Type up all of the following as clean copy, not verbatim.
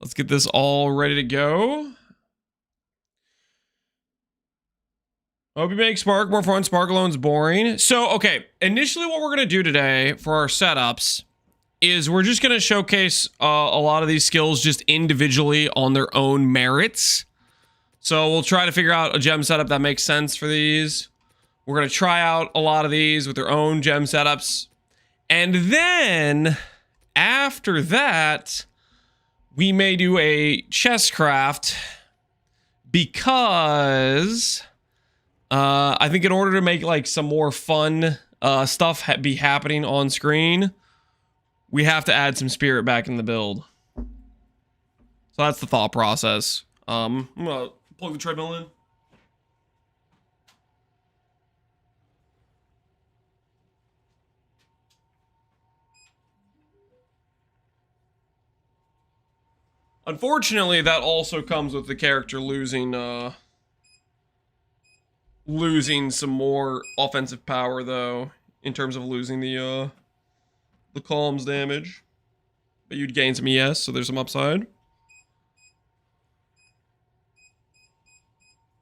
Let's get this all ready to go. Hope you make Spark more fun. Spark alone's boring. So, okay. Initially, what we're going to do today for our setups is we're just going to showcase a lot of these skills just individually on their own merits. So we'll try to figure out a gem setup that makes sense for these. We're going to try out a lot of these with their own gem setups. And then after that, we may do a chest craft because I think in order to make like some more fun stuff be happening on screen, we have to add some spirit back in the build. So that's the thought process. I'm gonna plug the treadmill in. Unfortunately, that also comes with the character losing some more offensive power, though, in terms of losing the calms damage. But you'd gain some ES, so there's some upside.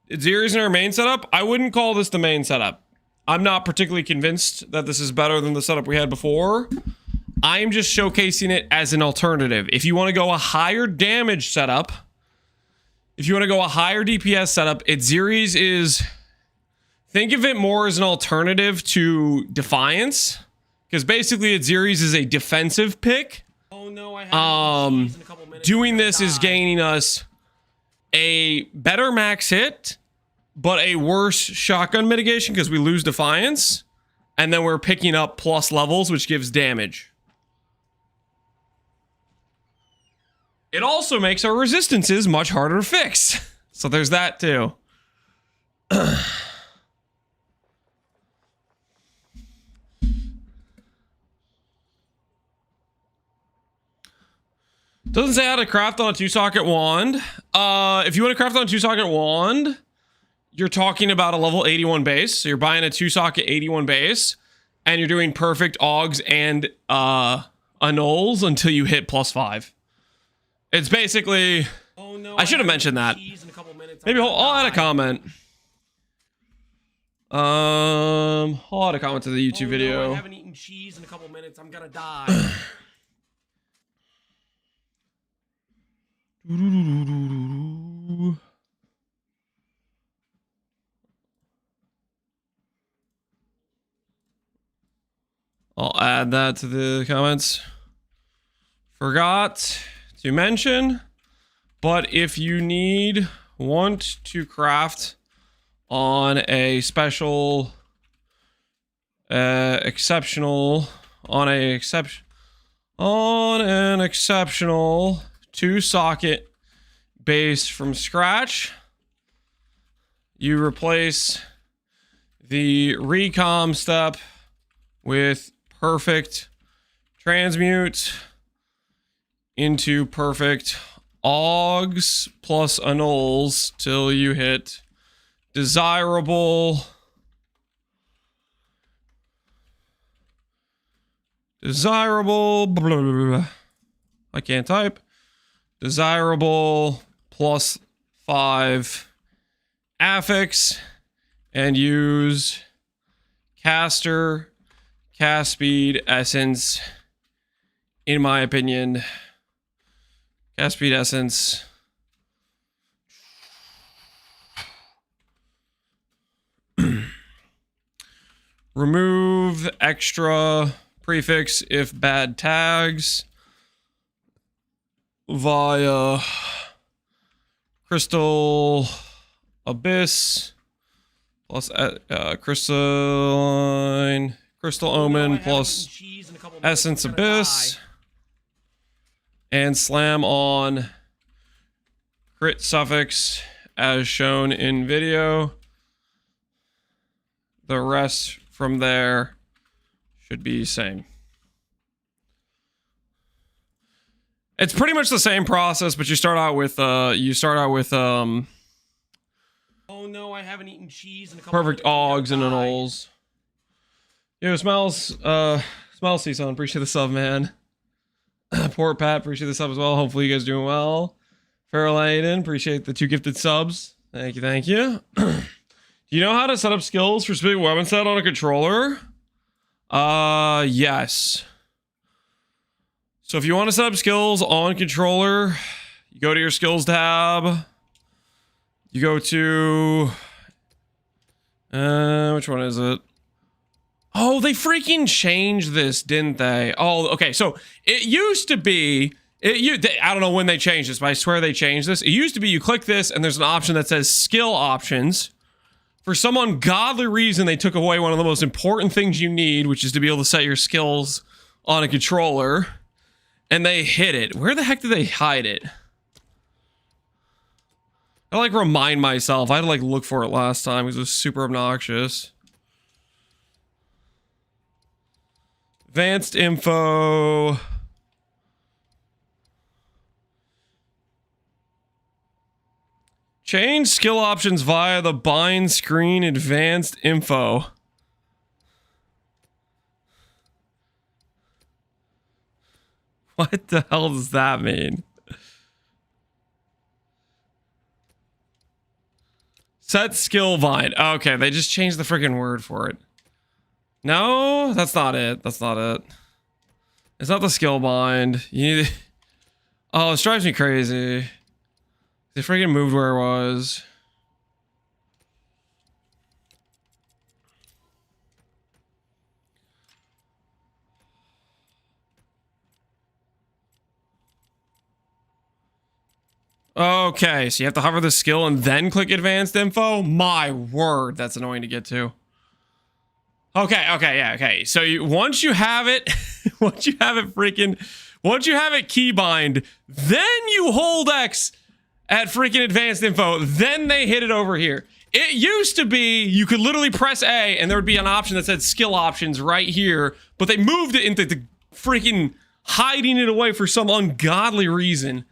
Is Ares in our main setup? I wouldn't call this the main setup. I'm not particularly convinced that this is better than the setup we had before. I am just showcasing it as an alternative. If you want to go a higher damage setup, if you want to go a higher DPS setup, Ares is... Think of it more as an alternative to Defiance. Because basically Ares is a defensive pick. Oh no, I haven't in a couple minutes. Doing this is gaining us a better max hit, but a worse shotgun mitigation because we lose Defiance. And then we're picking up plus levels, which gives damage. It also makes our resistances much harder to fix. So there's that too. Doesn't say how to craft on a 2-socket wand. If you want to craft on a 2-socket wand, you're talking about a level 81 base. So you're buying a 2-socket 81 base, and you're doing perfect augs and annuls until you hit +5. It's basically... Oh, no, I should have mentioned that. Maybe I'll add a comment. I'll add a comment to the YouTube video. No, I haven't eaten cheese in a couple minutes. I'm gonna die. I'll add that to the comments. Forgot to mention, but if you want to craft on a special, exceptional 2-socket base from scratch, you replace the recom step with perfect transmute into perfect augs plus annuls till you hit desirable blah, blah, blah. I can't type. Desirable +5 affix and use caster cast speed essence. In my opinion, cast speed essence remove extra prefix if bad tags via crystal abyss plus crystal omen plus essence abyss and slam on crit suffix as shown in video. The rest from there should be same. It's pretty much the same process, but you start out with oh no, I haven't eaten cheese in a couple perfect augs and annuls. Yo, smells Season, appreciate the sub, man. Poor Pat, appreciate the sub as well. Hopefully you guys doing well. Farrell Aiden, appreciate the 2 gifted subs. Thank you, thank you. Do you know how to set up skills for specific weapon set on a controller? Yes. So if you want to set up skills on controller, you go to your skills tab. You go to... which one is it? Oh, they freaking changed this, didn't they? Oh, okay. So it used to be... I don't know when they changed this, but I swear they changed this. It used to be you click this and there's an option that says skill options. For some ungodly reason, they took away one of the most important things you need, which is to be able to set your skills on a controller. And they hid it. Where the heck did they hide it? I like remind myself. I had to like look for it last time because it was super obnoxious. Advanced info. Change skill options via the bind screen advanced info. What the hell does that mean? Set skill bind. Okay, they just changed the freaking word for it. No, that's not it. That's not it. It's not the skill bind. You need to... Oh, this drives me crazy. They freaking moved where it was. Okay, so you have to hover the skill and then click advanced info? My word, that's annoying to get to. Okay, yeah, okay. So once you have it, once you have it keybind, then you hold X at freaking advanced info, then they hit it over here. It used to be you could literally press A and there would be an option that said skill options right here, but they moved it into the freaking hiding it away for some ungodly reason.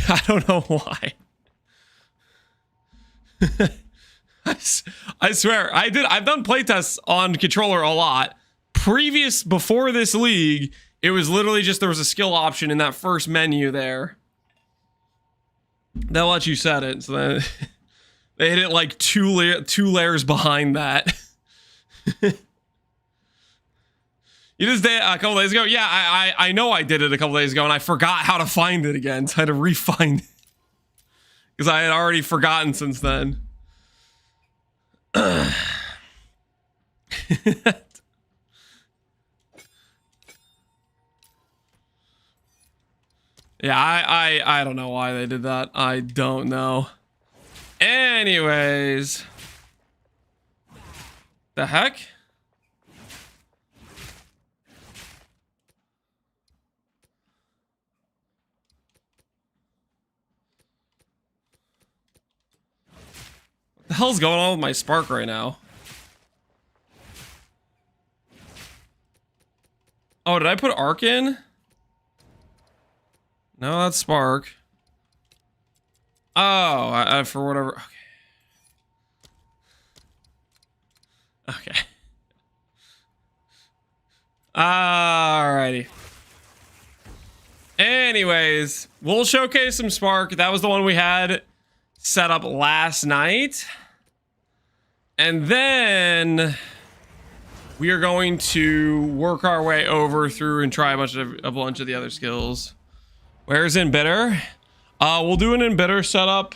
I don't know why. I swear, I've done playtests on controller a lot. Before this league, it was literally just there was a skill option in that first menu there. They'll let you set it, so then they hit it like two layers behind that. You just did it a couple days ago? Yeah, I know I did it a couple days ago and I forgot how to find it again, so I had to re-find it. Because I had already forgotten since then. Yeah, I don't know why they did that. I don't know. Anyways. The heck? What the hell's going on with my spark right now? Oh, did I put arc in? No, that's spark. Oh, for whatever. Okay. Okay. Alrighty. Anyways, we'll showcase some spark. That was the one we had set up last night. And then we are going to work our way over through and try a bunch of the other skills. Where's Embitter? We'll do an Embitter setup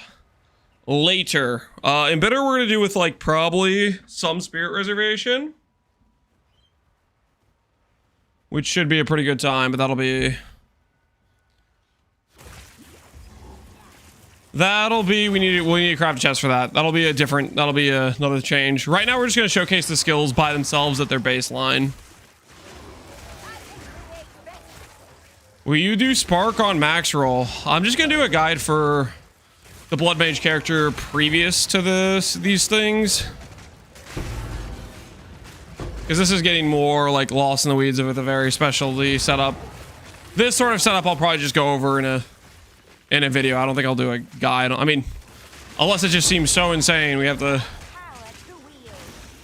later. Embitter we're gonna do with like probably some spirit reservation, which should be a pretty good time, but we'll need to craft a chest for that. That'll be another change. Right now we're just gonna showcase the skills by themselves at their baseline. Will you do spark on max roll? I'm just gonna do a guide for the bloodmage character previous to these things, because this is getting more like lost in the weeds with a very specialty setup. This sort of setup I'll probably just go over in a video. I don't think I'll do a guide. I mean, unless it just seems so insane we have to.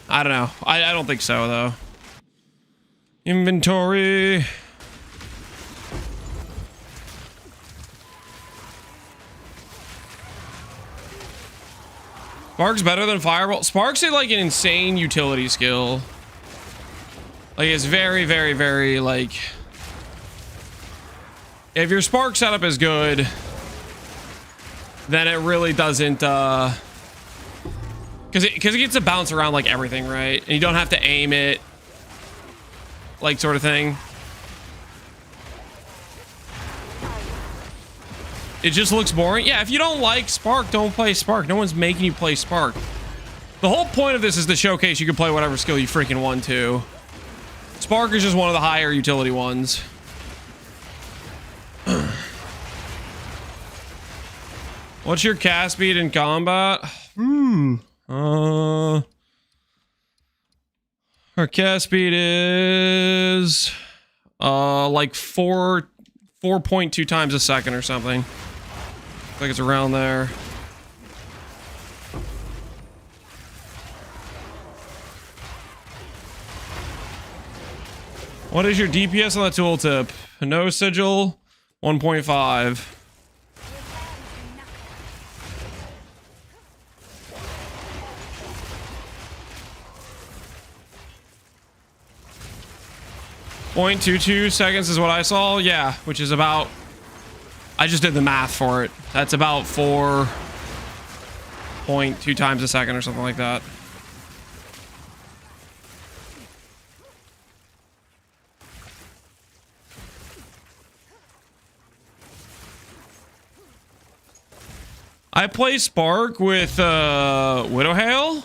I don't know. I don't think so though. Inventory. Spark's better than Firebolt. Spark's like an insane utility skill. Like it's very, very, very like... If your Spark setup is good, then it really doesn't, because it gets to bounce around like everything, right? And you don't have to aim it, like sort of thing. It just looks boring. Yeah, if you don't like Spark, don't play Spark. No one's making you play Spark. The whole point of this is to showcase you can play whatever skill you freaking want to. Spark is just one of the higher utility ones. What's your cast speed in combat? Our cast speed is like 4.2 times a second or something. I think it's around there. What is your DPS on the tooltip? No sigil, 1.5. .22 seconds is what I saw. Yeah, which is about... I just did the math for it. That's about 4.2 times a second or something like that. I play Spark with Widowhail.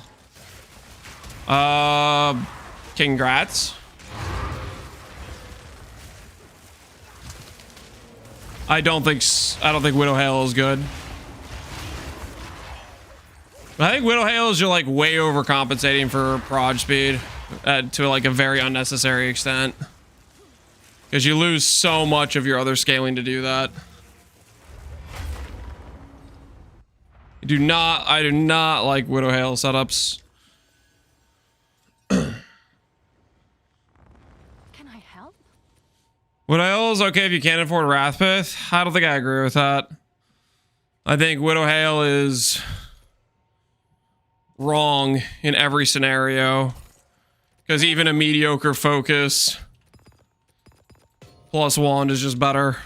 Congrats. I don't think Widowhail is good. I think Widowhail is you're like way overcompensating for proj speed to like a very unnecessary extent, because you lose so much of your other scaling to do that. I do not like Widowhail setups. Widowhail is okay if you can't afford Wrathpith. I don't think I agree with that. I think Widowhail is wrong in every scenario, because even a mediocre focus plus wand is just better.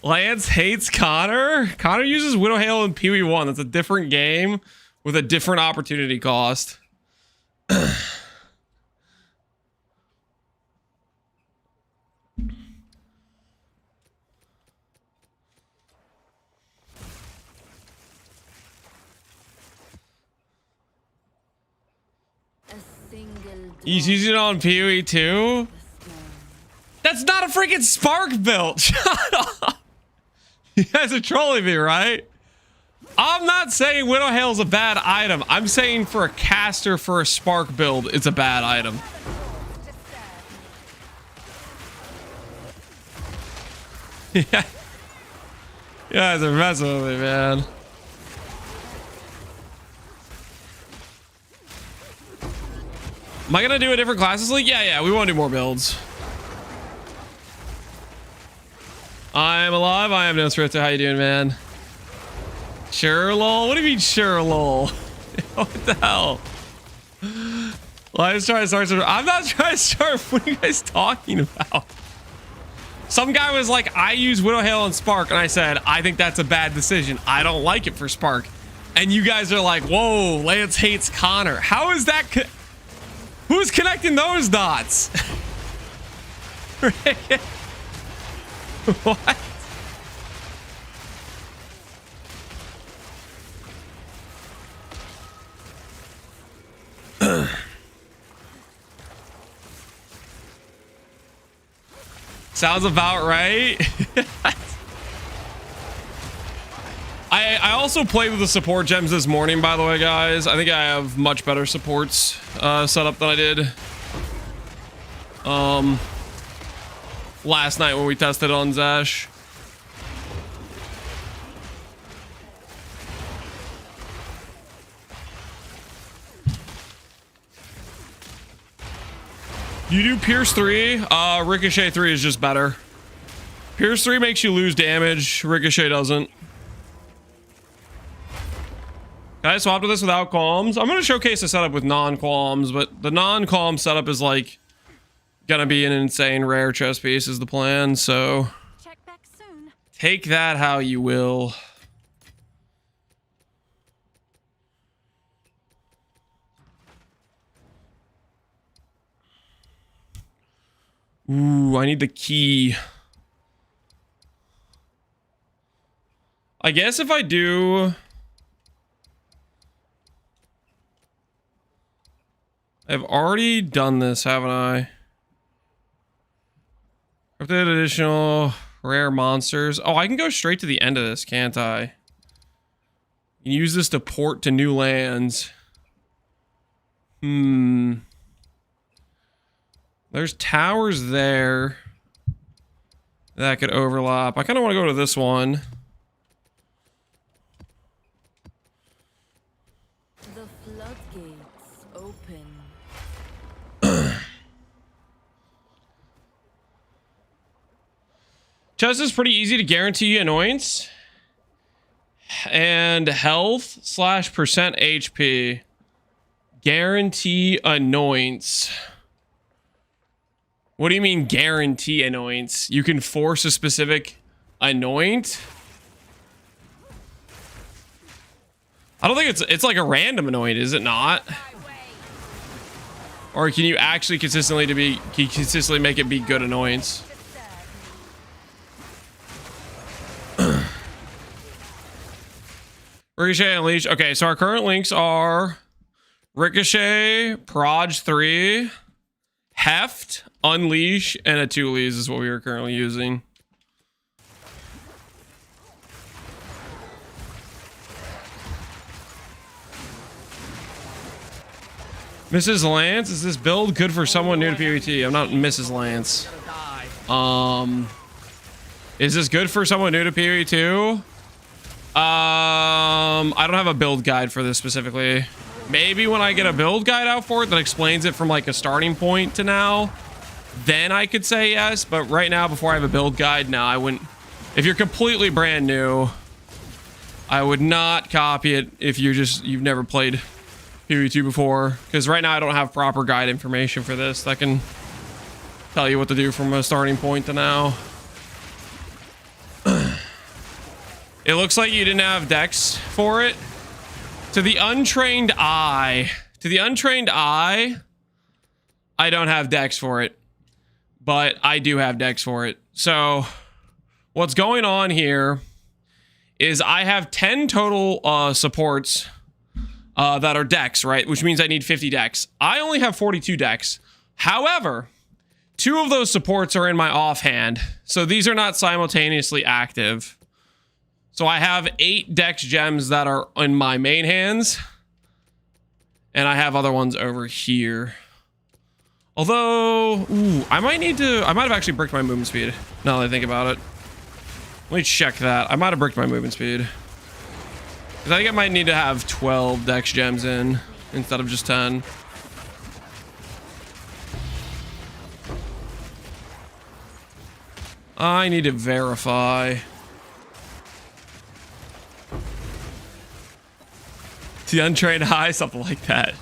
Lance hates Connor. Connor uses Widowhail in Pee-wee 1. That's a different game with a different opportunity cost. He's using it on PoE too? That's not a freaking Spark build. Shut up. You guys are trolling me, right? I'm not saying Widowhail is a bad item. I'm saying for a caster for a Spark build, it's a bad item. Yeah. You guys are messing with me, man. Am I gonna do a different classes league? Yeah, we want to do more builds. I'm alive. I am no Spritzer. How you doing, man? Sure, lol. What do you mean, sure, lol? What the hell? Well, I was trying to start some... I'm not trying to start. What are you guys talking about? Some guy was like, I use Widowhail and Spark, and I said, I think that's a bad decision. I don't like it for Spark. And you guys are like, whoa, Lance hates Connor. How is that... Who's connecting those dots? What? Sounds about right. I also played with the support gems this morning, by the way, guys. I think I have much better supports set up than I did last night when we tested on Zash. You do Pierce 3, Ricochet 3 is just better. Pierce 3 makes you lose damage. Ricochet doesn't. Can I swap to this without qualms? I'm going to showcase a setup with non-qualms, but the non-qualm setup is like gonna be an insane rare chess piece is the plan, so check back soon. Take that how you will. Ooh, I need the key. I guess if I do... I've already done this, haven't I? Updated additional rare monsters. Oh, I can go straight to the end of this, can't I? You can use this to port to new lands. There's towers there that could overlap. I kind of want to go to this one. The floodgates open. Chess is pretty easy to guarantee annoyance and health / % HP. Guarantee annoyance. What do you mean guarantee annoyance? You can force a specific annoyance? I don't think it's like a random annoyance, is it not? Or can you actually consistently make it be good annoyance? Ricochet and Leech. Okay, so our current links are Ricochet, Proj 3, Heft, Unleash, and a 2-leaves is what we are currently using. Mrs. Lance, is this build good for someone new to PvT? I'm not Mrs. Lance. Is this good for someone new to PvT? I don't have a build guide for this specifically. Maybe when I get a build guide out for it that explains it from like a starting point to now, then I could say yes. But right now, before I have a build guide, no, I wouldn't. If you're completely brand new, I would not copy it if you've never played PvT before. Because right now I don't have proper guide information for this that can tell you what to do from a starting point to now. It looks like you didn't have Dex for it. To the untrained eye, I don't have Dex for it, but I do have Dex for it. So what's going on here is I have 10 total supports that are Dex, right? Which means I need 50 Dex. I only have 42 Dex. However, 2 of those supports are in my offhand, so these are not simultaneously active. So I have 8 Dex gems that are in my main hands. And I have other ones over here. Although, ooh, I might have actually bricked my movement speed. Now that I think about it. Let me check that. I might have bricked my movement speed. Because I think I might need to have 12 Dex gems in instead of just 10. I need to verify. The untrained eye, something like that.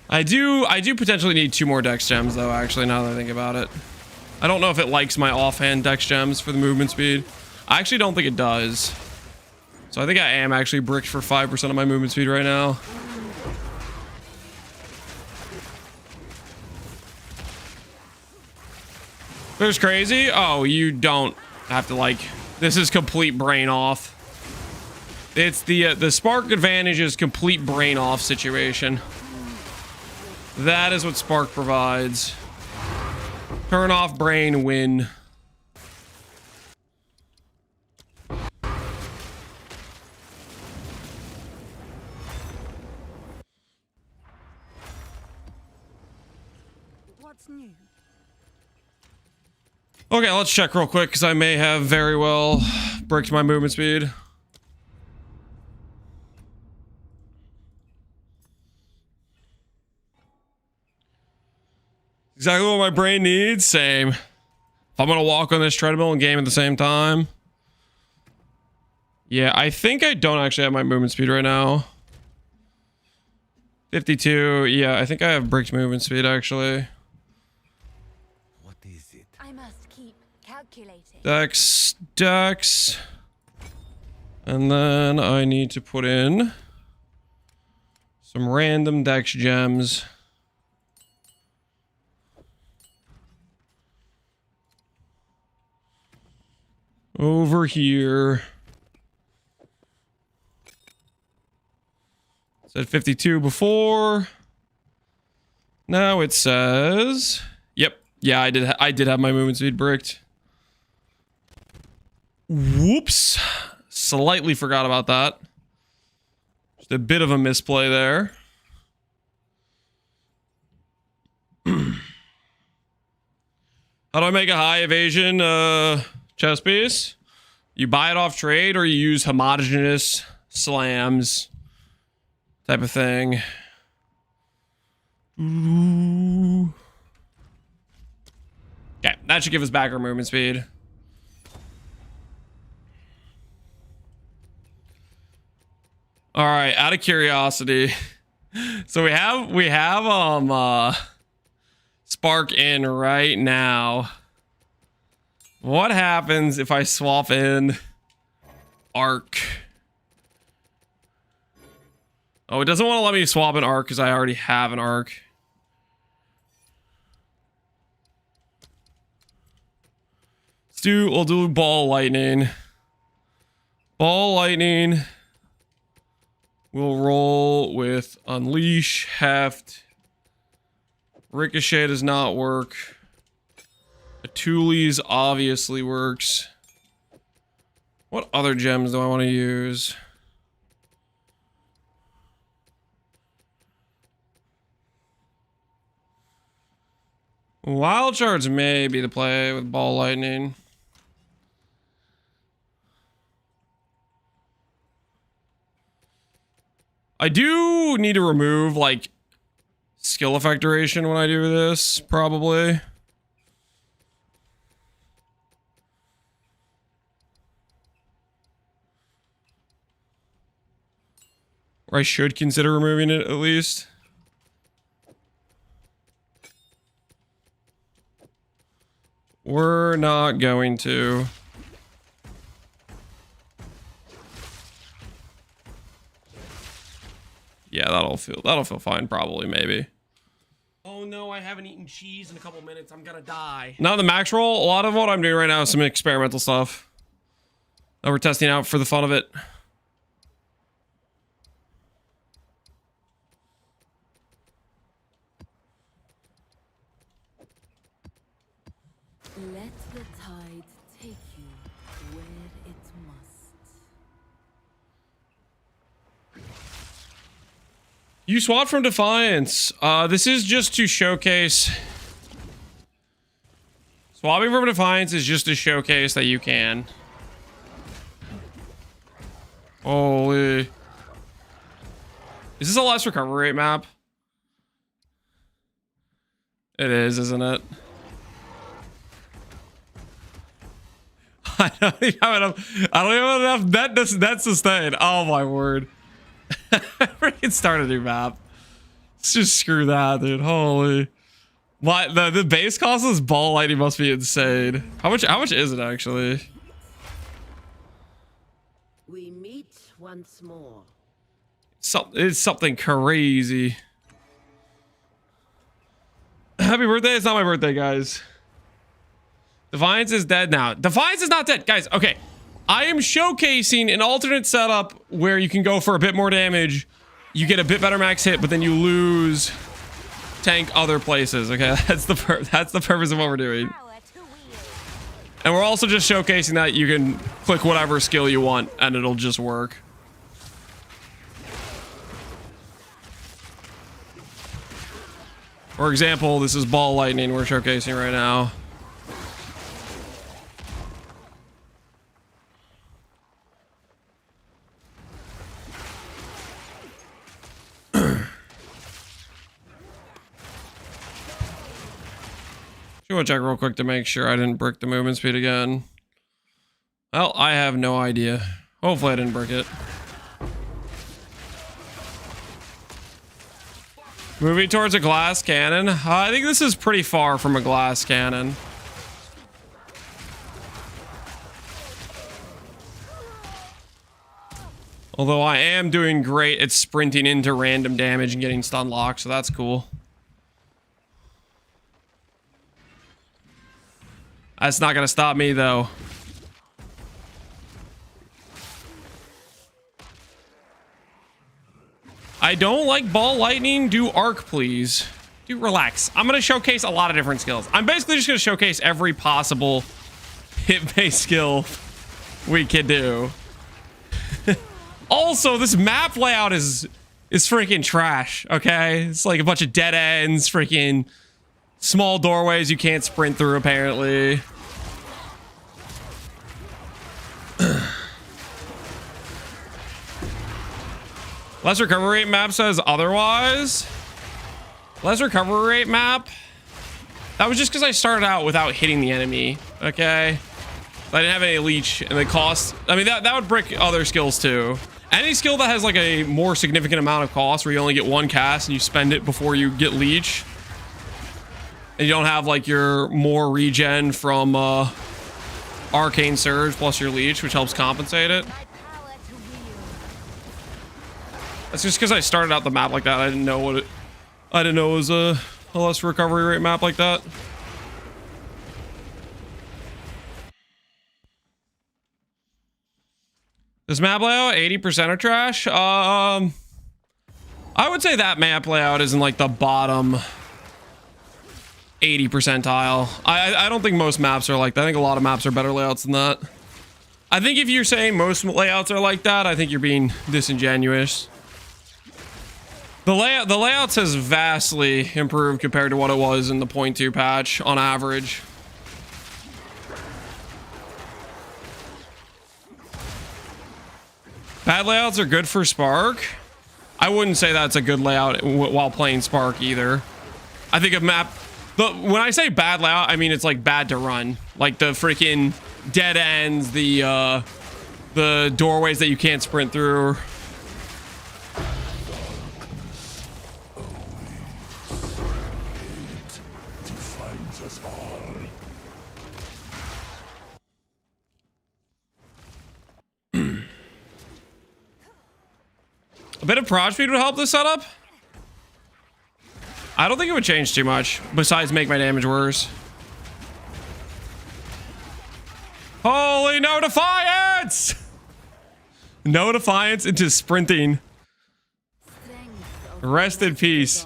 I do potentially need 2 more Dex gems though, actually, now that I think about it. I don't know if it likes my offhand Dex gems for the movement speed. I actually don't think it does. So I think I am actually bricked for 5% of my movement speed right now. There's crazy. Oh, you don't have to like... This is complete brain off. It's the Spark advantage is complete brain off situation. That is what Spark provides. Turn off brain, win. What's new? Okay, let's check real quick because I may have very well bricked my movement speed. Exactly what my brain needs. Same. If I'm gonna walk on this treadmill and game at the same time. Yeah, I think I don't actually have my movement speed right now. 52. Yeah, I think I have bricked movement speed actually. What is it? I must keep calculating. Dex. And then I need to put in some random Dex gems. Over here. It said 52 before. Now it says, yep. Yeah, I did have my movement speed bricked. Whoops. Slightly forgot about that. Just a bit of a misplay there. How do I make a high evasion chess piece? You buy it off trade or you use homogeneous slams type of thing. Ooh. Okay, that should give us back our movement speed. All right, out of curiosity. So we have Spark in right now. What happens if I swap in Arc? Oh, it doesn't want to let me swap an Arc because I already have an Arc. We'll do Ball Lightning. Ball Lightning. We'll roll with Unleash, Heft. Ricochet does not work. Atuli's obviously works. What other gems do I want to use? Wild Shards may be the play with Ball Lightning. I do need to remove, like, skill effect duration when I do this, probably. Or I should consider removing it, at least. We're not going to. Yeah, that'll feel fine, probably, maybe. Oh no, I haven't eaten cheese in a couple minutes. I'm gonna die. Now the max roll, a lot of what I'm doing right now is some experimental stuff that we're testing out for the fun of it. Let the tide take you where it must. You swap from Defiance. This is just to showcase. Swapping from Defiance is just to showcase that you can. Holy. Is this a less recovery rate map? It is, isn't it? I don't even have enough net sustain. Oh my word. Freaking start a new map. Let's just screw that, dude. Holy. The base cost of this Ball Lightning must be insane. How much is it actually? We meet once more. It's something crazy. Happy birthday. It's not my birthday, guys. Defiance is dead now. Defiance is not dead, guys. Okay. I am showcasing an alternate setup where you can go for a bit more damage. You get a bit better max hit, but then you lose tank other places. Okay, that's the purpose of what we're doing. And we're also just showcasing that you can click whatever skill you want and it'll just work. For example, this is Ball Lightning we're showcasing right now. Just want to check real quick to make sure I didn't brick the movement speed again. Well, I have no idea. Hopefully I didn't brick it. Moving towards a glass cannon. I think this is pretty far from a glass cannon. Although I am doing great at sprinting into random damage and getting stun locked, so that's cool. That's not gonna stop me though. I don't like ball lightning. Do arc, please. Do relax. I'm gonna showcase a lot of different skills. I'm basically just gonna showcase every possible hit-based skill we could do. Also, this map layout is freaking trash. Okay, it's like a bunch of dead ends, freaking small doorways you can't sprint through apparently. Less recovery rate map says otherwise. Less recovery rate map. That was just because I started out without hitting the enemy. Okay. I didn't have any leech and the cost. I mean, that would brick other skills too. Any skill that has like a more significant amount of cost where you only get one cast and you spend it before you get leech. And you don't have like your more regen from Arcane Surge plus your leech, which helps compensate it. That's just because I started out the map like that. I didn't know what it. I didn't know it was a less recovery rate map like that. This map layout, 80% are trash. I would say that map layout is in like the bottom 80 percentile. I don't think most maps are like that. I think a lot of maps are better layouts than that. I think if you're saying most layouts are like that, I think you're being disingenuous. The layouts has vastly improved compared to what it was in the 0.2 patch on average. Bad layouts are good for Spark. I wouldn't say that's a good layout while playing Spark either. I think a map, when I say bad layout, I mean it's like bad to run. Like the freaking dead ends, the doorways that you can't sprint through. A bit of prod speed would help this setup. I don't think it would change too much, besides make my damage worse. Holy no defiance! No defiance into sprinting. Rest in peace.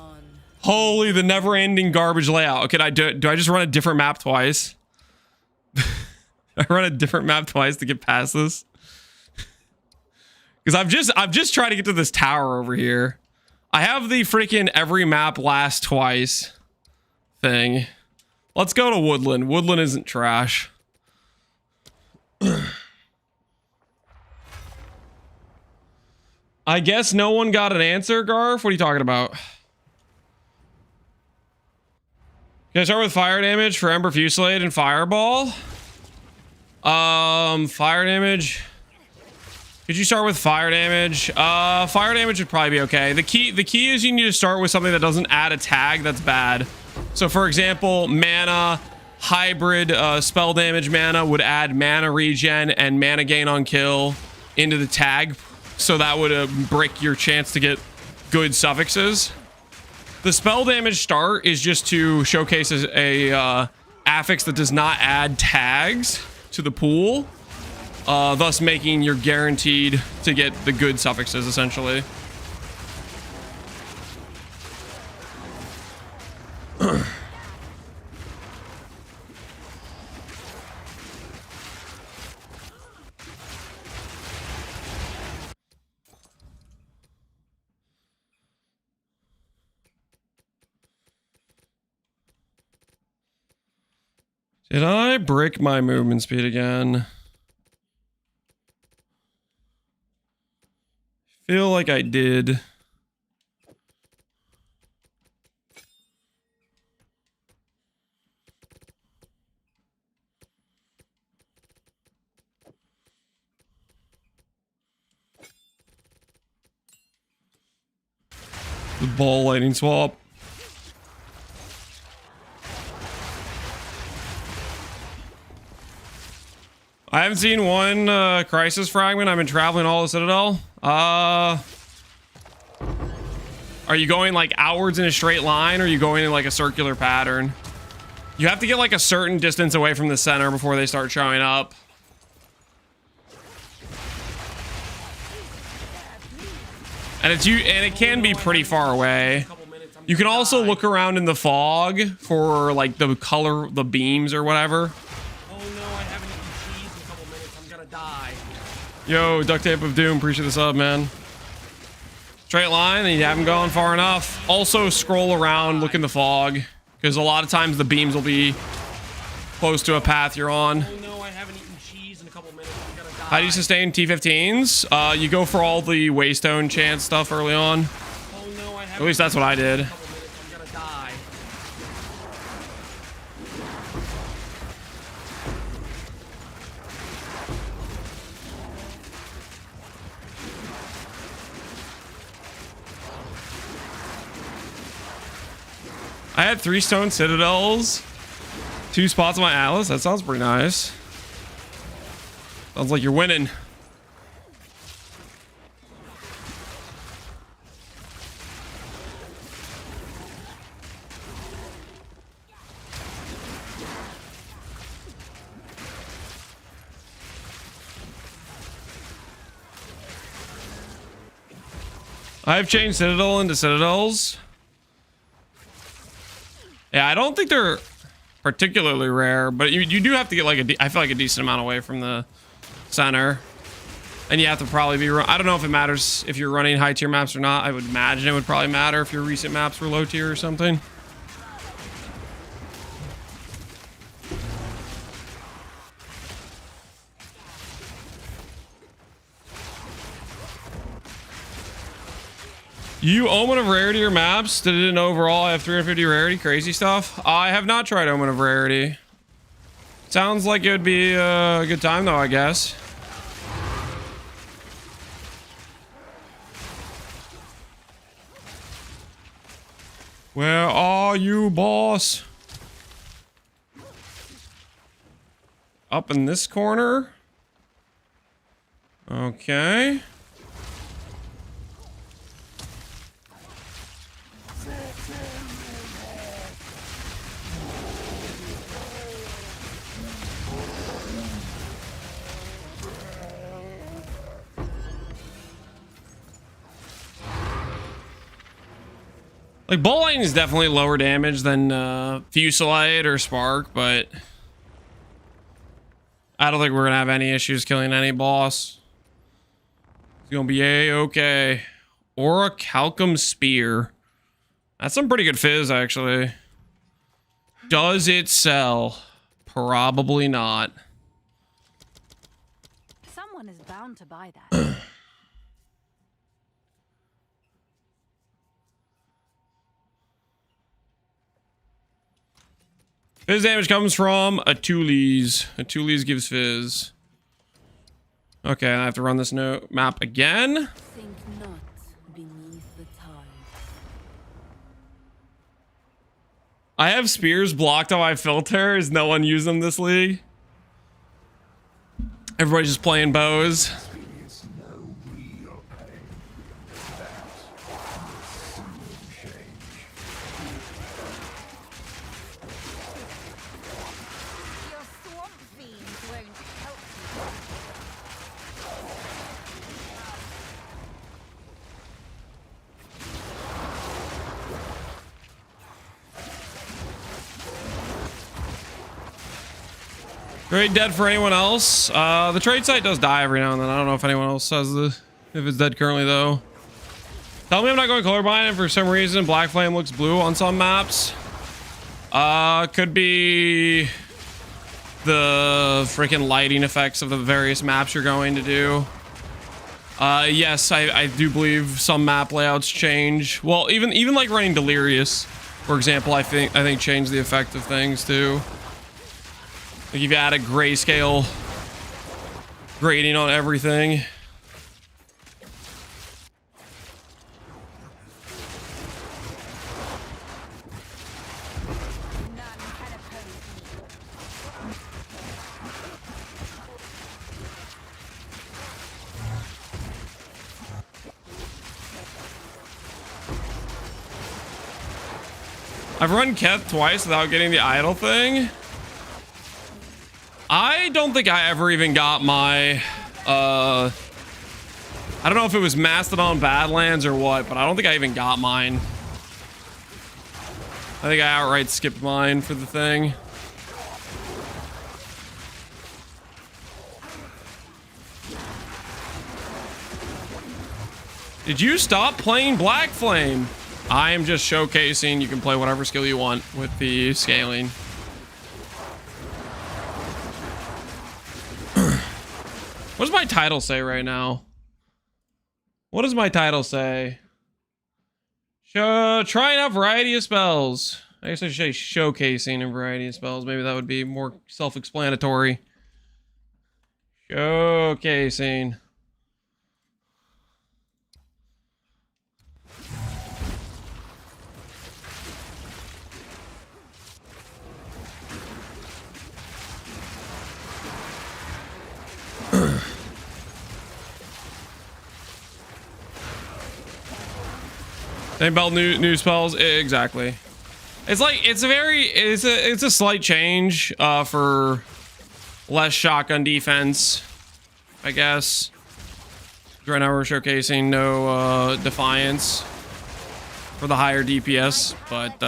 Holy, the never-ending garbage layout. Okay, do I just run a different map twice? I run a different map twice to get past this. Because I'm just trying to get to this tower over here. I have the freaking every map lasts twice thing. Let's go to Woodland. Woodland isn't trash. I guess no one got an answer, Garf. What are you talking about? Can I start with fire damage for Ember Fusillade and Fireball? Fire damage. Could you start with fire damage? Fire damage would probably be okay. The key is you need to start with something that doesn't add a tag that's bad. So for example, mana, hybrid spell damage mana would add mana regen and mana gain on kill into the tag. So that would break your chance to get good suffixes. The spell damage start is just to showcase a affix that does not add tags to the pool. Thus making you're guaranteed to get the good suffixes, essentially. Did I break my movement speed again? Feel like I did. The ball lightning swap. I haven't seen one crisis fragment. I've been traveling all the Citadel. Are you going like outwards in a straight line, or are you going in like a circular pattern? You have to get like a certain distance away from the center before they start showing up. And it can be pretty far away. You can also look around in the fog for like the color, the beams or whatever. Oh no, I haven't eaten cheese in a couple minutes. I'm gonna die. Yo, Duct Tape of Doom, appreciate the sub, man. Straight line, and you haven't gone far enough. Also scroll around, look in the fog, because a lot of times the beams will be close to a path you're on. Oh no, I haven't eaten cheese in a couple minutes. I'm gonna die. How do you sustain T15s? You go for all the Waystone chance stuff early on. Oh no, I haven't. At least that's what I did. In a couple minutes. I'm gonna die. I had 3 stone citadels, 2 spots on my Atlas. That sounds pretty nice. Sounds like you're winning. I've changed Citadel into Citadels. Yeah, I don't think they're particularly rare, but you do have to get like I feel like a decent amount away from the center. And you have to probably be, I don't know if it matters if you're running high tier maps or not. I would imagine it would probably matter if your recent maps were low tier or something. You Omen of Rarity or maps? Did it in overall? I have 350 rarity. Crazy stuff. I have not tried Omen of Rarity. Sounds like it would be a good time though, I guess. Where are you, boss? Up in this corner. Okay. Like, Bolt Lightning is definitely lower damage than Fusillade or Spark, but I don't think we're gonna have any issues killing any boss. It's gonna be a-okay. Or a Calcum Spear. That's some pretty good fizz, actually. Does it sell? Probably not. Someone is bound to buy that. Fizz damage comes from Atulis. Atulis gives fizz. Okay, I have to run this map again. Think not beneath the tide. I have spears blocked on my filter. Is no one use them this league? Everybody's just playing bows. Your swamp fiends won't help Trade dead for anyone else. The trade site does die every now and then. I don't know if anyone else has if it's dead currently though. Tell me I'm not going colorblind and for some reason Black Flame looks blue on some maps. Could be the freaking lighting effects of the various maps you're going to do. Yes, I do believe some map layouts change. Well, even like running Delirious, for example, I think changed the effect of things too. Like if you add a grayscale grading on everything. I've run Keth twice without getting the idle thing. I don't think I ever even got my, I don't know if it was Mastodon Badlands or what, but I don't think I even got mine. I think I outright skipped mine for the thing. Did you stop playing Black Flame? I am just showcasing you can play whatever skill you want with the scaling. What does my title say right now? What does my title say? Trying out variety of spells. I guess I should say showcasing a variety of spells. Maybe that would be more self-explanatory. Showcasing. Same belt, new spells. Exactly. It's like it's a slight change for less shotgun defense, I guess. Right now we're showcasing no defiance for the higher DPS, but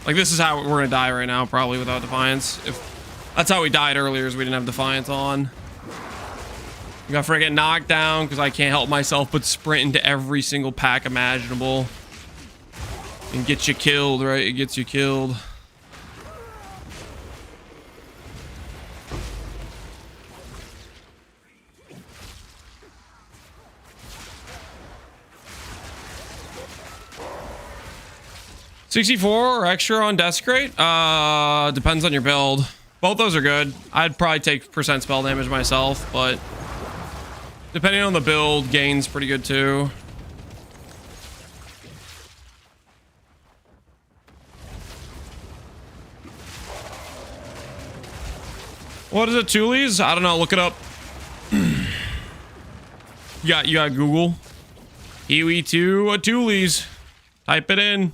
like this is how we're gonna die right now, probably without defiance. If that's how we died earlier, is we didn't have defiance on. We got freaking knocked down because I can't help myself but sprint into every single pack imaginable. And get you killed, right? It gets you killed. $64 or extra on Desecrate? Depends on your build. Both those are good. I'd probably take percent spell damage myself, but depending on the build, gain's pretty good too. What is it, Tulies? I don't know. Look it up. You got Google. Kiwi2 Tulies. Type it in.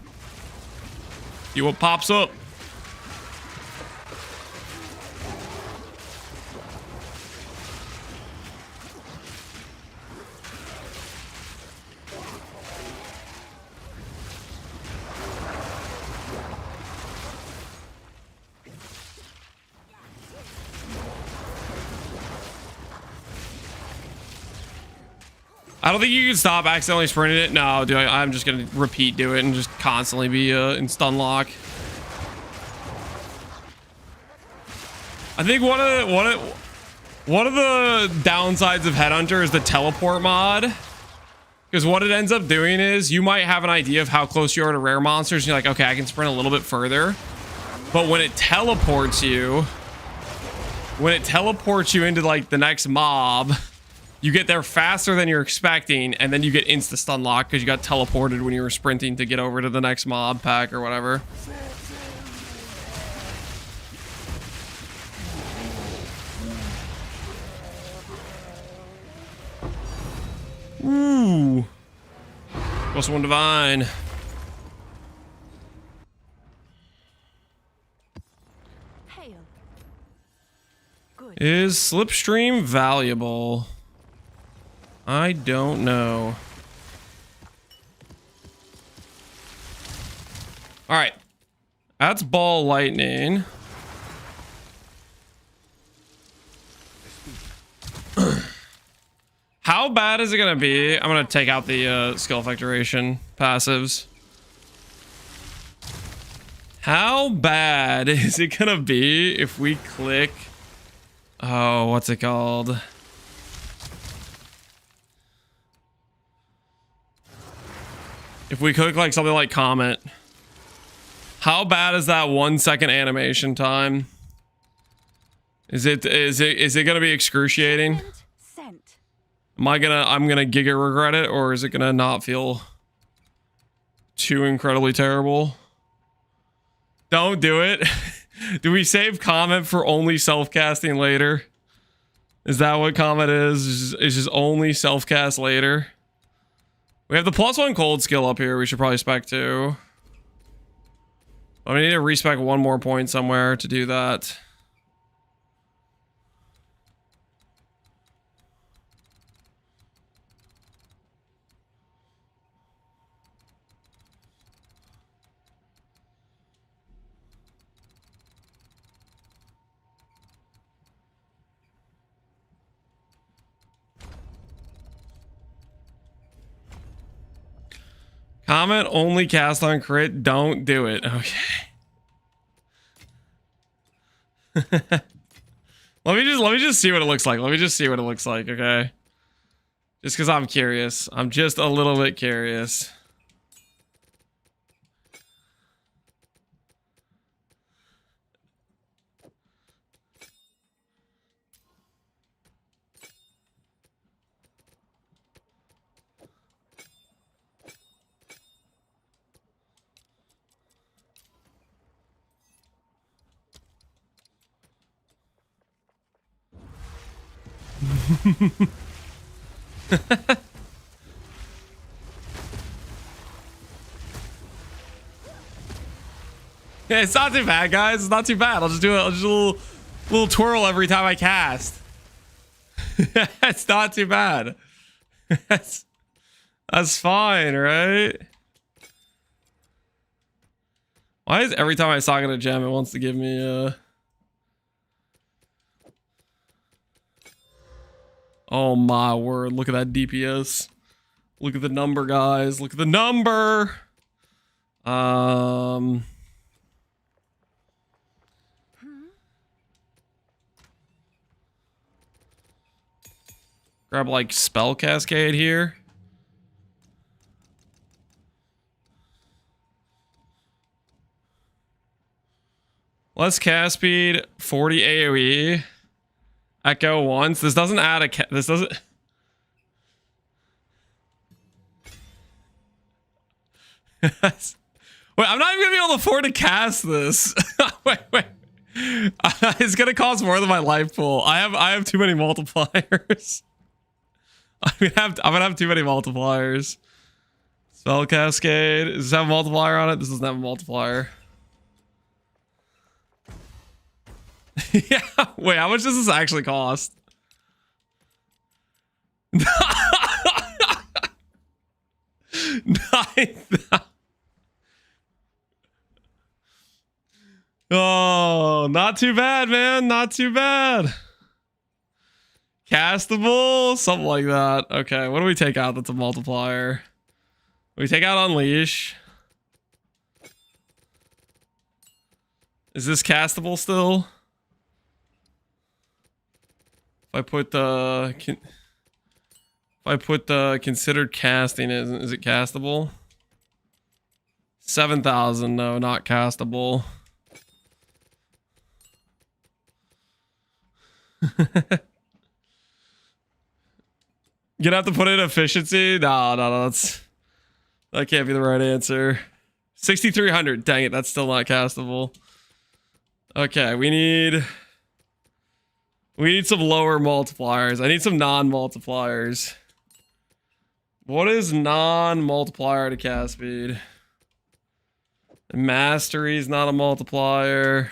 See what pops up. I don't think you can stop accidentally sprinting it. No, dude, I'm just gonna do it and just constantly be in stun lock. I think one of the downsides of Headhunter is the teleport mod, because what it ends up doing is you might have an idea of how close you are to rare monsters, and you're like, okay, I can sprint a little bit further, but when it teleports you into like the next mob, you get there faster than you're expecting, and then you get insta stun lock because you got teleported when you were sprinting to get over to the next mob pack or whatever. Ooh. +1 divine. Hail. Good. Is Slipstream valuable? I don't know. All right. That's ball lightning. How bad is it gonna be? I'm gonna take out the skill effect duration passives. How bad is it gonna be if we click? Oh, what's it called? If we click like something like Comet, how bad is that 1 second animation time? Is it gonna be excruciating? Sent. I'm gonna giga regret it, or is it gonna not feel too incredibly terrible? Don't do it. Do we save Comet for only self-casting later? Is that what Comet is? Is just only self-cast later? We have the +1 cold skill up here. We should probably spec too. I need to respec one more point somewhere to do that. Comet only cast on crit. Don't do it. Okay. let me just see what it looks like. Let me just see what it looks like, okay? Just because I'm curious. I'm just a little bit curious. Yeah, it's not too bad, guys. It's not too bad. I'll just do a little twirl every time I cast. It's not too bad. that's fine, right? Why is every time I sock in a gem, it wants to give me Oh my word! Look at that DPS. Look at the number, guys. Look at the number. Grab like spell cascade here. Less cast speed, 40 AoE. Echo once. This doesn't add a this doesn't. Wait, I'm not even gonna be able to afford to cast this. wait. It's gonna cost more than my life pool. I have too many multipliers. I'm gonna have too many multipliers. Spell cascade. Does this have a multiplier on it? This doesn't have a multiplier. Yeah. Wait, how much does this actually cost? Oh, not too bad, man. Not too bad. Castable, something like that. Okay, what do we take out that's a multiplier? We take out Unleash. Is this castable still? If I put the considered casting, is it castable? 7,000, no, not castable. Gonna have to put in efficiency? No, that can't be the right answer. 6,300, dang it, that's still not castable. Okay, we need some lower multipliers. I need some non-multipliers. What is non-multiplier to cast speed? Mastery is not a multiplier.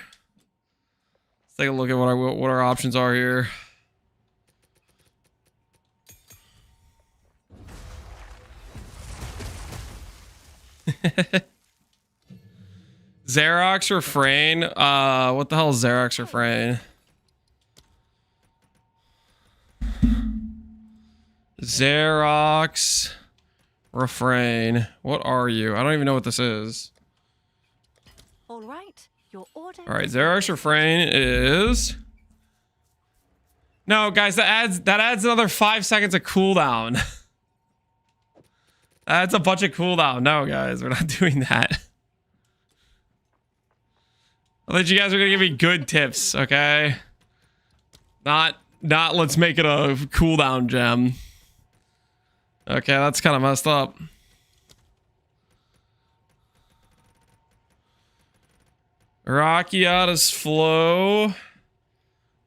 Let's take a look at what our options are here. Xerox Refrain. What the hell is Xerox Refrain? Xerox Refrain. What are you? I don't even know what this is. All right, your order. All right, Xerox Refrain is. No, guys, that adds another 5 seconds of cooldown. That's a bunch of cooldown. No, guys, we're not doing that. I thought you guys were gonna give me good tips, okay? Not let's make it a cooldown gem. Okay, that's kind of messed up. Rakiata's Flow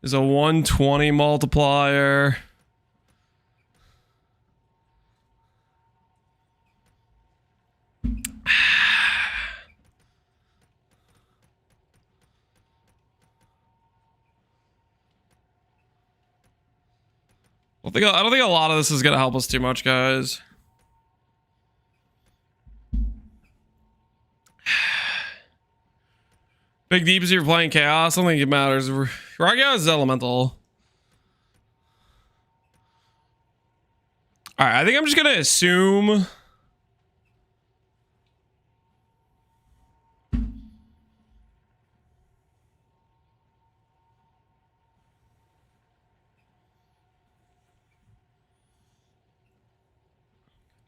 is a 120 multiplier. I don't think a lot of this is gonna help us too much, guys. Big deep is you're playing chaos. I don't think it matters. Ragao is elemental. All right, I think I'm just gonna assume.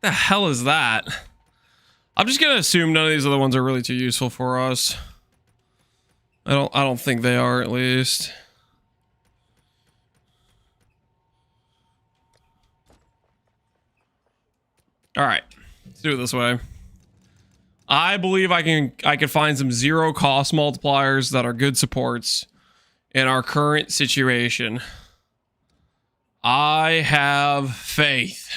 The hell is that? I'm just gonna assume none of these other ones are really too useful for us. I don't think they are, at least. All right, let's do it this way. I believe I can find some 0 cost multipliers that are good supports in our current situation. I have faith.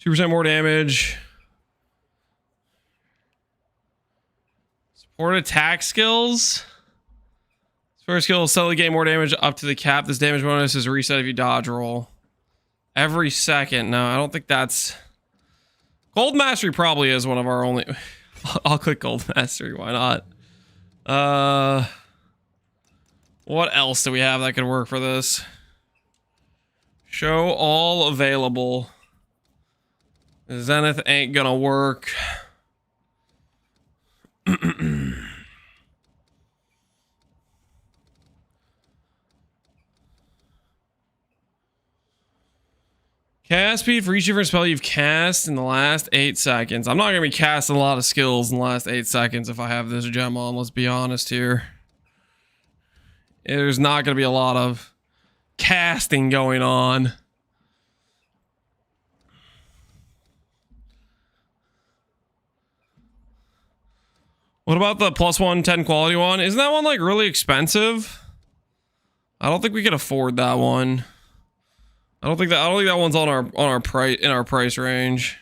2% more damage. Support attack skills. Support skills suddenly gain more damage up to the cap. This damage bonus is reset if you dodge roll. Every second. No, I don't think that's... Gold Mastery probably is one of our only... I'll click Gold Mastery. Why not? What else do we have that could work for this? Show all available. Zenith ain't gonna work. Cast speed for each different spell you've cast in the last 8 seconds. I'm not gonna be casting a lot of skills in the last 8 seconds if I have this gem on, let's be honest here. There's not gonna be a lot of casting going on. What about the +1 10 quality one? Isn't that one like really expensive? I don't think we could afford that one. I don't think that one's on our price range.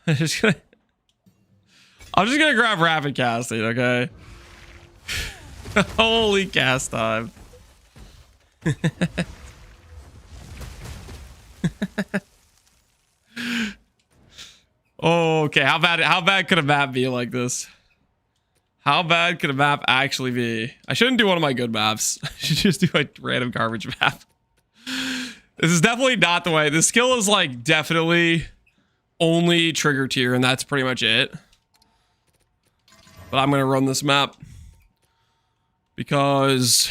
I'm just gonna grab rapid casting, okay? Holy cast time. Oh, okay. How bad could a map be like this? How bad could a map actually be? I shouldn't do one of my good maps. I should just do a random garbage map. This is definitely not the way. This skill is like definitely only trigger tier, and that's pretty much it. But I'm gonna run this map because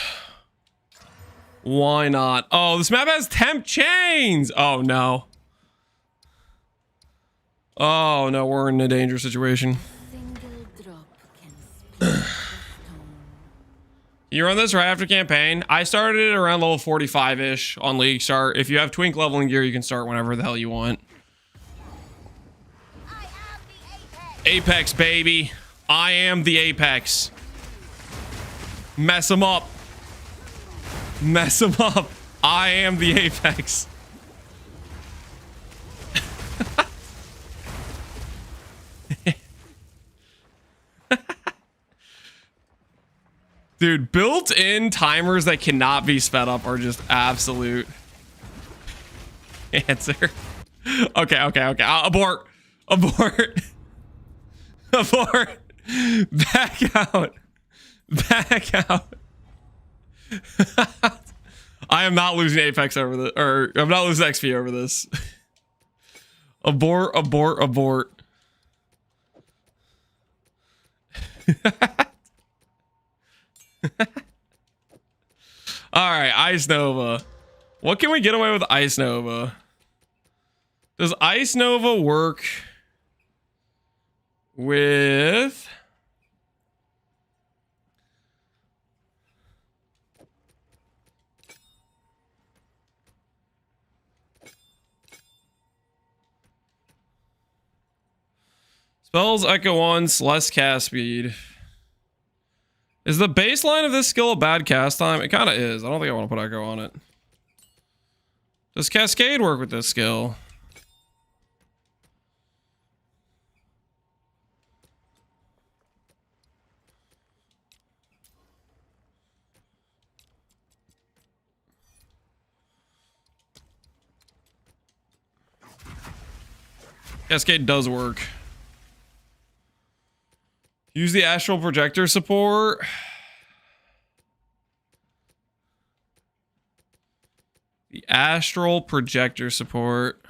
why not? Oh, this map has temp chains. Oh no. Oh no, we're in a dangerous situation. You run this right after campaign. I started it around level 45-ish on League Start. If you have Twink leveling gear, you can start whenever the hell you want. Apex, baby. I am the Apex. Mess them up. Mess them up. I am the Apex. Dude, built-in timers that cannot be sped up are just absolute answer. Okay. Abort. Abort. Abort. Back out. Back out. I am not losing Apex over this, or I'm not losing XP over this. Abort, abort, abort. All right, Ice Nova. What can we get away with Ice Nova? Does Ice Nova work with... Spells echo once, less cast speed. Is the baseline of this skill a bad cast time? It kind of is. I don't think I want to put echo on it. Does Cascade work with this skill? Cascade does work. Use the astral projector support. The astral projector support.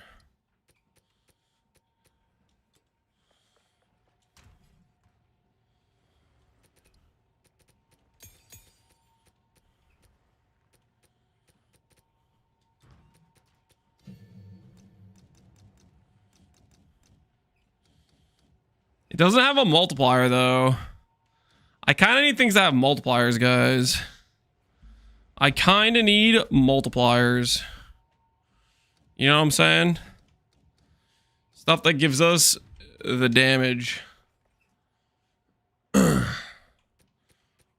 It doesn't have a multiplier though. I kind of need things that have multipliers, guys. I kind of need multipliers. You know what I'm saying? Stuff that gives us the damage.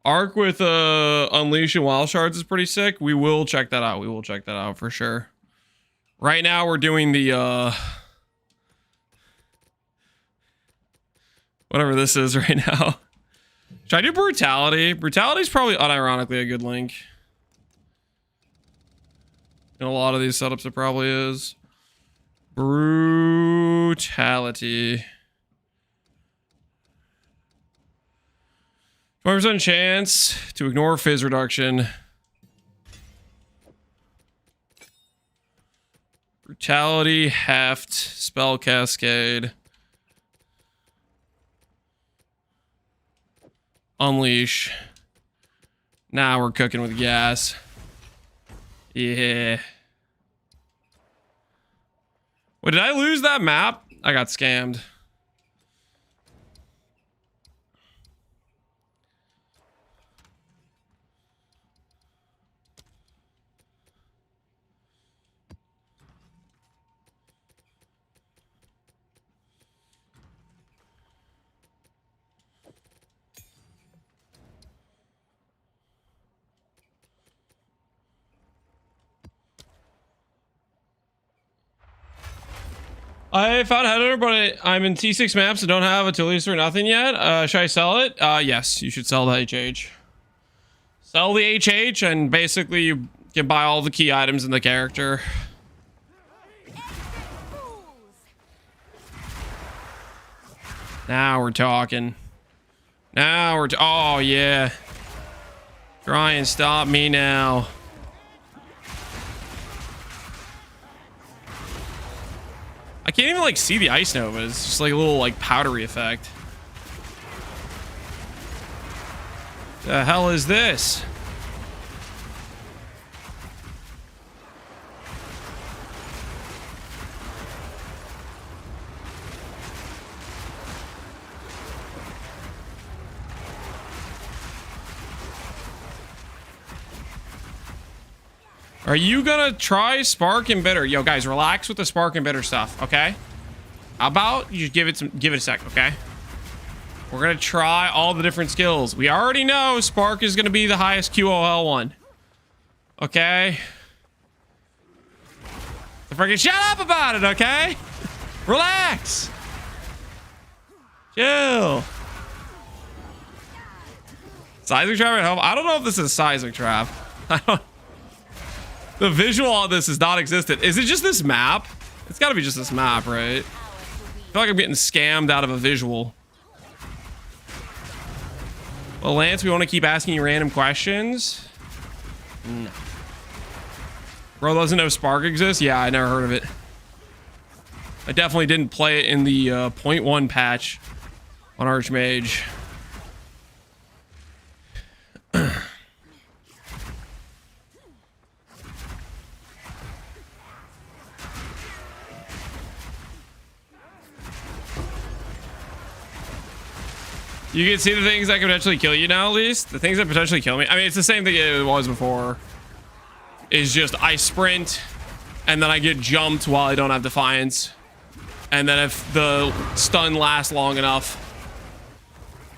Arc with Unleash and Wild Shards is pretty sick. We will check that out. We will check that out for sure. Right now we're doing the whatever this is right now. Should I do Brutality? Brutality is probably unironically a good link. In a lot of these setups it probably is. Brutality. 20% chance to ignore fizz reduction. Brutality, heft, spell cascade. Unleash. Now we're cooking with gas. Yeah. Wait, did I lose that map? I got scammed. I found a header, but I'm in T6 maps and don't have a Tullius or nothing yet. Should I sell it? Yes, you should sell the HH. Sell the HH and basically you can buy all the key items in the character. Now we're talking. Now we're oh yeah. Try and stop me now. I can't even like see the ice novas. It's just like a little like powdery effect. The hell is this? Are you gonna try Spark and Bitter? Yo, guys, relax with the Spark and Bitter stuff, okay? How about you give it a sec, okay? We're gonna try all the different skills. We already know Spark is gonna be the highest QOL one. Okay? So freaking shut up about it, okay? Relax. Chill. Seismic Trap at home. I don't know if this is Seismic Trap. I don't. The visual on this is non-existent. Is it just this map? It's gotta be just this map, right? I feel like I'm getting scammed out of a visual. Well, Lance, we want to keep asking you random questions. No. Bro doesn't know Spark exists? Yeah, I never heard of it. I definitely didn't play it in the 0.1 patch on Archmage. You can see the things that can potentially kill you now, at least. The things that potentially kill me. I mean, it's the same thing it was before. It's just I sprint, and then I get jumped while I don't have Defiance. And then if the stun lasts long enough,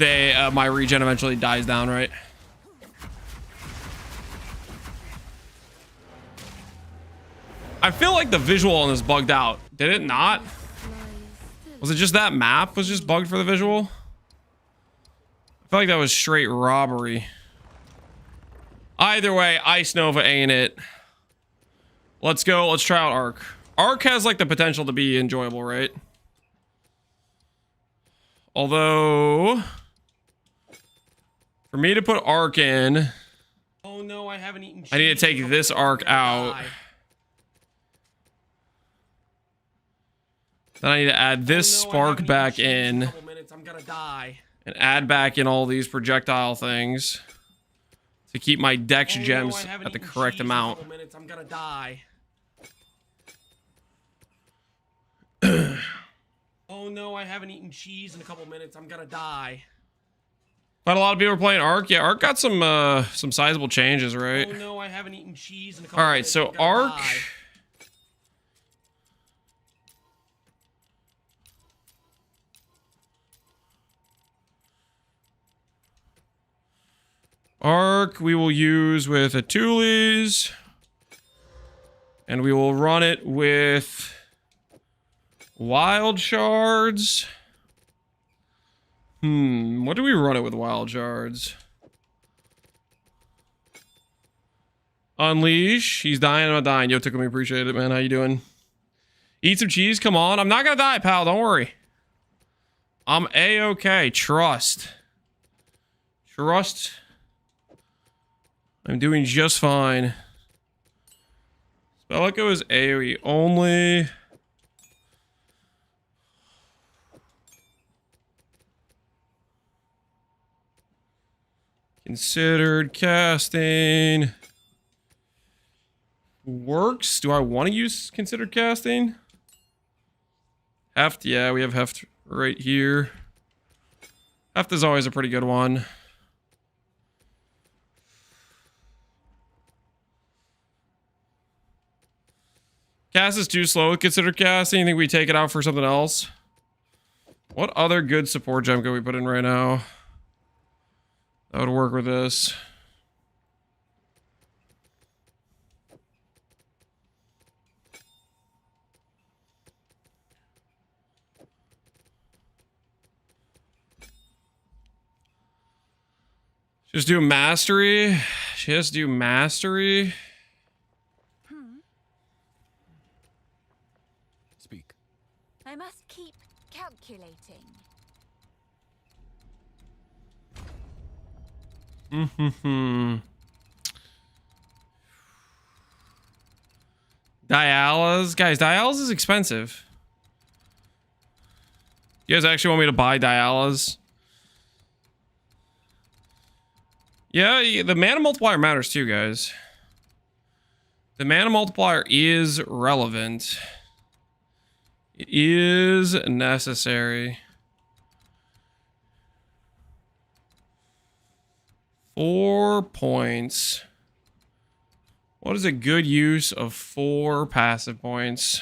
my regen eventually dies down, right? I feel like the visual on this bugged out. Did it not? Was it just that map was just bugged for the visual? I feel like that was straight robbery. Either way, Ice Nova ain't it. Let's go. Let's try out Arc. Arc has like the potential to be enjoyable, right? Although, for me to put arc in, Oh no, I haven't eaten cheese. I need to take this arc out. Then I need to add this spark back in. couple minutes, I'm gonna die. And add back in all these projectile things to keep my dex gems at the correct amount. Couple minutes, I'm gonna die. Oh no, I haven't eaten cheese in a couple minutes. I'm gonna die. But a lot of people are playing arc. Yeah, arc got some sizable changes, right? Oh no, I haven't eaten cheese in a couple All right, minutes. so I'm gonna arc. die. Arc we will use with Atulis. And we will run it with wild shards. What do we run it with wild shards? Unleash. He's dying, I'm not dying. Yo, Tickle me, appreciate it, man. How you doing? Eat some cheese, come on. I'm not gonna die, pal, don't worry. I'm A-okay, trust. Trust. I'm doing just fine. Spell Echo is AoE only. Considered casting. Works. Do I want to use considered casting? Heft. Yeah, we have Heft right here. Heft is always a pretty good one. Cast is too slow with considered casting. I think we take it out for something else. What other good support gem could we put in right now? That would work with this. Just do mastery. Just do mastery. Speak. I must keep calculating. Dialysis. Guys, dialysis is expensive. You guys actually want me to buy dialysis? Yeah, the mana multiplier matters too, guys. The mana multiplier is relevant. It is necessary. 4 points. What is a good use of 4 passive points?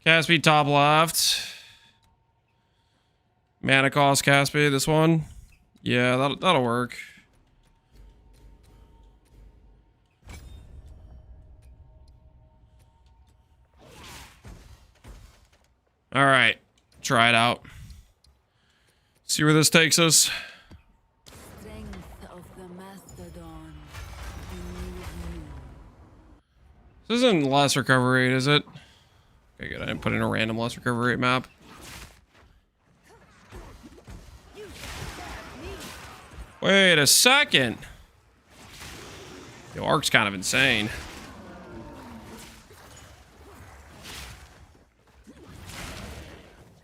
Cast speed top left. Mana cost cast speed, this one. Yeah, that'll work. All right, try it out. See where this takes us. Strength of the mastodon. This isn't less recovery rate, is it? Okay, good. I didn't put in a random less recovery rate map. Wait a second. Yo, Arc's kind of insane.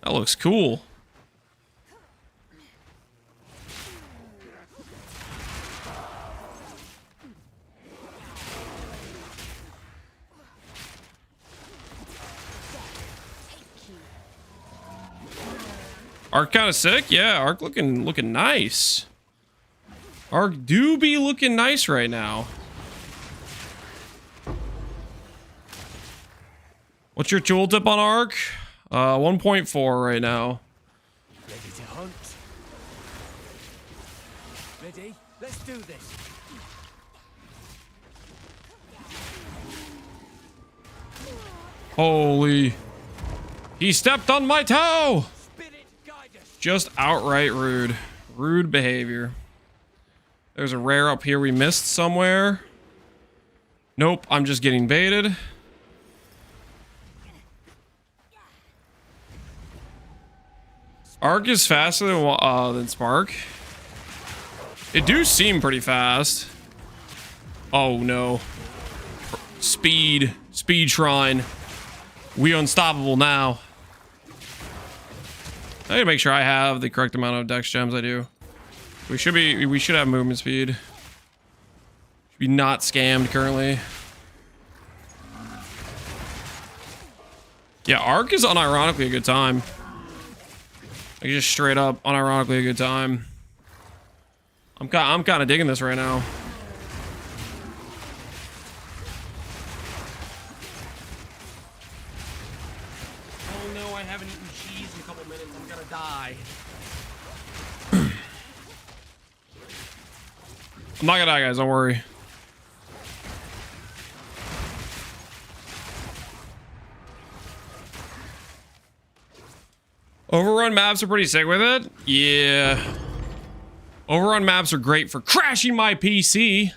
That looks cool. Arc kind of sick, yeah. Arc looking nice. Arc do be looking nice right now. What's your tooltip on Arc? 1.4 right now. Ready to hunt? Ready? Let's do this. Holy. He stepped on my toe! Spirit, guide us. Just outright rude. Rude behavior. There's a rare up here we missed somewhere. Nope, I'm just getting baited. Arc is faster than Spark. It do seem pretty fast. Oh no. Speed shrine. We unstoppable now. I need to make sure I have the correct amount of dex gems. I do. We should have movement speed. Should be not scammed currently. Yeah, Arc is unironically a good time. Like just straight up unironically a good time. I'm kind of digging this right now. Oh no, I haven't eaten cheese in a couple minutes. I'm gonna die. I'm not gonna die, guys. Don't worry. Overrun maps are pretty sick with it. Yeah. Overrun maps are great for crashing my PC.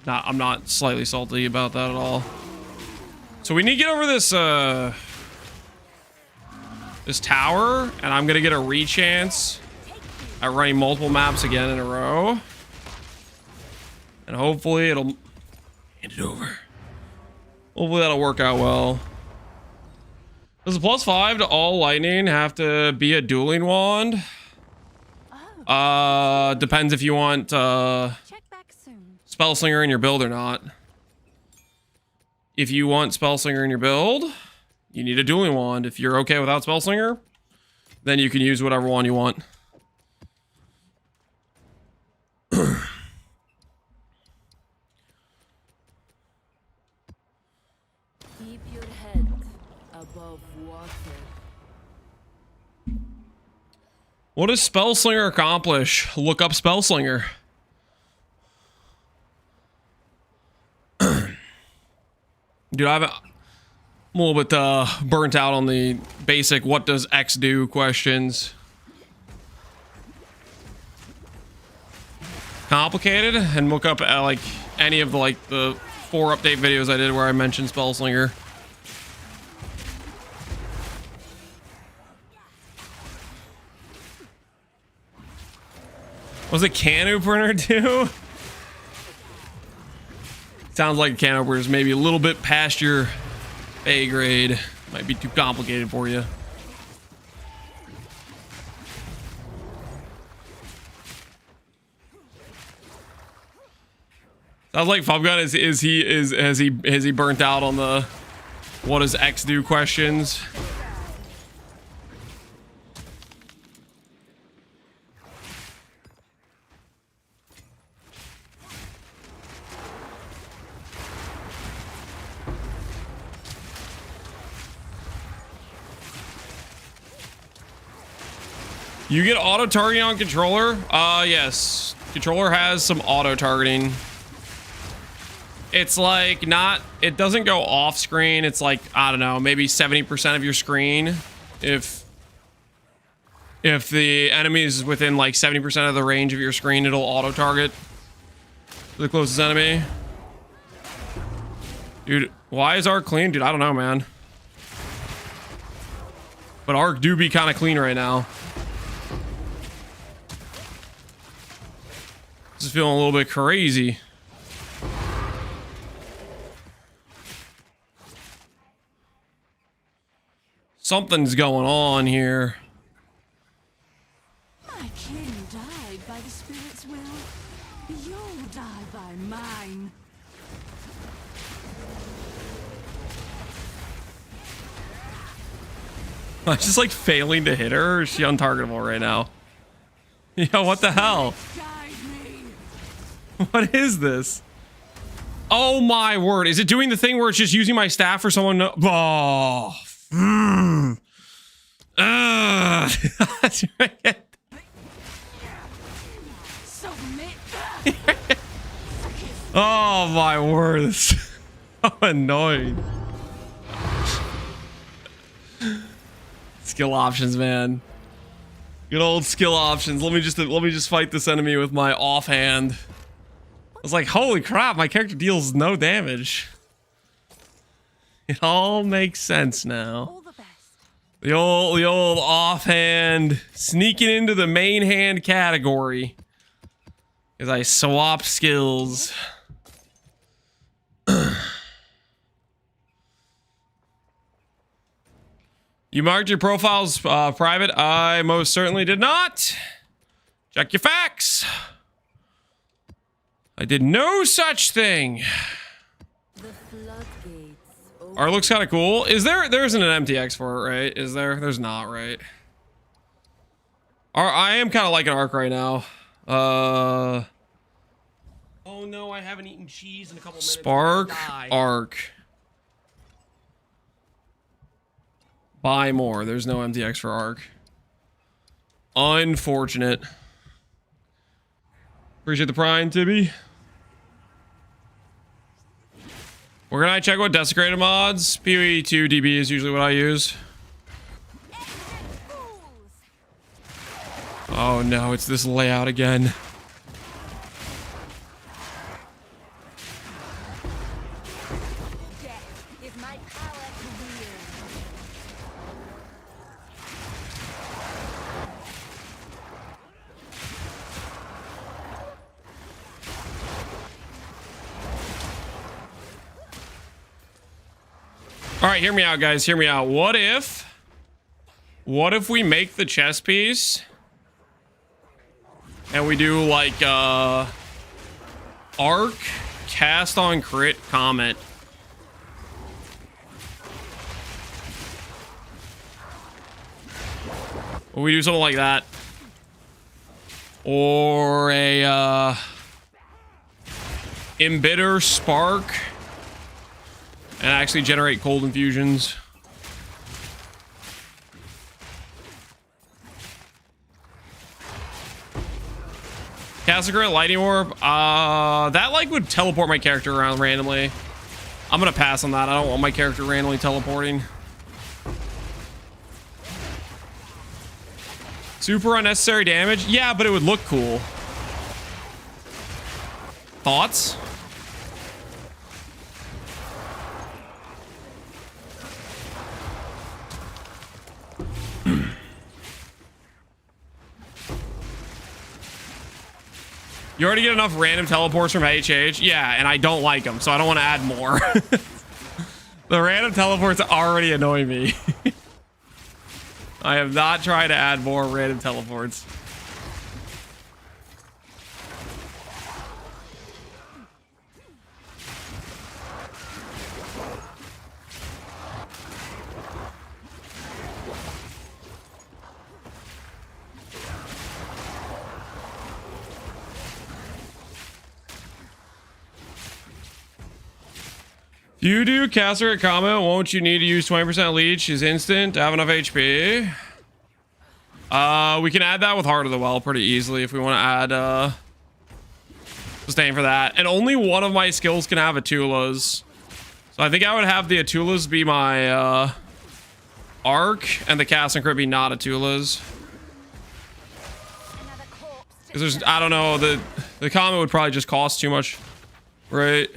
Nah, I'm not slightly salty about that at all. So we need to get over this this tower, and I'm gonna get a rechance at running multiple maps again in a row. And hopefully it'll hand it over. Hopefully that'll work out well. Does a +5 to all lightning have to be a dueling wand? Depends if you want Check back soon. Spellslinger in your build or not. If you want Spellslinger in your build, you need a dueling wand. If you're okay without Spellslinger, then you can use whatever wand you want. Keep your head above water. What does Spellslinger accomplish? Look up Spellslinger. Dude, I'm a little bit burnt out on the basic what does X do questions. Complicated, and look up like any of the 4 update videos I did where I mentioned Spellslinger. Was it can opener too? Sounds like can opener is maybe a little bit past your A grade. Might be too complicated for you. Sounds like Fubgun has he burnt out on the what does X do questions? You get auto targeting on controller? Yes. Controller has some auto targeting. It's like not, it doesn't go off screen. It's like, I don't know, maybe 70% of your screen. If the enemy is within like 70% of the range of your screen, it'll auto target the closest enemy. Dude, why is Arc clean? Dude, I don't know, man. But Arc do be kind of clean right now. Just feeling a little bit crazy. Something's going on here. My king died by the spirit's will. You'll die by mine. I'm just like failing to hit her. Or is she untargetable right now? Yo, what the hell? Guide me. What is this? Oh my word. Is it doing the thing where it's just using my staff for someone? No oh. Submit. Oh my word. This is so annoying. Skill options, man. Good old skill options. Let me just fight this enemy with my offhand. I was like, holy crap, my character deals no damage. It all makes sense now. All the best. The old offhand sneaking into the main hand category. As I swap skills. You marked your profiles private? I most certainly did not. Check your facts. I did no such thing. The floodgates. Art looks kind of cool. There isn't an MTX for it, right? Is there? There's not, right? I am kind of liking Arc right now. Oh no, I haven't eaten cheese in a couple minutes. Spark, I'm gonna die. Arc. Buy more. There's no MTX for Arc. Unfortunate. Appreciate the prime, Tibby. We're gonna check what desecrated mods. PoE 2 DB is usually what I use. Oh no, it's this layout again. Death is my power to wield. All right, hear me out, guys. Hear me out. What if we make the chess piece and we do like Arc, cast on crit, Comet. Or we do something like that. Or a embitter, spark, and actually generate cold infusions. Cassacre, lightning orb. That like would teleport my character around randomly. I'm gonna pass on that. I don't want my character randomly teleporting. Super unnecessary damage? Yeah, but it would look cool. Thoughts? You already get enough random teleports from HH? Yeah, and I don't like them, so I don't want to add more. The random teleports already annoy me. I have not tried to add more random teleports. If you do caster at Comet, won't you need to use 20% leech? Is instant to have enough HP? We can add that with Heart of the Well pretty easily if we want to add sustain for that. And only one of my skills can have Atulas. So I think I would have the Atulas be my Arc and the cast and crit be not Atulas. Because there's, I don't know, the Comet would probably just cost too much, right?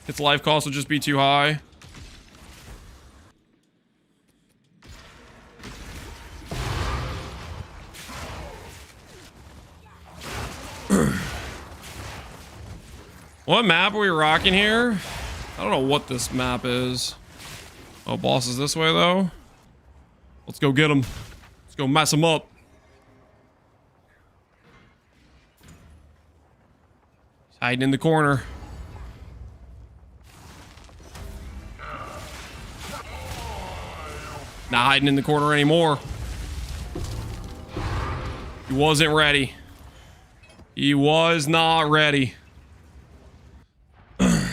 Its life cost would just be too high. What map are we rocking here? I don't know what this map is. Oh, boss is this way though. Let's go get him. Let's go mess him up. He's hiding in the corner. Not hiding in the corner anymore. He wasn't ready. He was not ready. Can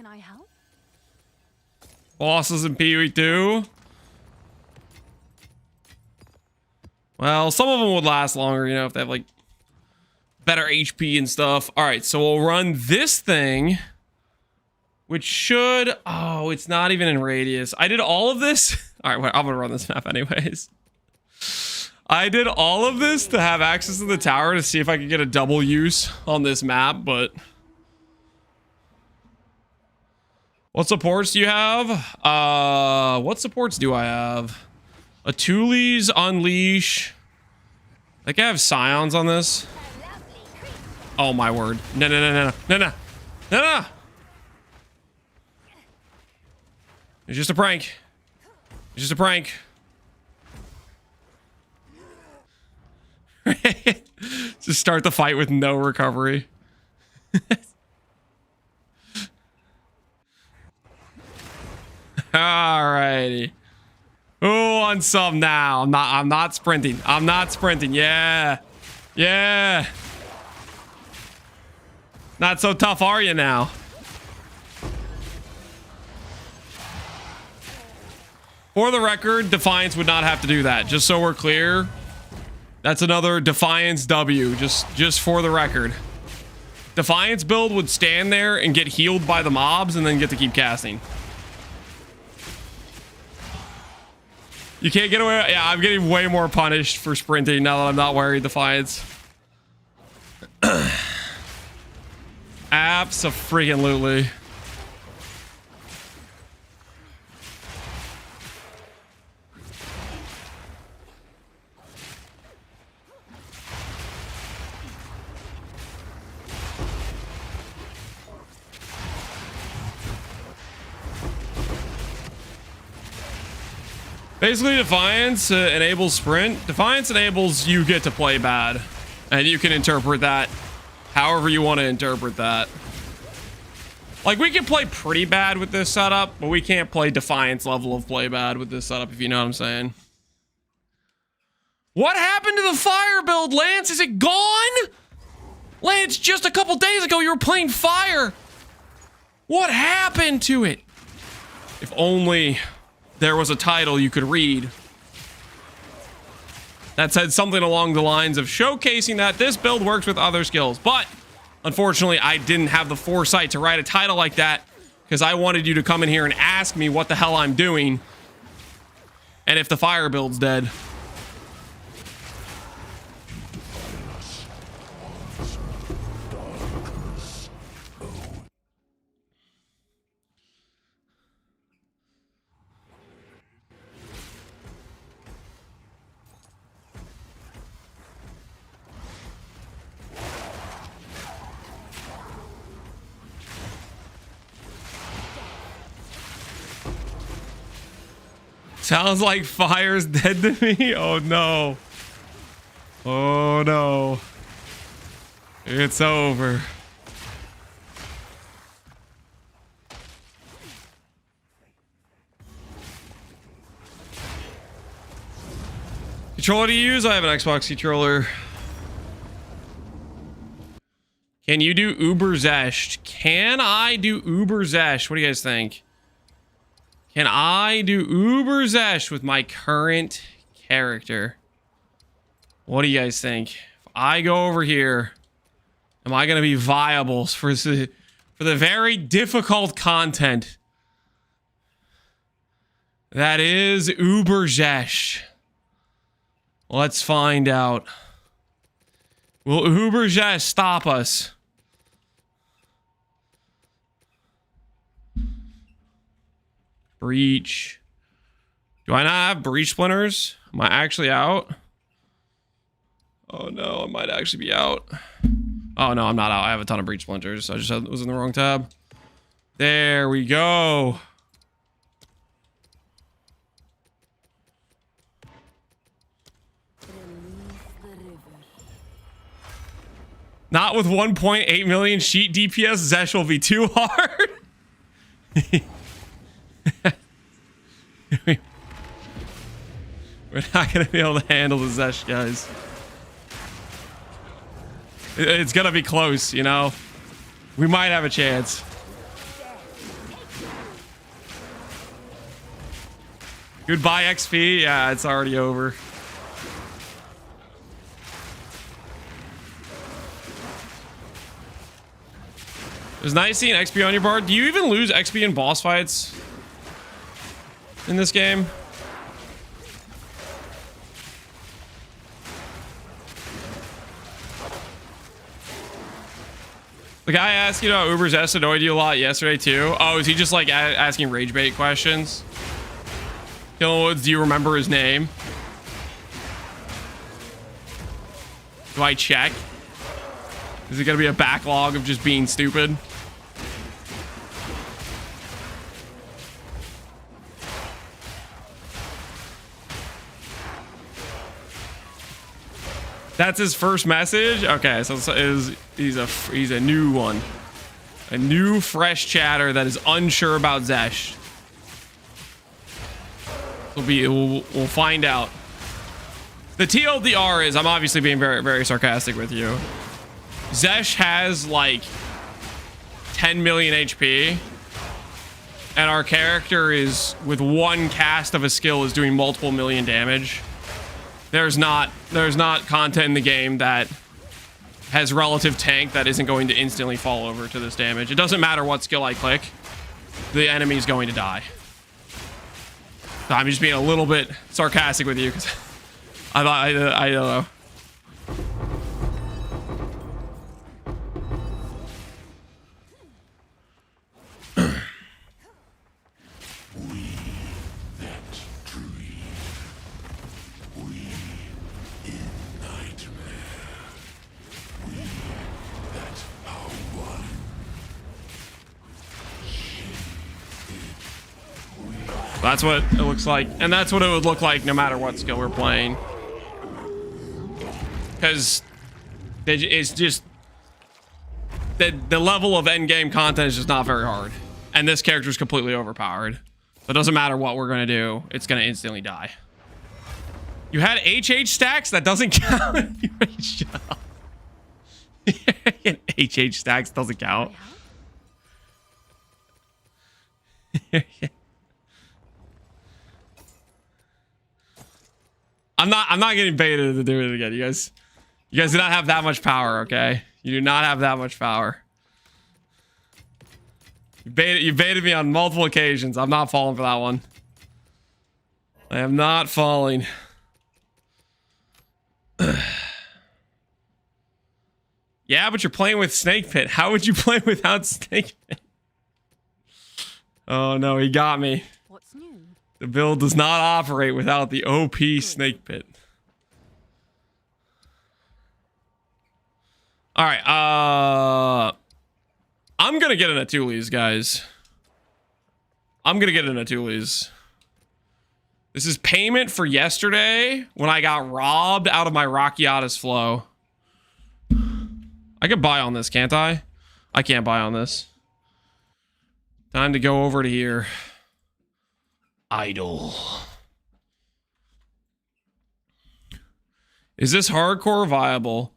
I help? Bosses in PoE 2. Well, some of them would last longer, you know, if they have like better HP and stuff. All right, so we'll run this thing. Which should... Oh, it's not even in radius. I did all of this? All right, well, I'm going to run this map anyways. I did all of this to have access to the tower to see if I could get a double use on this map, but... What supports do you have? What supports do I have? Atuli's Unleash. I think I have Scions on this. Oh my word. No, no, no, no, no, no, no, no. It's just a prank. It's just a prank. Just start the fight with no recovery. Alrighty. Oh, on some now. I'm not sprinting. I'm not sprinting. Yeah. Yeah. Not so tough, are you now? For the record, Defiance would not have to do that. Just so we're clear. That's another Defiance W. Just for the record. Defiance build would stand there and get healed by the mobs and then get to keep casting. You can't get away. Yeah, I'm getting way more punished for sprinting now that I'm not wearing Defiance. Abso-freaking-lutely. Basically, Defiance enables sprint. Defiance enables you get to play bad. And you can interpret that however you want to interpret that. Like, we can play pretty bad with this setup, but we can't play Defiance level of play bad with this setup, if you know what I'm saying. What happened to the fire build, Lance? Is it gone? Lance, just a couple days ago, you were playing fire. What happened to it? If only there was a title you could read that said something along the lines of showcasing that this build works with other skills. But unfortunately, I didn't have the foresight to write a title like that because I wanted you to come in here and ask me what the hell I'm doing and if the fire build's dead. Sounds like fire's dead to me. Oh no. Oh no. It's over. Controller to use? I have an Xbox controller. Can you do Uber Zesh? Can I do Uber Zesh? What do you guys think? Can I do Uber Zesh with my current character? What do you guys think? If I go over here, am I going to be viable for the very difficult content that is Uber Zesh? Let's find out. Will Uber Zesh stop us? Breach. Do I not have breach splinters? Am I actually out? Oh no, I might actually be out. Oh no, I'm not out. I have a ton of breach splinters. I just was in the wrong tab. There we go. Not with 1.8 million sheet DPS, Zesh will be too hard. We're not gonna be able to handle the Zesh, guys. It's gonna be close, you know? We might have a chance. Goodbye, XP. Yeah, it's already over. It was nice seeing XP on your bar. Do you even lose XP in boss fights in this game? The guy asked, you know, Uber's S annoyed you a lot yesterday too. Oh, is he just like asking rage bait questions? Killwoods, do you remember his name? Do I check? Is it gonna be a backlog of just being stupid? That's his first message. Okay, so he's a new one, a new fresh chatter that is unsure about Zesh. We'll find out. The TLDR is, I'm obviously being very, very sarcastic with you. Zesh has like 10 million HP, and our character is, with one cast of a skill, is doing multiple million damage. There's not content in the game that has relative tank that isn't going to instantly fall over to this damage. It doesn't matter what skill I click, the enemy's going to die. So I'm just being a little bit sarcastic with you because I don't know. That's what it looks like, and that's what it would look like no matter what skill we're playing. Because it's just the level of endgame content is just not very hard, and this character is completely overpowered. So it doesn't matter what we're gonna do; it's gonna instantly die. You had HH stacks? That doesn't count. HH stacks doesn't count. I'm not getting baited to do it again. You guys do not have that much power, okay? You do not have that much power. You baited me on multiple occasions. I'm not falling for that one. I am not falling. Yeah, but you're playing with Snake Pit. How would you play without Snake Pit? Oh no, he got me. What's new? The build does not operate without the OP Snake Pit. All right, I'm gonna get an Atulis, guys. I'm gonna get an Atulis. This is payment for yesterday when I got robbed out of my Rakiatis flow. I could buy on this, can't I? I can't buy on this. Time to go over to here. Idle. Is this hardcore viable?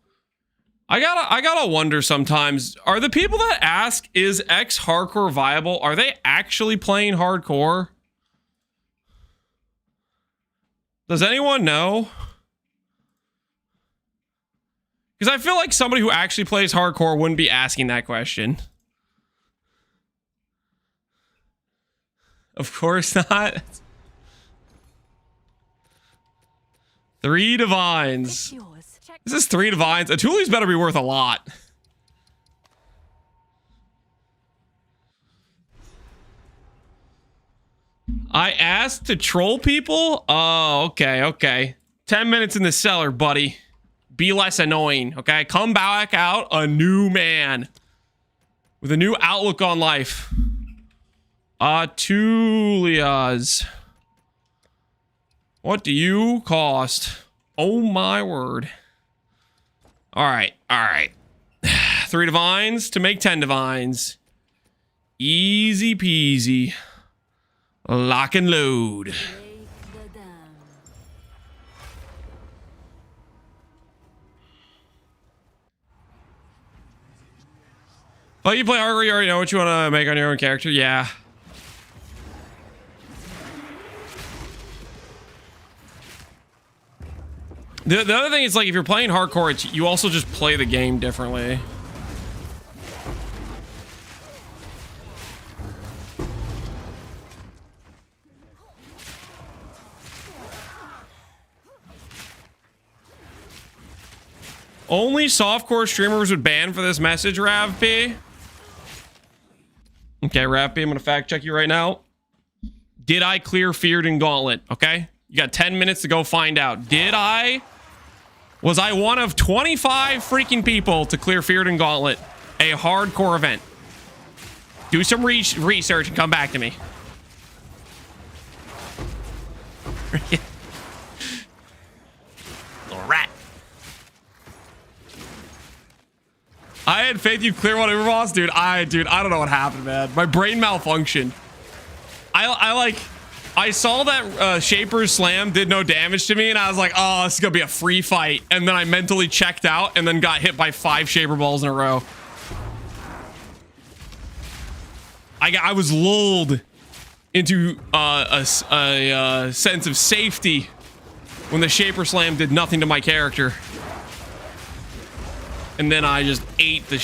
I gotta wonder sometimes, are the people that ask, is X hardcore viable, are they actually playing hardcore? Does anyone know? Because I feel like somebody who actually plays hardcore wouldn't be asking that question. Of course not. 3 divines. This is 3 divines. Atuli's better be worth a lot. I asked to troll people? Oh, okay, okay. 10 minutes in the cellar, buddy. Be less annoying, okay? Come back out a new man. With a new outlook on life. Atulias. What do you cost? Oh my word. Alright, alright. 3 divines to make 10 divines. Easy peasy. Lock and load. Oh, you play hardcore, you already know what you want to make on your own character? Yeah. The other thing is, like, if you're playing hardcore, you also just play the game differently. Only softcore streamers would ban for this message, Rav P. Okay, Rav P, I'm gonna fact check you right now. Did I clear Feared and Gauntlet? Okay, you got 10 minutes to go find out. Was I one of 25 freaking people to clear Feared and Gauntlet? A hardcore event. Do some research and come back to me. Little rat. I had faith you'd clear one boss, dude. I don't know what happened, man. My brain malfunctioned. I saw that Shaper's Slam did no damage to me, and I was like, oh, this is gonna be a free fight. And then I mentally checked out and then got hit by 5 Shaper Balls in a row. I was lulled into a sense of safety when the Shaper Slam did nothing to my character. And then I just ate the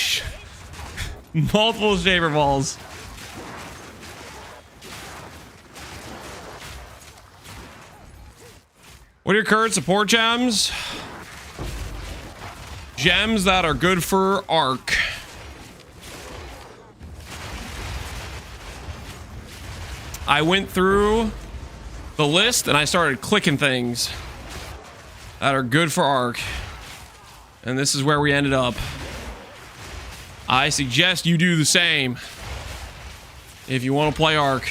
multiple Shaper Balls. What are your current support gems? Gems that are good for Arc. I went through the list and I started clicking things that are good for Arc. And this is where we ended up. I suggest you do the same if you want to play Arc.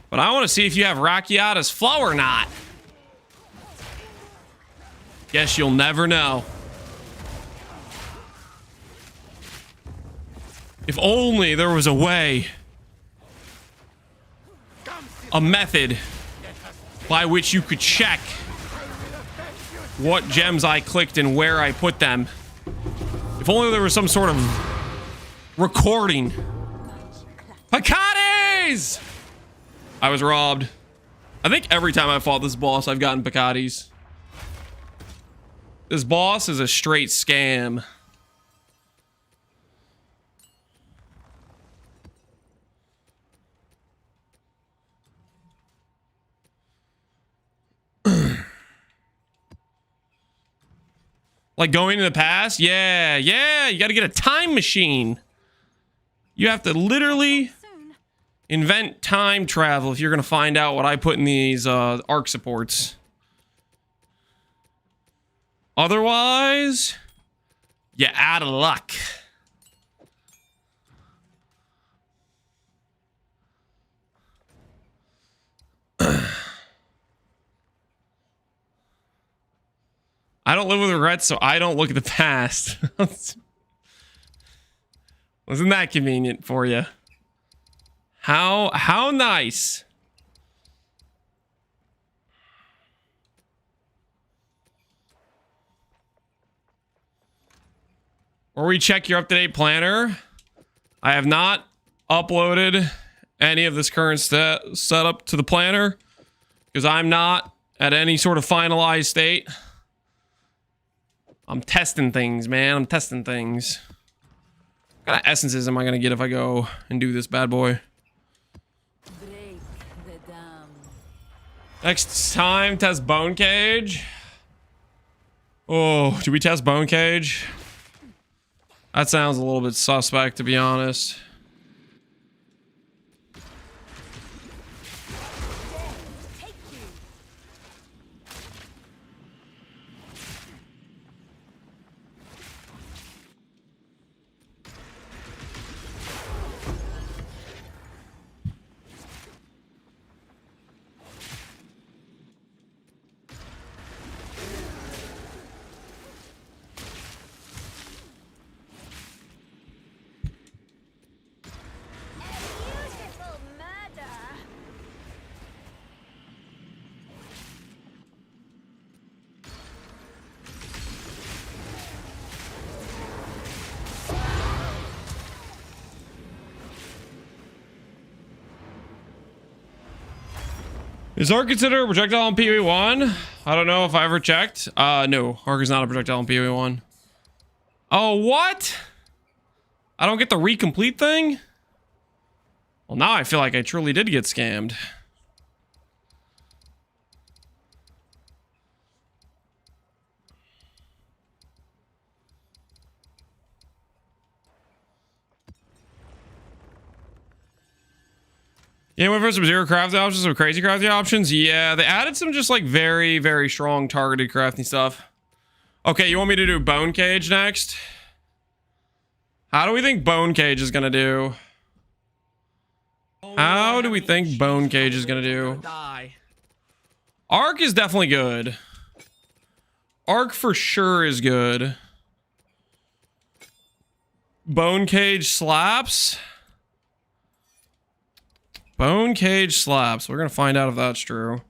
But I want to see if you have Rakiata's Flow or not. Guess you'll never know. If only there was a way. A method by which you could check what gems I clicked and where I put them. If only there was some sort of recording. Picatis! I was robbed. I think every time I fought this boss, I've gotten Picatis. This boss is a straight scam. Like going in the past? Yeah, you gotta get a time machine. You have to literally invent time travel if you're gonna find out what I put in these arc supports. Otherwise, you're out of luck. I don't live with regrets, so I don't look at the past. Wasn't that convenient for you? How nice. Or we check your up-to-date planner. I have not uploaded any of this current setup to the planner because I'm not at any sort of finalized state. I'm testing things, man. I'm testing things. What kind of essences am I gonna get if I go and do this bad boy? Break the dam. Next time, test Bone Cage. Oh, do we test Bone Cage? That sounds a little bit suspect, to be honest. Beautiful murder. Is Arc considered a projectile in PoE 1? I don't know if I ever checked. No, Arc is not a projectile in PoE 1. Oh, what? I don't get the recomplete thing? Well, now I feel like I truly did get scammed. Yeah, went for some zero crafting options, some crazy crafting options. Yeah, they added some just like very, very strong targeted crafting stuff. Okay, you want me to do Bone Cage next? How do we think Bone Cage is gonna do? How do we think Bone Cage is gonna do? Arc is definitely good. Arc for sure is good. Bone Cage slaps. Bone Cage slaps. We're gonna find out if that's true.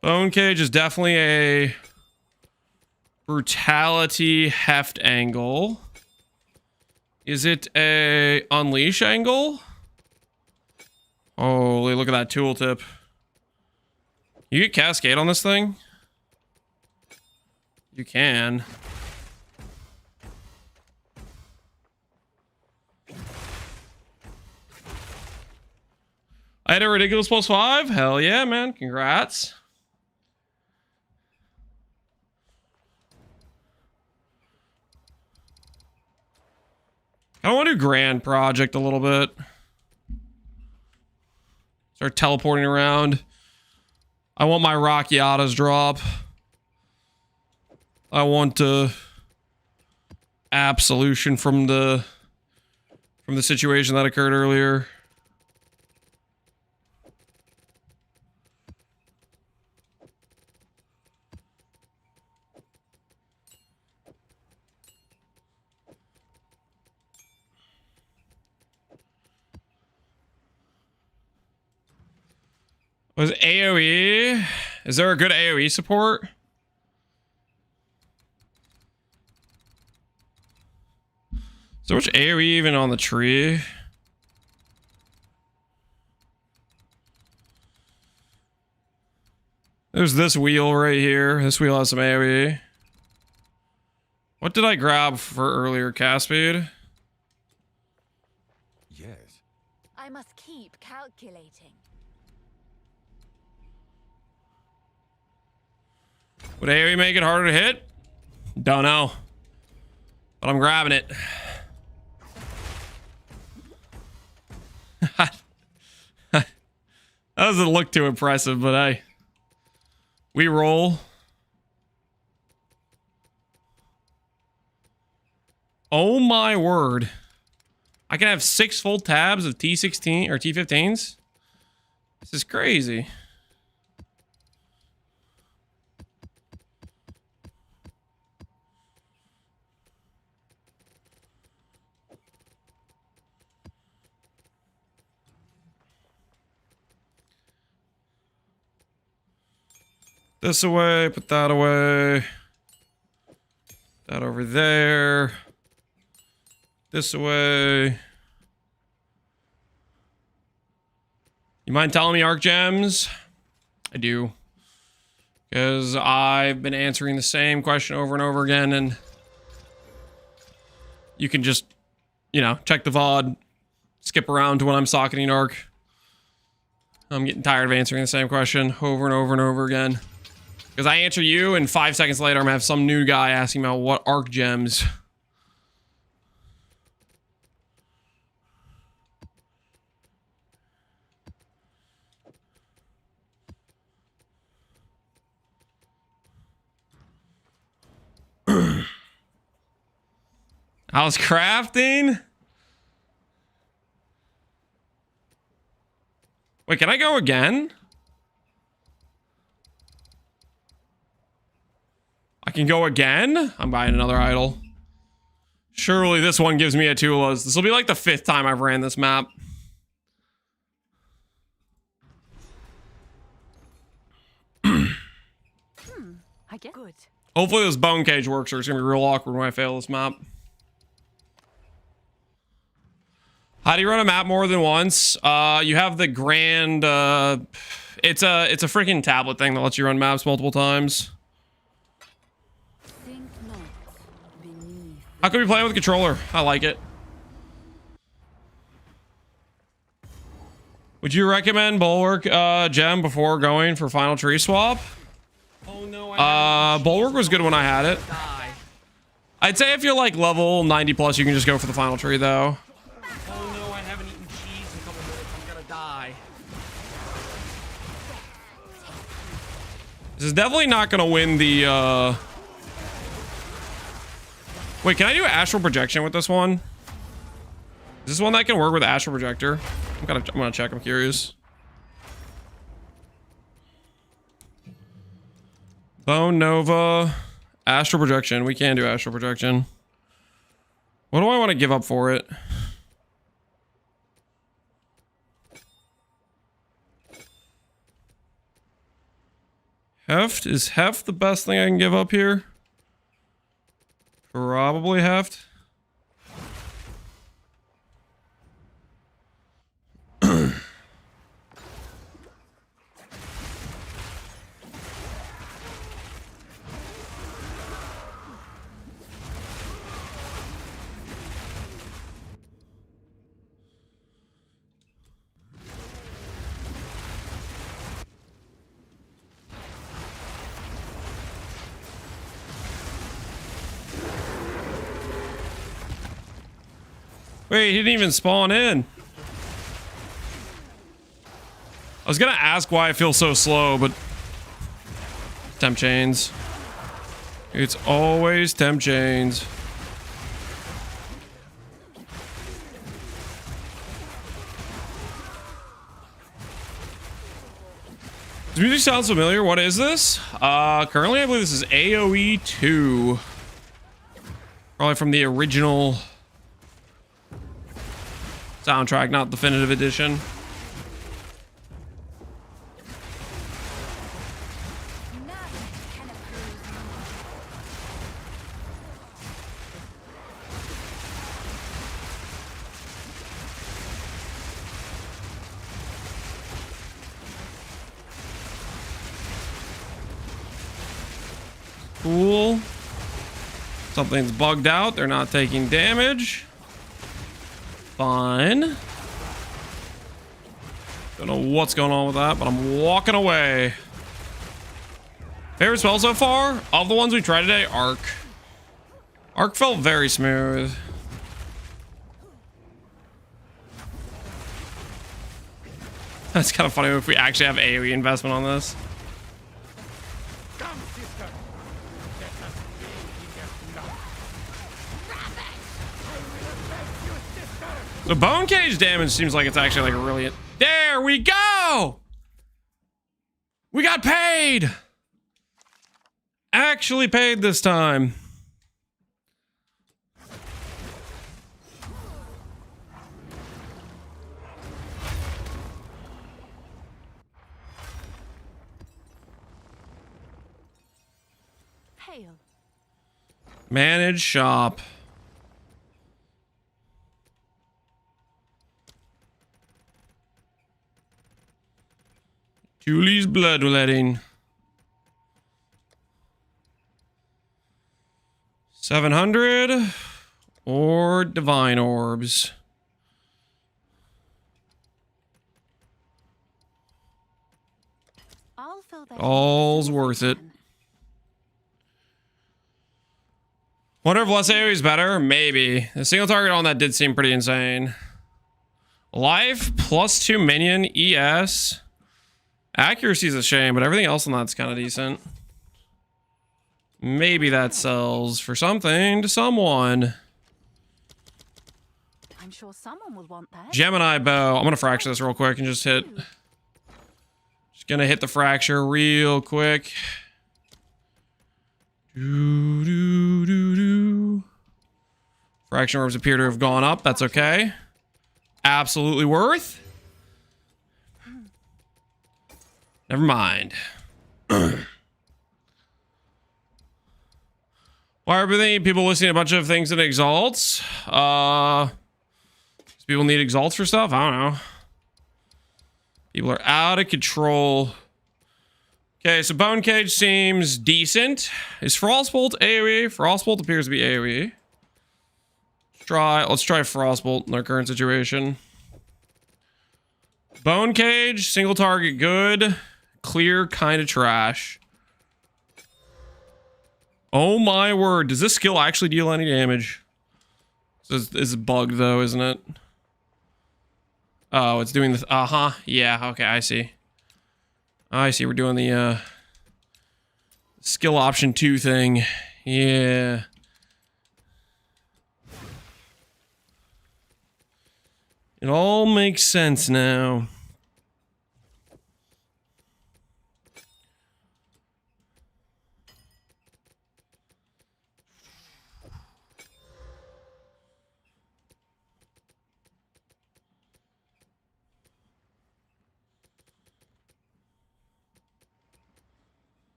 Bone Cage is definitely a brutality heft angle. Is it a unleash angle? Holy, look at that tooltip. You get cascade on this thing? You can. I had a ridiculous +5. Hell yeah, man. Congrats. I want to do Grand Project a little bit. Start teleporting around. I want my Rockiatas drop. I want absolution from the situation that occurred earlier. Was AoE? Is there a good AoE support? Is there much AoE even on the tree? There's this wheel right here. This wheel has some AoE. What did I grab for earlier? Cast speed? Yes. I must keep calculating. Would AoE make it harder to hit? Don't know. But I'm grabbing it. That doesn't look too impressive, but hey. We roll. Oh my word. I can have 6 full tabs of T16 or T15s? This is crazy. This away, put that away. That over there. This away. You mind telling me arc gems? I do. Because I've been answering the same question over and over again, and you can just, you know, check the VOD, skip around to when I'm socketing arc. I'm getting tired of answering the same question over and over and over again. Because I answer you, and 5 seconds later, I'm gonna have some new guy asking about what arc gems. How's crafting? Wait, can I go again? I can go again? I'm buying another idol. Surely this one gives me a Tulas. This will be like the 5th time I've ran this map. I get good. Hopefully this bone cage works, or it's gonna be real awkward when I fail this map. How do you run a map more than once? You have the grand, it's a freaking tablet thing that lets you run maps multiple times. Think not beneath How can we play with a controller? I like it. Would you recommend Bulwark gem before going for final tree swap? Oh no. Bulwark was good when I had it. Die. I'd say if you're like level 90 plus, you can just go for the final tree though. Oh no, I haven't eaten cheese in a couple minutes. I'm gonna die. This is definitely not gonna win the Wait, can I do astral projection with this one? Is this one that can work with astral projector? I'm gonna check, I'm curious. Bone Nova, astral projection. We can do astral projection. What do I want to give up for it? Heft? Is Heft the best thing I can give up here? Probably Heft. Wait, he didn't even spawn in. I was gonna ask why I feel so slow, but temp chains. It's always temp chains. This music sounds familiar. What is this? Currently I believe this is AoE 2. Probably from the original soundtrack, not definitive edition. Cool. Something's bugged out. They're not taking damage. Fine. Don't know what's going on with that, but I'm walking away. Favorite spell so far? Of the ones we tried today, Arc. Arc felt very smooth. That's kind of funny if we actually have AoE investment on this. The bone cage damage seems like it's actually like a really... There we go! We got paid! Actually paid this time. Hail. Manage shop. Julie's bloodletting. 700 or divine orbs. I'll fill that All's worth it. Wonder if less AoE is better? Maybe. The single target on that did seem pretty insane. Life +2 minion ES. Accuracy is a shame, but everything else on that's kind of decent. Maybe that sells for something to someone. I'm sure someone will want that. Gemini bow. I'm gonna fracture this real quick and just hit. Just gonna hit the fracture real quick. Fraction orbs appear to have gone up. That's okay. Absolutely worth. Never mind. Why are people listing a bunch of things in exalts? People need exalts for stuff? I don't know. People are out of control. Okay, so Bone Cage seems decent. Is Frostbolt AoE? Frostbolt appears to be AoE. Let's try Frostbolt in our current situation. Bone Cage, single target, good. Clear, kind of trash. Oh my word, does this skill actually deal any damage? This is bugged though, isn't it? Oh, it's doing this. Yeah, okay, I see. We're doing the skill option 2 thing. Yeah. It all makes sense now.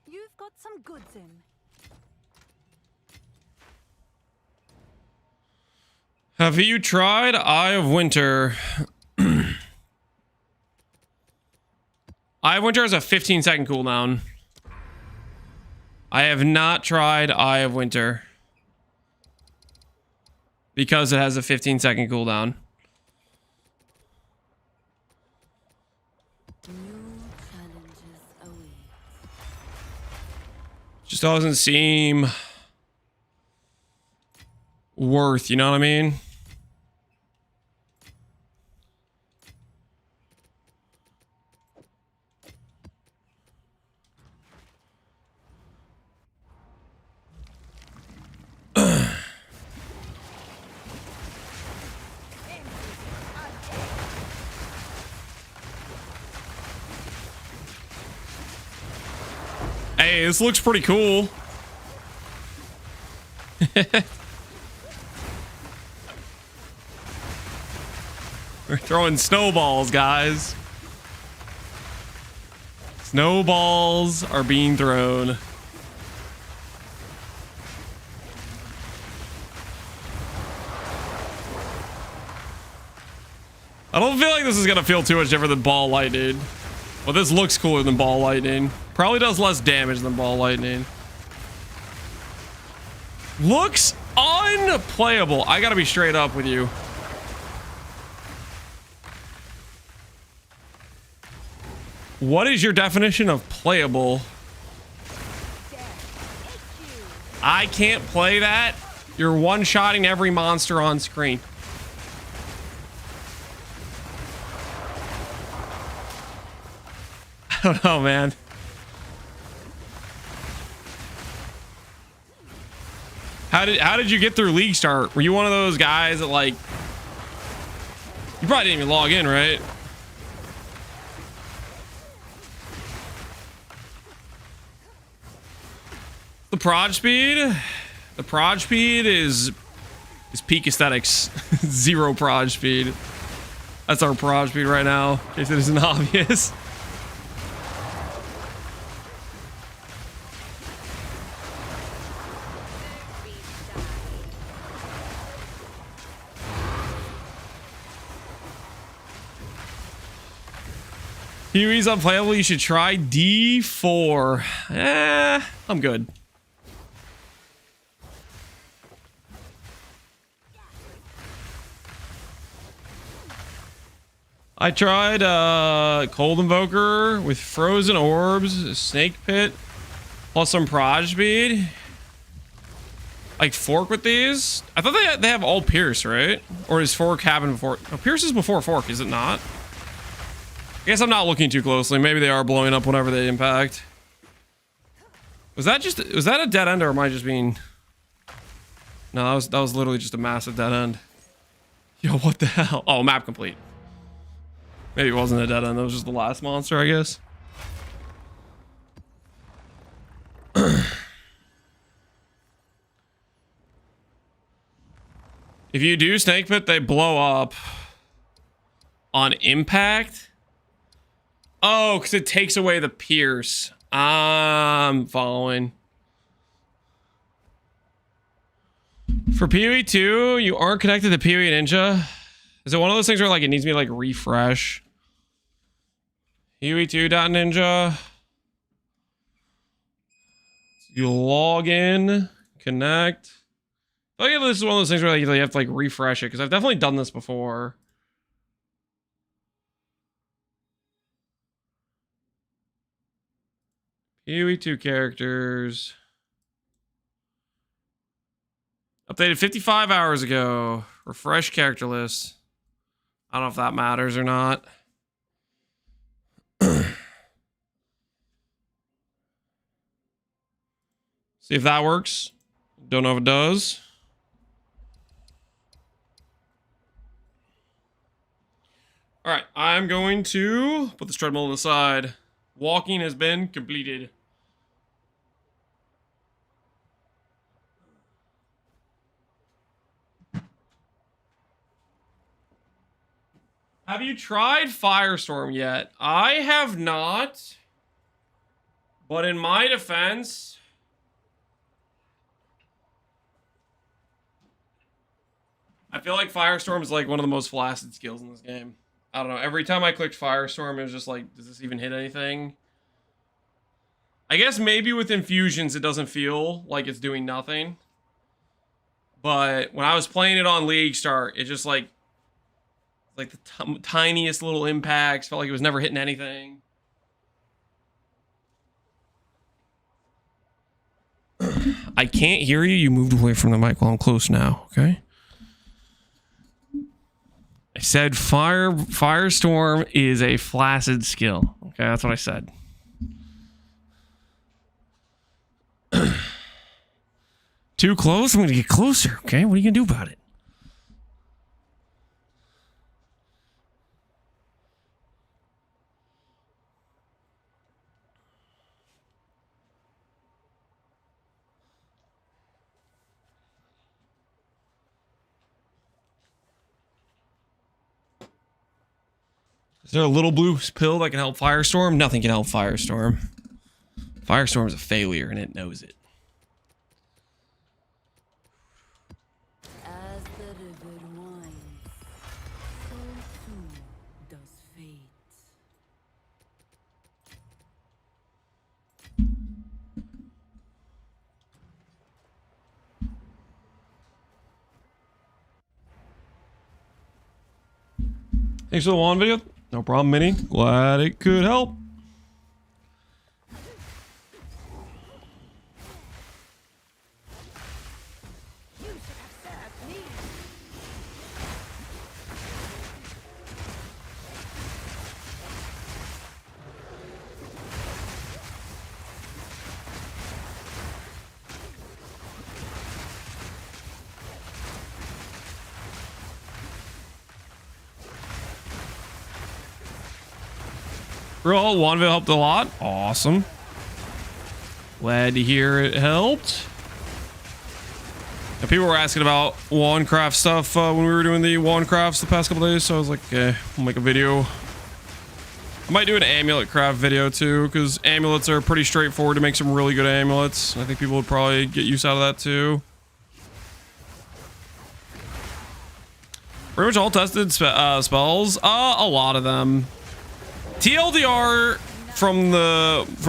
You've got some goods in. Have you tried Eye of Winter? Eye of Winter has a 15-second cooldown. I have not tried Eye of Winter. Because it has a 15-second cooldown. Just doesn't seem worth, you know what I mean? Hey, this looks pretty cool. We're throwing snowballs, guys. Snowballs are being thrown. I don't feel like this is gonna feel too much different than ball lightning. Well, this looks cooler than ball lightning. Probably does less damage than ball lightning. Looks unplayable. I gotta be straight up with you. What is your definition of playable? I can't play that. You're one-shotting every monster on screen. I don't know, man. How did you get through League Start? Were you one of those guys that, like, you probably didn't even log in, right? The prod speed? The prod speed is peak aesthetics. 0 prod speed. That's our prod speed right now, in case it isn't obvious. Huey's unplayable. You should try D4. I'm good. I tried Cold Invoker with Frozen Orbs, Snake Pit, plus some Prod Speed. Like Fork with these? I thought they have all Pierce, right? Or is Fork happen before? No, Pierce is before Fork, is it not? I guess I'm not looking too closely. Maybe they are blowing up whenever they impact. Was that a dead end, or am I just being... No, that was literally just a massive dead end. Yo, what the hell? Oh, map complete. Maybe it wasn't a dead end. That was just the last monster, I guess. If you do Snake Pit, they blow up on impact. Oh, because it takes away the pierce. I'm following. For PoE 2, you aren't connected to PoE Ninja. Is it one of those things where like it needs me to like refresh? Huey2.ninja. You log in, connect. I feel like this is one of those things where like, you have to like refresh it because I've definitely done this before. Huey2 characters. Updated 55 hours ago. Refresh character list. I don't know if that matters or not. See if that works. Don't know if it does. All right, I'm going to put this treadmill to the side. Walking has been completed. Have you tried Firestorm yet? I have not. But in my defense, I feel like Firestorm is like one of the most flaccid skills in this game. I don't know. Every time I clicked Firestorm, it was just like, does this even hit anything? I guess maybe with infusions, it doesn't feel like it's doing nothing. But when I was playing it on League Start, it just like the tiniest little impacts. Felt like it was never hitting anything. I can't hear you. You moved away from the mic. Well, I'm close now. Okay. I said Firestorm is a flaccid skill. Okay, that's what I said. Too close? I'm gonna get closer. Okay, what are you gonna do about it? Is there a little blue pill that can help Firestorm? Nothing can help Firestorm. Firestorm is a failure and it knows it. As the river winds, so too does fate. Thanks for the wand video. No problem, Minnie. Glad it could help. Bro, Wanville helped a lot. Awesome. Glad to hear it helped. Now, people were asking about Wandcraft stuff when we were doing the Wandcrafts the past couple days, so I was like, okay, we'll make a video. I might do an amulet craft video too, because amulets are pretty straightforward to make some really good amulets. I think people would probably get use out of that too. Pretty much all tested spells. A lot of them. TLDR from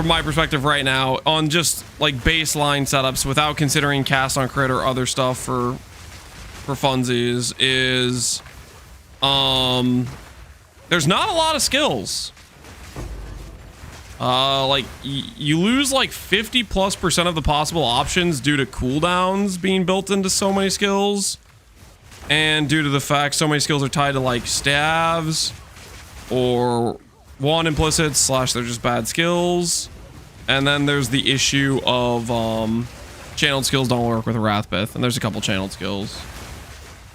my perspective right now on just like baseline setups without considering cast on crit or other stuff for funsies is there's not a lot of skills. Like you lose like 50+% of the possible options due to cooldowns being built into so many skills, and due to the fact so many skills are tied to like stabs or wand implicits / they're just bad skills. And then there's the issue of channeled skills don't work with Wrathbith, and there's a couple channeled skills.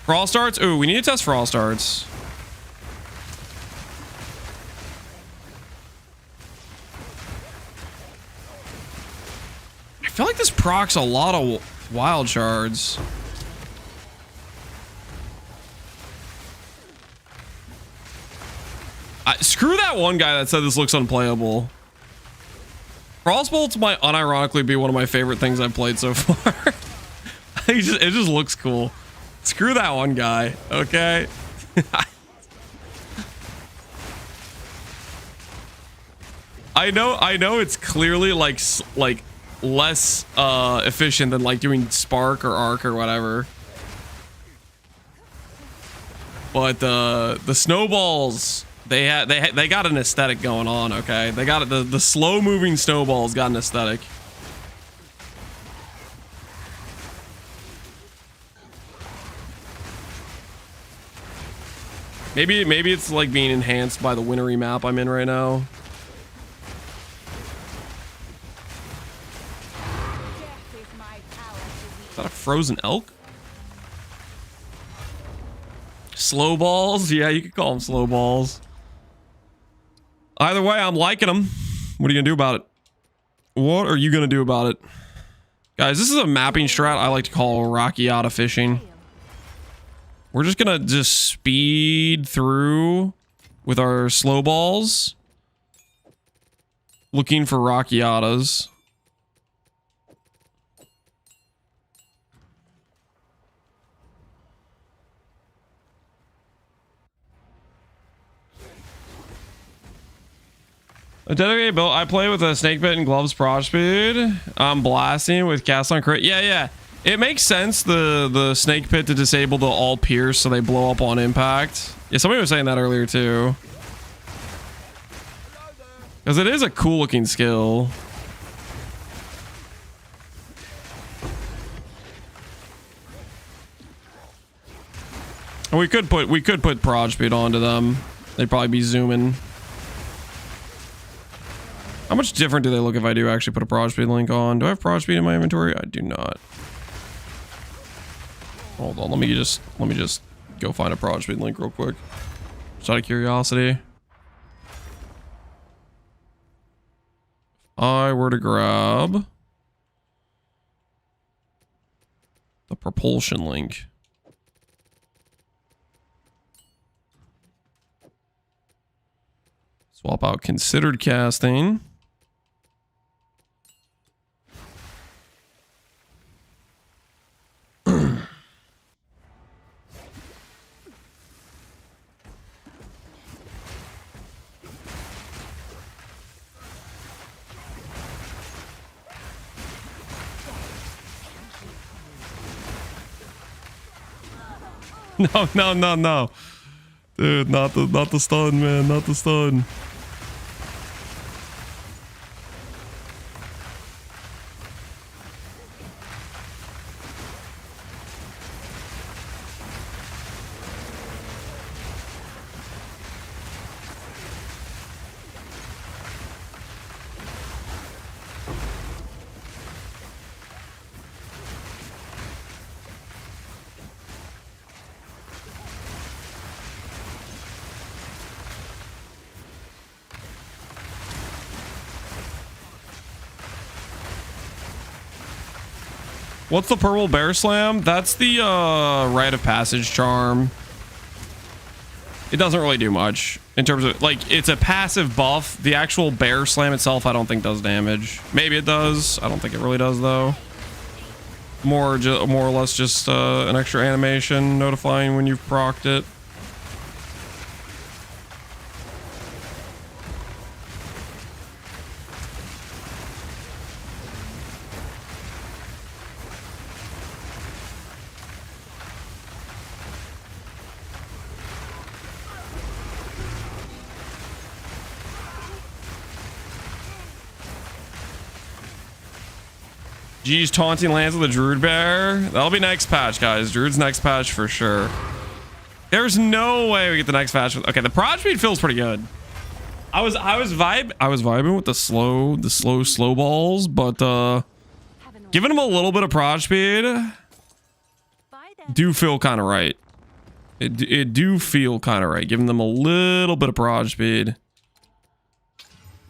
Frost Darts? Ooh, we need to test Frost Darts. I feel like this procs a lot of wild shards. Screw that one guy that said this looks unplayable. Frostbolt might unironically be one of my favorite things I've played so far. It just looks cool. Screw that one guy, okay? I know it's clearly like less efficient than like doing spark or arc or whatever. But the snowballs, they got an aesthetic going on, okay? They got it, the slow moving snowballs got an aesthetic. Maybe it's like being enhanced by the wintry map I'm in right now. Is that a frozen elk? Slow balls? Yeah, you could call them slow balls. Either way, I'm liking them. What are you gonna do about it? What are you gonna do about it? Guys, this is a mapping strat I like to call Rockiata fishing. We're just gonna speed through with our slow balls, looking for Rockiatas. A dedicated build. I play with a snake bit and gloves prod speed. I'm blasting with cast on crit. Yeah. It makes sense the snake pit to disable the all pierce so they blow up on impact. Yeah, somebody was saying that earlier too. Because it is a cool looking skill. And we could put prod speed onto them. They'd probably be zooming. How much different do they look if I do actually put a prod speed link on? Do I have prod speed in my inventory? I do not. Hold on, let me just go find a prod speed link real quick. Just out of curiosity. If I were to grab the propulsion link. Swap out considered casting. No. Dude, not the stun, man. Not the stun. What's the purple bear slam? That's the rite of passage charm. It doesn't really do much in terms of like it's a passive buff. The actual bear slam itself I don't think does damage. Maybe it does. I don't think it really does though. More or less just an extra animation notifying when you've procced it. Geez, taunting lands with a Druid Bear. That'll be next patch, guys. Druid's next patch for sure. There's no way we get the next patch. Okay, the prod speed feels pretty good. I was vibing with the slow balls, but giving them a little bit of prod speed do feel kind of right. It do feel kind of right. Giving them a little bit of prod speed.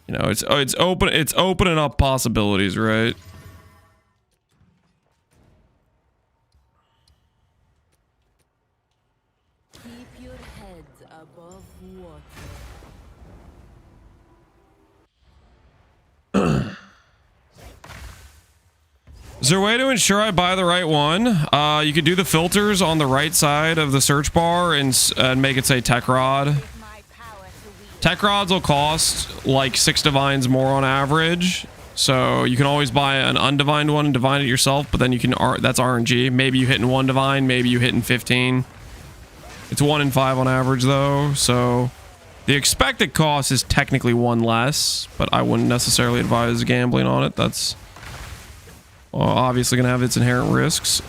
You know, it's opening up possibilities, right? Is there a way to ensure I buy the right one? You could do the filters on the right side of the search bar and make it say tech rod. Tech rods will cost like 6 divines more on average. So you can always buy an undivined one and divine it yourself, but then you can, that's RNG. Maybe you hit in 1 divine, maybe you hit in 15. It's 1 in 5 on average though, so the expected cost is technically 1 less, but I wouldn't necessarily advise gambling on it. That's obviously going to have its inherent risks.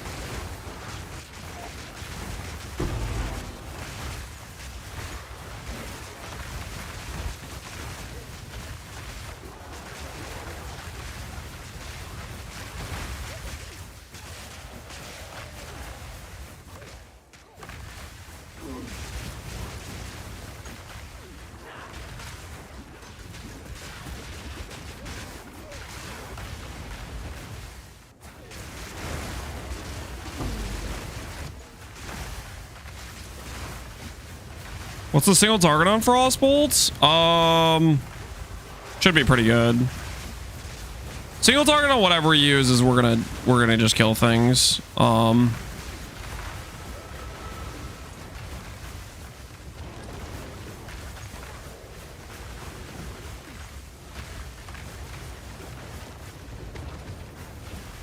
What's the single target on Frostbolts? Should be pretty good. Single target on whatever he uses, we're gonna just kill things.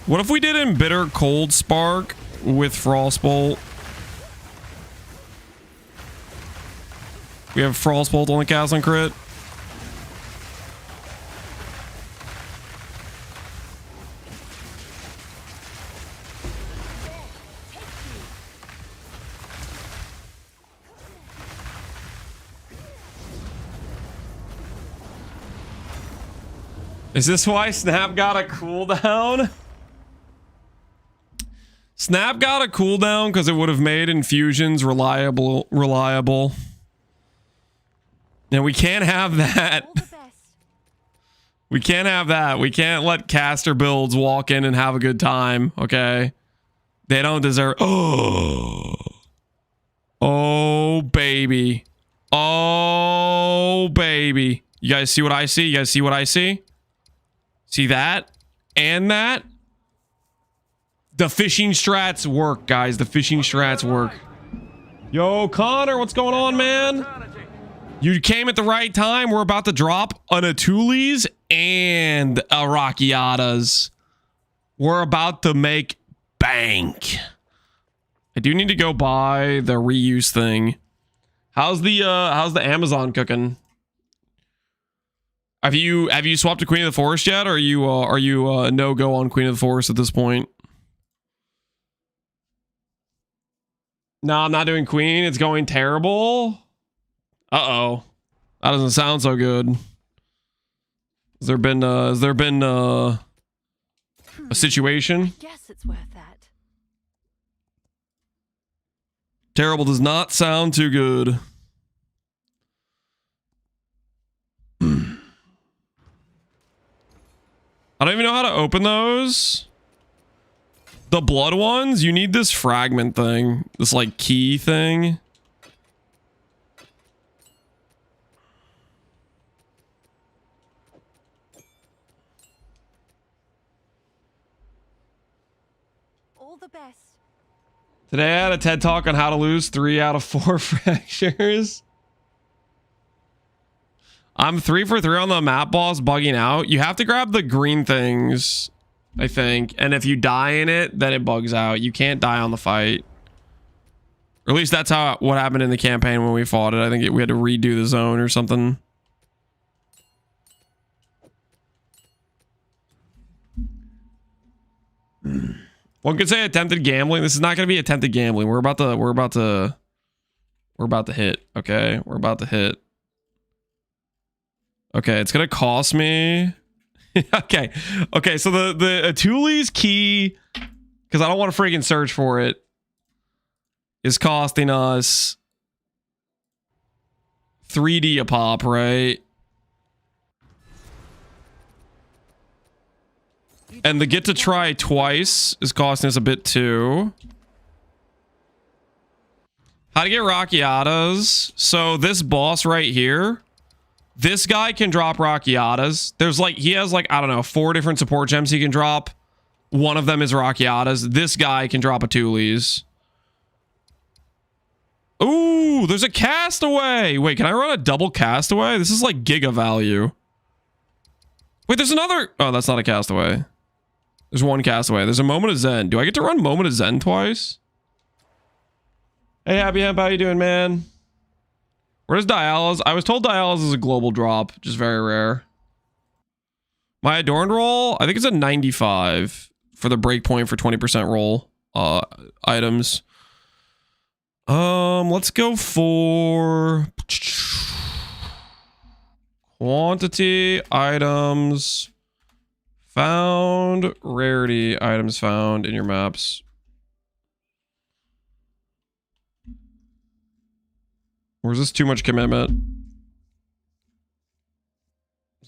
What if we did Embitter Cold Spark with Frostbolt? We have Frostbolt on the cast on crit. Is this why Snap got a cooldown? Snap got a cooldown because it would have made infusions reliable. And we can't have that. We can't have that. We can't let caster builds walk in and have a good time, okay? They don't deserve... Oh, baby. Oh, baby. You guys see what I see? You guys see what I see? See that? And that? The fishing strats work, guys. The fishing strats work. Yo, Connor, what's going on, man? You came at the right time. We're about to drop an Atulis and a Rockiatas. We're about to make bank. I do need to go buy the reuse thing. How's the Amazon cooking? Have you swapped to Queen of the Forest yet, or are you no go on Queen of the Forest at this point? No, I'm not doing Queen. It's going terrible. Uh-oh. That doesn't sound so good. Has there been a situation? I guess it's worth that. Terrible does not sound too good. I don't even know how to open those. The blood ones, you need this fragment thing. This like key thing. All the best. Today I had a TED Talk on how to lose 3 out of 4 fractures. I'm 3 for 3 on the map boss bugging out. You have to grab the green things, I think. And if you die in it, then it bugs out. You can't die on the fight. Or at least that's what happened in the campaign when we fought it. I think we had to redo the zone or something. One could say attempted gambling. This is not going to be attempted gambling. We're about to hit. Okay, we're about to hit. Okay, it's gonna cost me. Okay, so the Atuli's key, because I don't want to freaking search for it, is costing us 3D a pop, right? And the get to try twice is costing us a bit too. How to get Rockiatas. So this boss right here, this guy can drop Rockiatas. There's like, he has like, I don't know, 4 different support gems he can drop. One of them is Rakiata's. This guy can drop a Thule's. Ooh, there's a Castaway. Wait, can I run a double Castaway? This is like giga value. Wait, there's another. Oh, that's not a Castaway. There's one Castaway. There's a Moment of Zen. Do I get to run Moment of Zen twice? Hey, Happy Hemp, how you doing, man? Where's Dialis? I was told Dialis is a global drop, just very rare. My Adorned roll, I think it's a 95 for the breakpoint for 20% roll items. Let's go for quantity items found, rarity items found in your maps. Or is this too much commitment?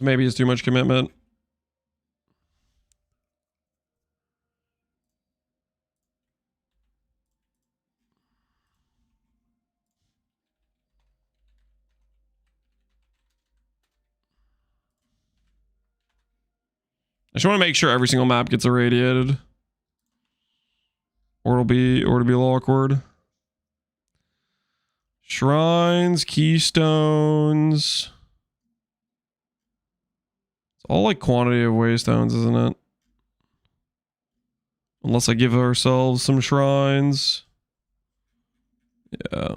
Maybe it's too much commitment. I just want to make sure every single map gets irradiated. Or it'll be a little awkward. Shrines, keystones. It's all like quantity of waystones, isn't it? Unless I give ourselves some shrines. Yeah.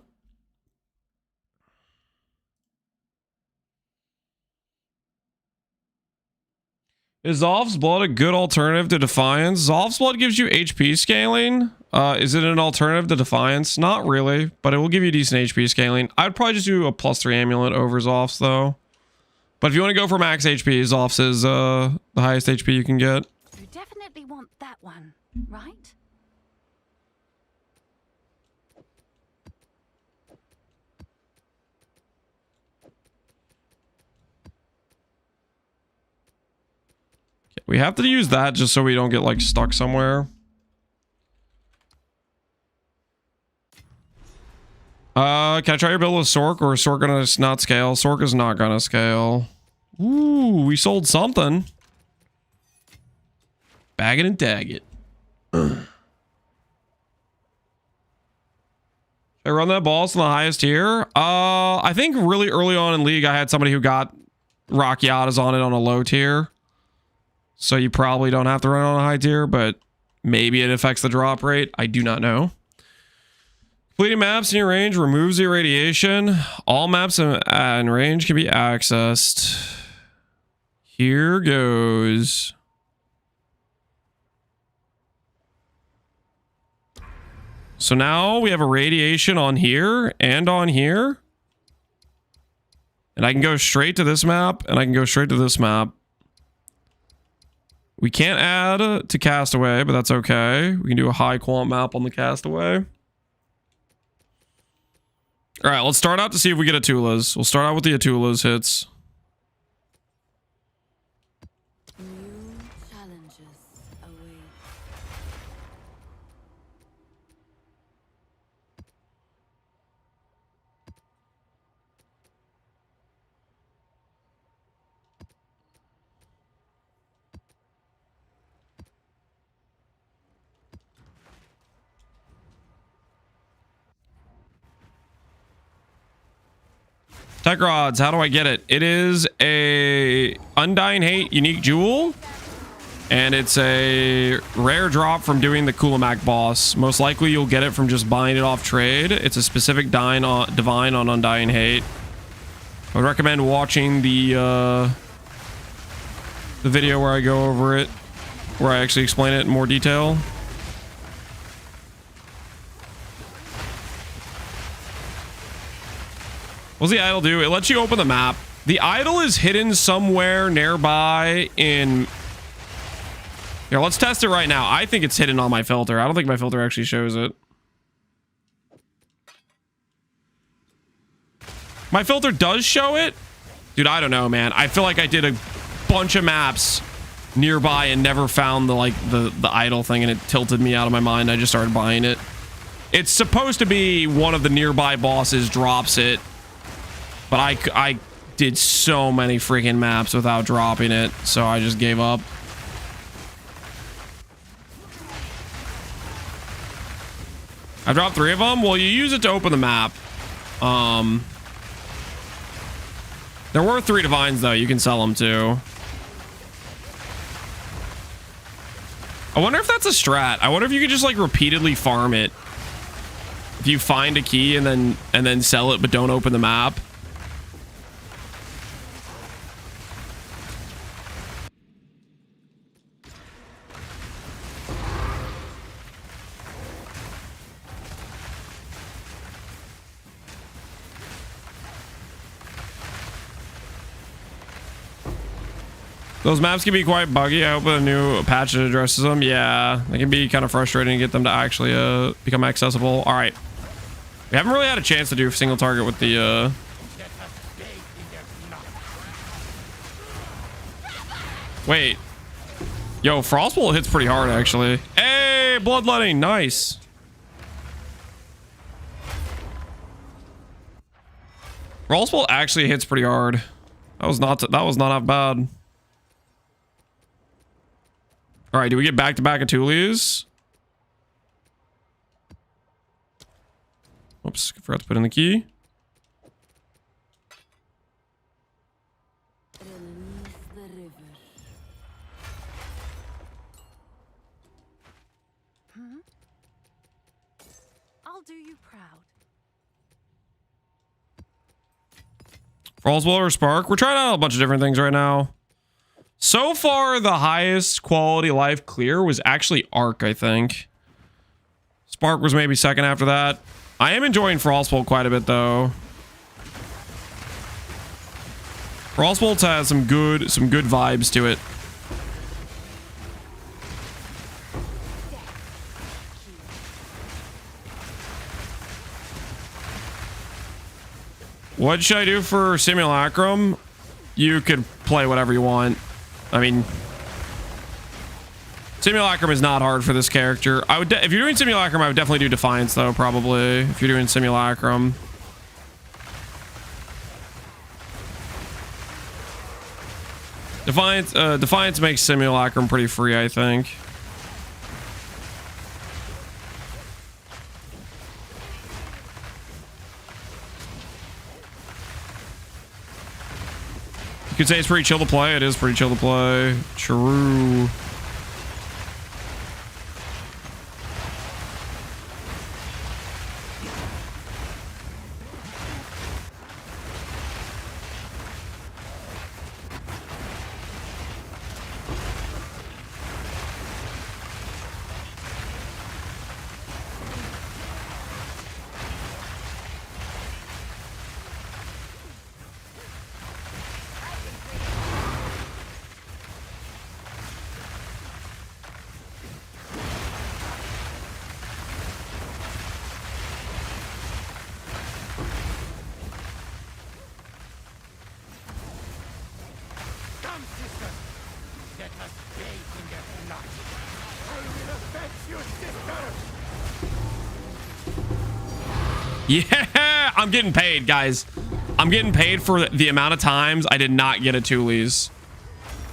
Is Zolf's Blood a good alternative to Defiance? Zolf's Blood gives you HP scaling. Is it an alternative to Defiance? Not really, but it will give you decent HP scaling. I'd probably just do a +3 amulet over Zolf's though. But if you want to go for max HP, Zolf's is the highest HP you can get. You definitely want that one, right? We have to use that just so we don't get like stuck somewhere. Can I try your build with Sork, or is Sork gonna not scale? Sork is not gonna scale. Ooh, we sold something. Bag it and tag it. Should I run that boss on the highest tier? I think really early on in League I had somebody who got Rakiatas on it on a low tier. So you probably don't have to run on a high tier, but maybe it affects the drop rate. I do not know. Completing maps in your range removes the irradiation. All maps in range can be accessed. Here goes. So now we have irradiation on here and on here. And I can go straight to this map, and I can go straight to this map. We can't add to Castaway, but that's okay. We can do a high quant map on the Castaway. All right, let's start out to see if we get Atula's. We'll start out with the Atula's hits. New challenges await. Tech rods, how do I get it? It is a Undying Hate unique jewel, and it's a rare drop from doing the Kulamak boss. Most likely you'll get it from just buying it off trade. It's a specific divine on Undying Hate. I would recommend watching the video where I go over it, where I actually explain it in more detail. What's the idol do? It lets you open the map. The idol is hidden somewhere nearby in... Here, let's test it right now. I think it's hidden on my filter. I don't think my filter actually shows it. My filter does show it? Dude, I don't know, man. I feel like I did a bunch of maps nearby and never found the idol thing, and it tilted me out of my mind. I just started buying it. It's supposed to be one of the nearby bosses drops it. But I did so many freaking maps without dropping it, so I just gave up. I dropped 3 of them. Well, you use it to open the map. There were 3 divines though. You can sell them too. I wonder if that's a strat. I wonder if you could just like repeatedly farm it. If you find a key and then sell it, but don't open the map. Those maps can be quite buggy. I hope a new patch that addresses them. Yeah, they can be kind of frustrating to get them to actually become accessible. All right. We haven't really had a chance to do single target with the... Wait. Yo, Frostbolt hits pretty hard, actually. Hey, bloodletting. Nice. Frostbolt actually hits pretty hard. That was not half bad. All right, do we get back-to-back Atulias? Oops, forgot to put in the key. Release the river. I'll do you proud. Frostbolt or Spark? We're trying out a bunch of different things right now. So far, the highest quality life clear was actually Arc, I think. Spark was maybe second after that. I am enjoying Frostbolt quite a bit, though. Frostbolt has some good vibes to it. What should I do for Simulacrum? You could play whatever you want. I mean, Simulacrum is not hard for this character. I would, if you're doing Simulacrum, I would definitely do Defiance though. Probably if you're doing Simulacrum. Defiance makes Simulacrum pretty free, I think. You could say it's pretty chill to play. It is pretty chill to play. True. Yeah, I'm getting paid, guys. I'm getting paid for the amount of times I did not get a Tulis.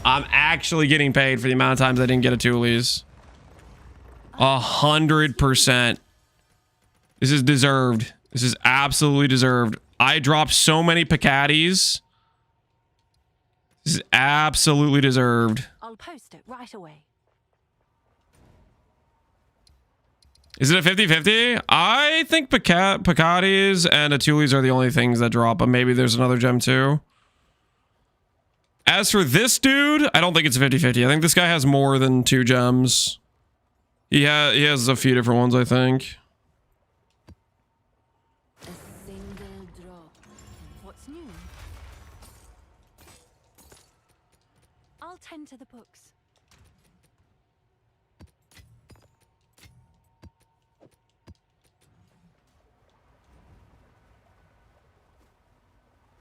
I'm actually getting paid for the amount of times I didn't get a Tulis. 100%. This is deserved. This is absolutely deserved. I dropped so many Picatis. This is absolutely deserved. I'll post it right away. Is it a 50-50? I think Picatis and Atulis are the only things that drop, but maybe there's another gem too. As for this dude, I don't think it's a 50-50. I think this guy has more than 2 gems. He has a few different ones, I think. A single drop. What's new? I'll tend to the books.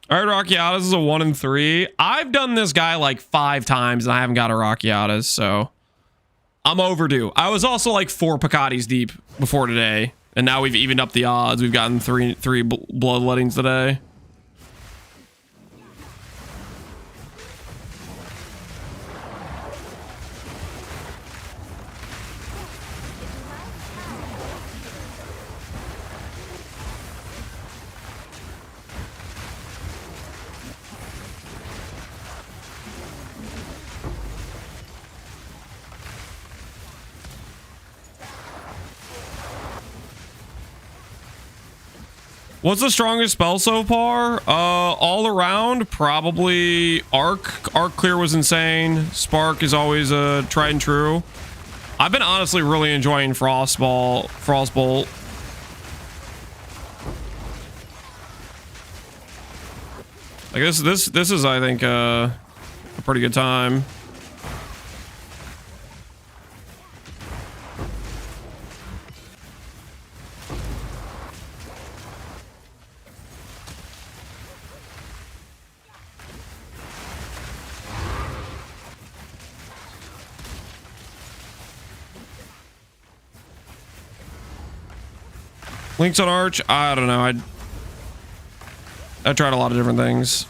All right, Rockiatas is a 1 in 3. I've done this guy like 5 times and I haven't got a Rockiatas, so I'm overdue. I was also like 4 Picatis deep before today, and now we've evened up the odds. We've gotten three bloodlettings today. What's the strongest spell so far? All around, probably Arc. Arc Clear was insane. Spark is always tried and true. I've been honestly really enjoying Frostbolt. I guess this is, I think, a pretty good time. Links on Arch, I don't know. I tried a lot of different things.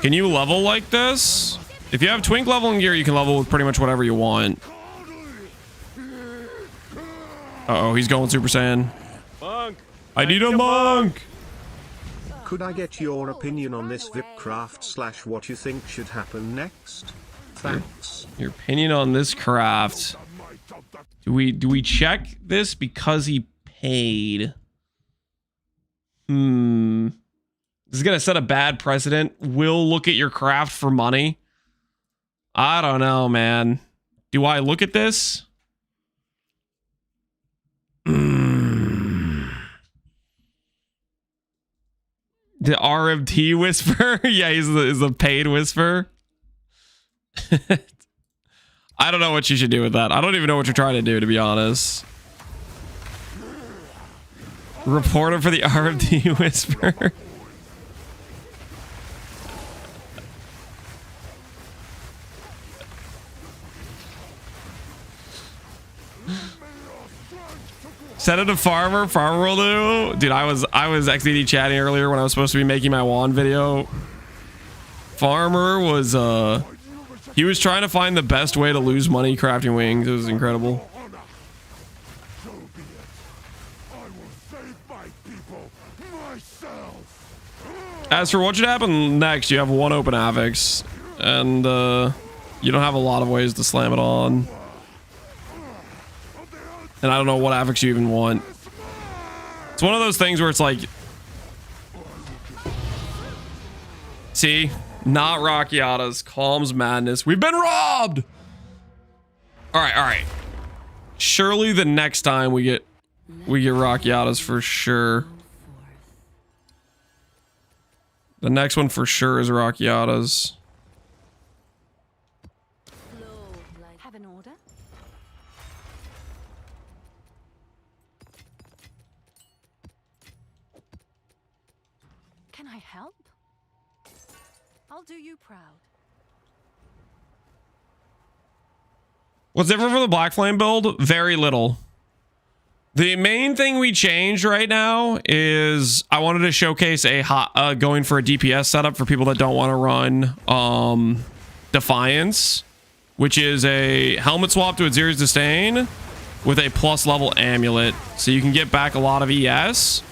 Can you level like this? If you have twink leveling gear, you can level with pretty much whatever you want. Uh-oh, he's going Super Saiyan. Monk. I need a monk! Could I get your opinion on this VIP craft / what you think should happen next? Thanks. Your opinion on this craft. Do we check this because he paid? This is gonna set a bad precedent. We'll look at your craft for money. I don't know, man. Do I look at this? The RMT whisper? Yeah, he's a paid whisper. I don't know what you should do with that. I don't even know what you're trying to do, to be honest. Reporter for the RMT whisper. Send it to Farmer. Farmer will do. Dude, I was XDD chatting earlier when I was supposed to be making my wand video. Farmer was he was trying to find the best way to lose money crafting wings. It was incredible. As for what should happen next, you have one open affix, and you don't have a lot of ways to slam it on. And I don't know what affix you even want. It's one of those things where it's like, see, not Rockiatas, calms madness. We've been robbed. All right. Surely the next time we get Rockiatas for sure. The next one for sure is Rockiatas. Have an order? Can I help? I'll do you proud. What's different from the Black Flame build? Very little. The main thing we changed right now is I wanted to showcase a going for a DPS setup for people that don't want to run Defiance, which is a helmet swap to Azir's Disdain with a plus level amulet. So you can get back a lot of ES.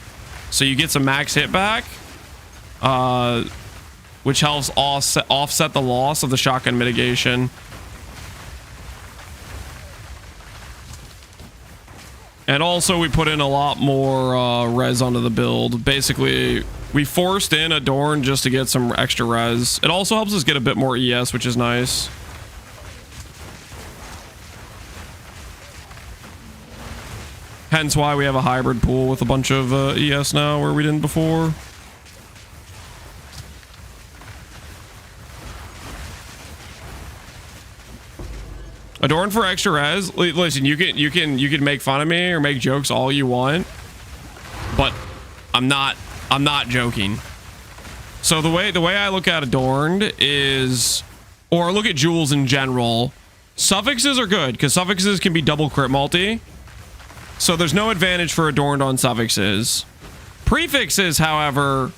So you get some max hit back, which helps offset the loss of the shotgun mitigation. And also we put in a lot more res onto the build. Basically, we forced in Adorn just to get some extra res. It also helps us get a bit more ES, which is nice. Hence why we have a hybrid pool with a bunch of ES now where we didn't before. Adorn for extra res. Listen, you can make fun of me or make jokes all you want, but I'm not joking. So the way I look at Adorned is, or look at jewels in general, suffixes are good because suffixes can be double crit multi. So there's no advantage for Adorned on suffixes. Prefixes, however,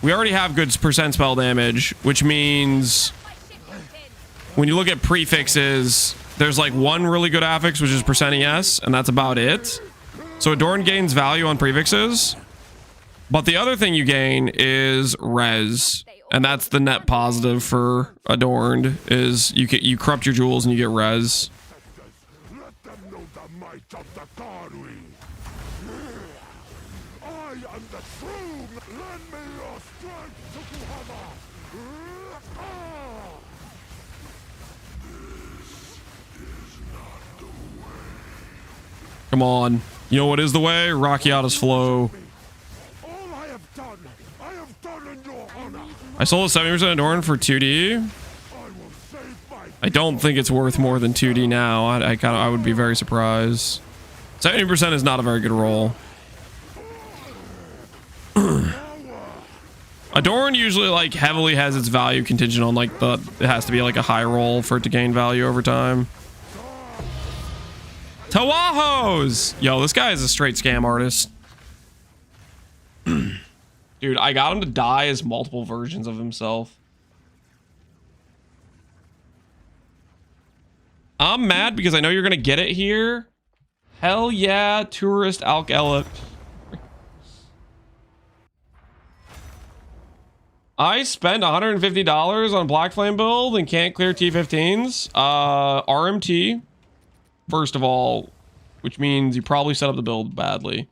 we already have good percent spell damage, which means when you look at prefixes, there's like one really good affix, which is percent ES, and that's about it. So Adorn gains value on prefixes, but the other thing you gain is res, and that's the net positive for Adorned, is you corrupt your jewels and you get res. Let them know the might of the Karui. I am the Come on. You know what is the way? Rakiata's flow. I sold a 70% Adorn for 2D. I don't think it's worth more than 2D now. I would be very surprised. 70% is not a very good roll. Adorn usually like heavily has its value contingent on like it has to be like a high roll for it to gain value over time. Tawahos! Yo, this guy is a straight scam artist. Dude, I got him to die as multiple versions of himself. I'm mad because I know you're gonna get it here. Hell yeah, tourist Alk Elliot. I spent $150 on Black Flame build and can't clear T15s. RMT, first of all, which means you probably set up the build badly,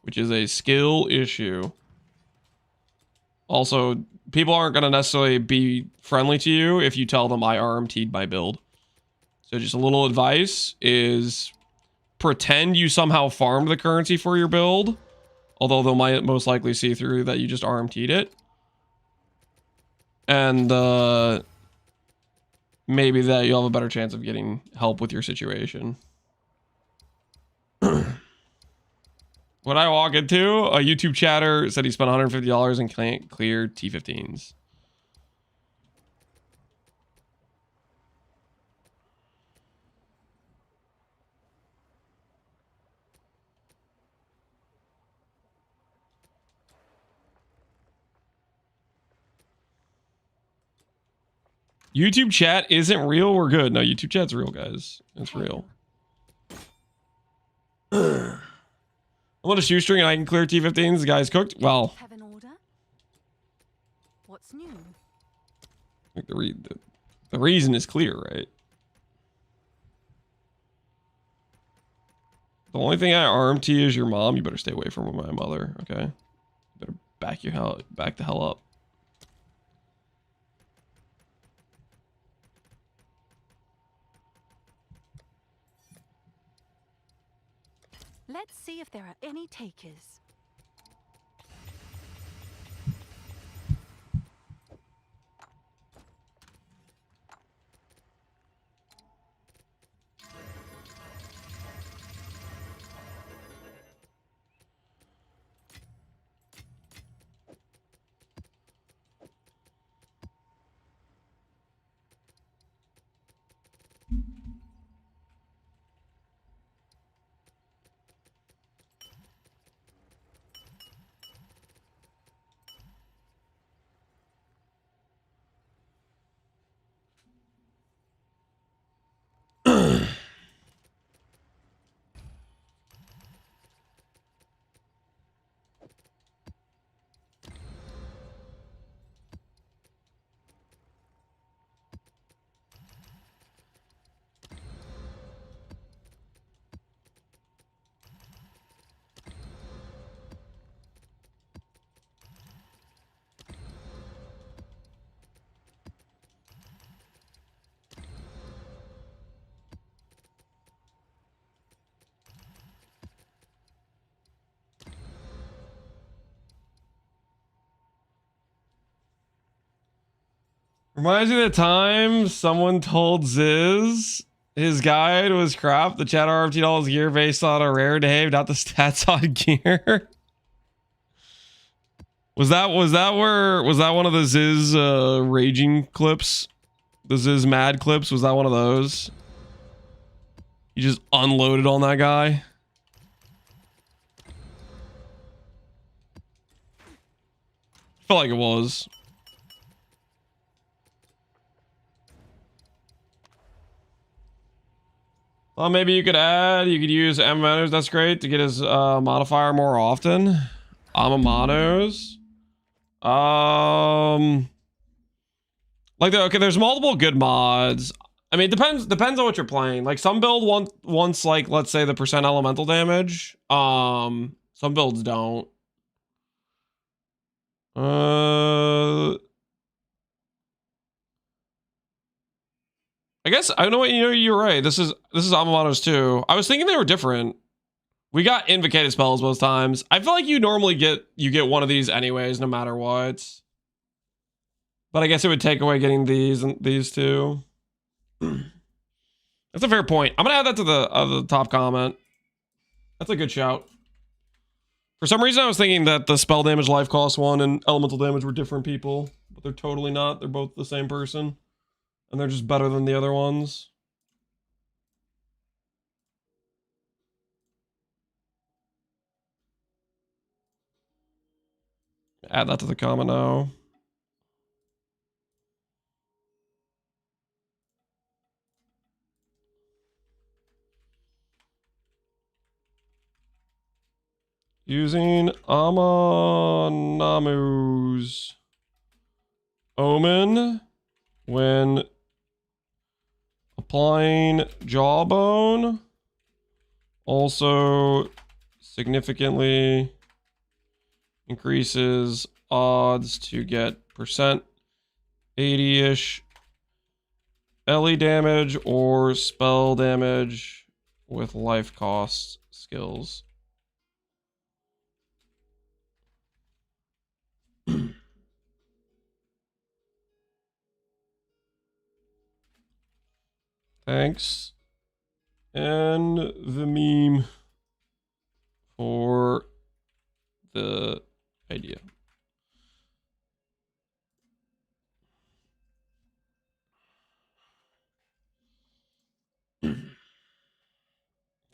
which is a skill issue. Also, people aren't going to necessarily be friendly to you if you tell them I RMT'd my build. So just a little advice is pretend you somehow farmed the currency for your build, although they might most likely see through that you just RMT'd it. And maybe that you'll have a better chance of getting help with your situation. What I walk into, a YouTube chatter said he spent $150 and can't clear T15s. YouTube chat isn't real. We're good. No, YouTube chat's real, guys. It's real. I'm on a shoestring and I can clear T15s. The guy's cooked. Well, Have an order? What's new? like the reason is clear, right? The only thing I RMT is your mom. You better stay away from my mother, okay? Better back the hell up. Let's see if there are any takers. Reminds me of the time someone told Ziz his guide was crap. The chat RFT'd all his gear based on a rare Dave, not the stats on gear. Was that one of the Ziz raging clips? The Ziz mad clips? Was that one of those? You just unloaded on that guy? Felt like it was. Well, maybe you could use Amanos, that's great, to get his modifier more often. Amanos. Okay, there's multiple good mods. I mean, it depends on what you're playing. Like some build wants like, let's say the percent elemental damage. Some builds don't. I guess I know what you're right. This is Amamano's too. I was thinking they were different. We got invocated spells most times. I feel like you normally get one of these anyways, no matter what. But I guess it would take away getting these and these two. That's a fair point. I'm gonna add that to the top comment. That's a good shout. For some reason, I was thinking that the spell damage, life cost one, and elemental damage were different people, but they're totally not. They're both the same person, and they're just better than the other ones. Add that to the comment now. Using Amanamu's Omen when applying Jawbone also significantly increases odds to get percent 80-ish LE damage or spell damage with life cost skills. Thanks. And the meme for the idea.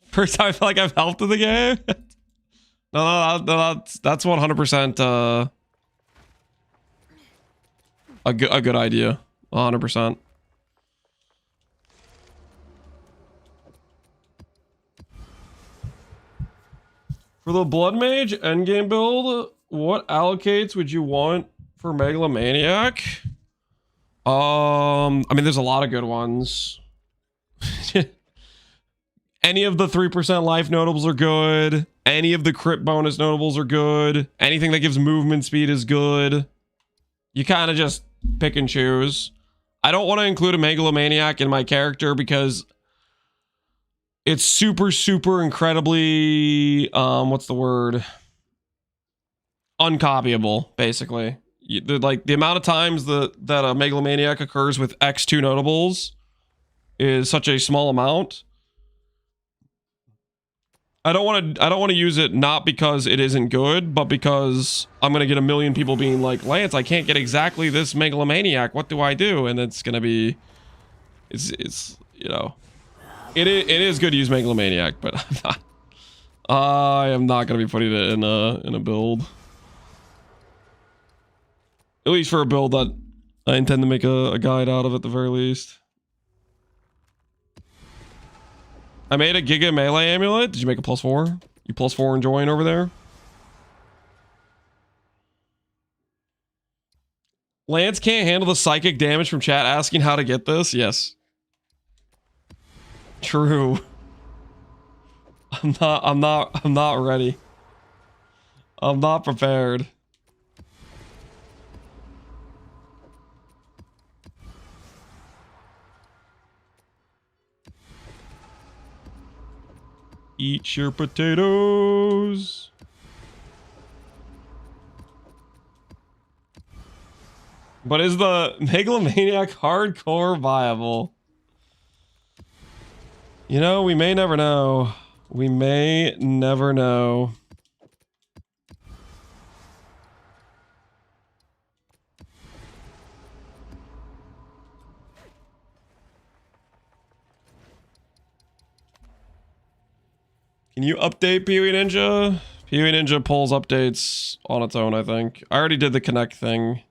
First time I feel like I've helped in the game. No, that's 100% a good idea. 100%. For the bloodmage endgame build, what allocates would you want for megalomaniac? I mean, there's a lot of good ones. Any of the 3% life notables are good. Any of the crit bonus notables are good. Anything that gives movement speed is good. You kind of just pick and choose. I don't want to include a megalomaniac in my character because it's super incredibly what's the word? Uncopyable, basically. Like the amount of times that a megalomaniac occurs with X2 notables is such a small amount. I don't want to use it not because it isn't good, but because I'm going to get a million people being like, Lance, I can't get exactly this megalomaniac. What do I do? And it's going to be it's you know, it is good to use megalomaniac, but I am not going to be putting it in a build. At least for a build that I intend to make a guide out of at the very least. I made a Giga Melee Amulet. Did you make a +4? You +4 enjoying over there? Lance can't handle the psychic damage from chat asking how to get this? Yes. True. I'm not ready. I'm not prepared. Eat your potatoes. But is the megalomaniac hardcore viable? You know, we may never know. We may never know. Can you update Pee-wee Ninja? Pee-wee Ninja pulls updates on its own, I think. I already did the connect thing.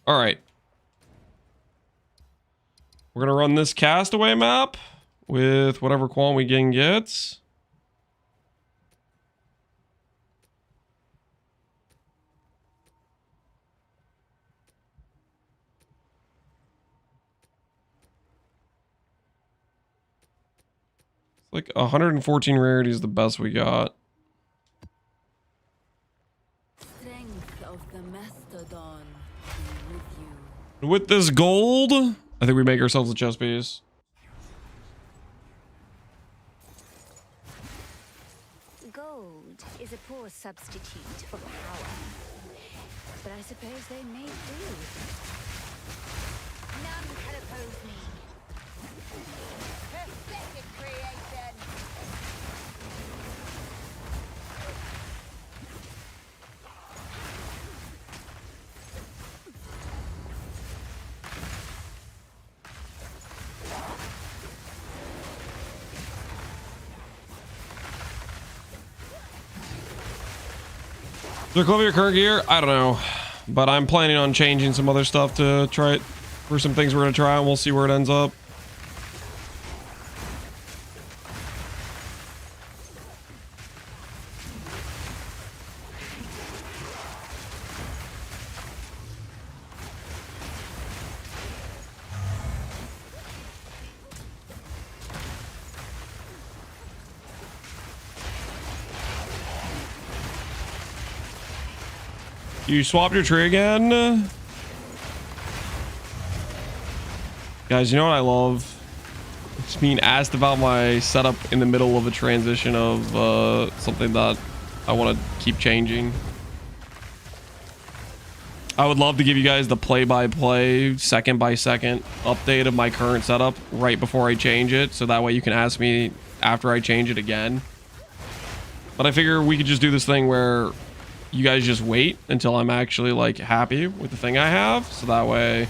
All right. We're going to run this castaway map with whatever quant we can get. Like 114 rarity is the best we got. Strength of the mastodon be with you. With this gold, I think we make ourselves a chess piece. Gold is a poor substitute for power. But I suppose they may do. None can oppose me. Pathetic creation. Is there your current gear? I don't know. But I'm planning on changing some other stuff to try it for some things we're going to try, and we'll see where it ends up. You swapped your tree again? Guys, you know what I love? It's being asked about my setup in the middle of a transition of something that I want to keep changing. I would love to give you guys the play-by-play, second-by-second update of my current setup right before I change it, so that way you can ask me after I change it again. But I figure we could just do this thing where you guys just wait until I'm actually like happy with the thing I have, so that way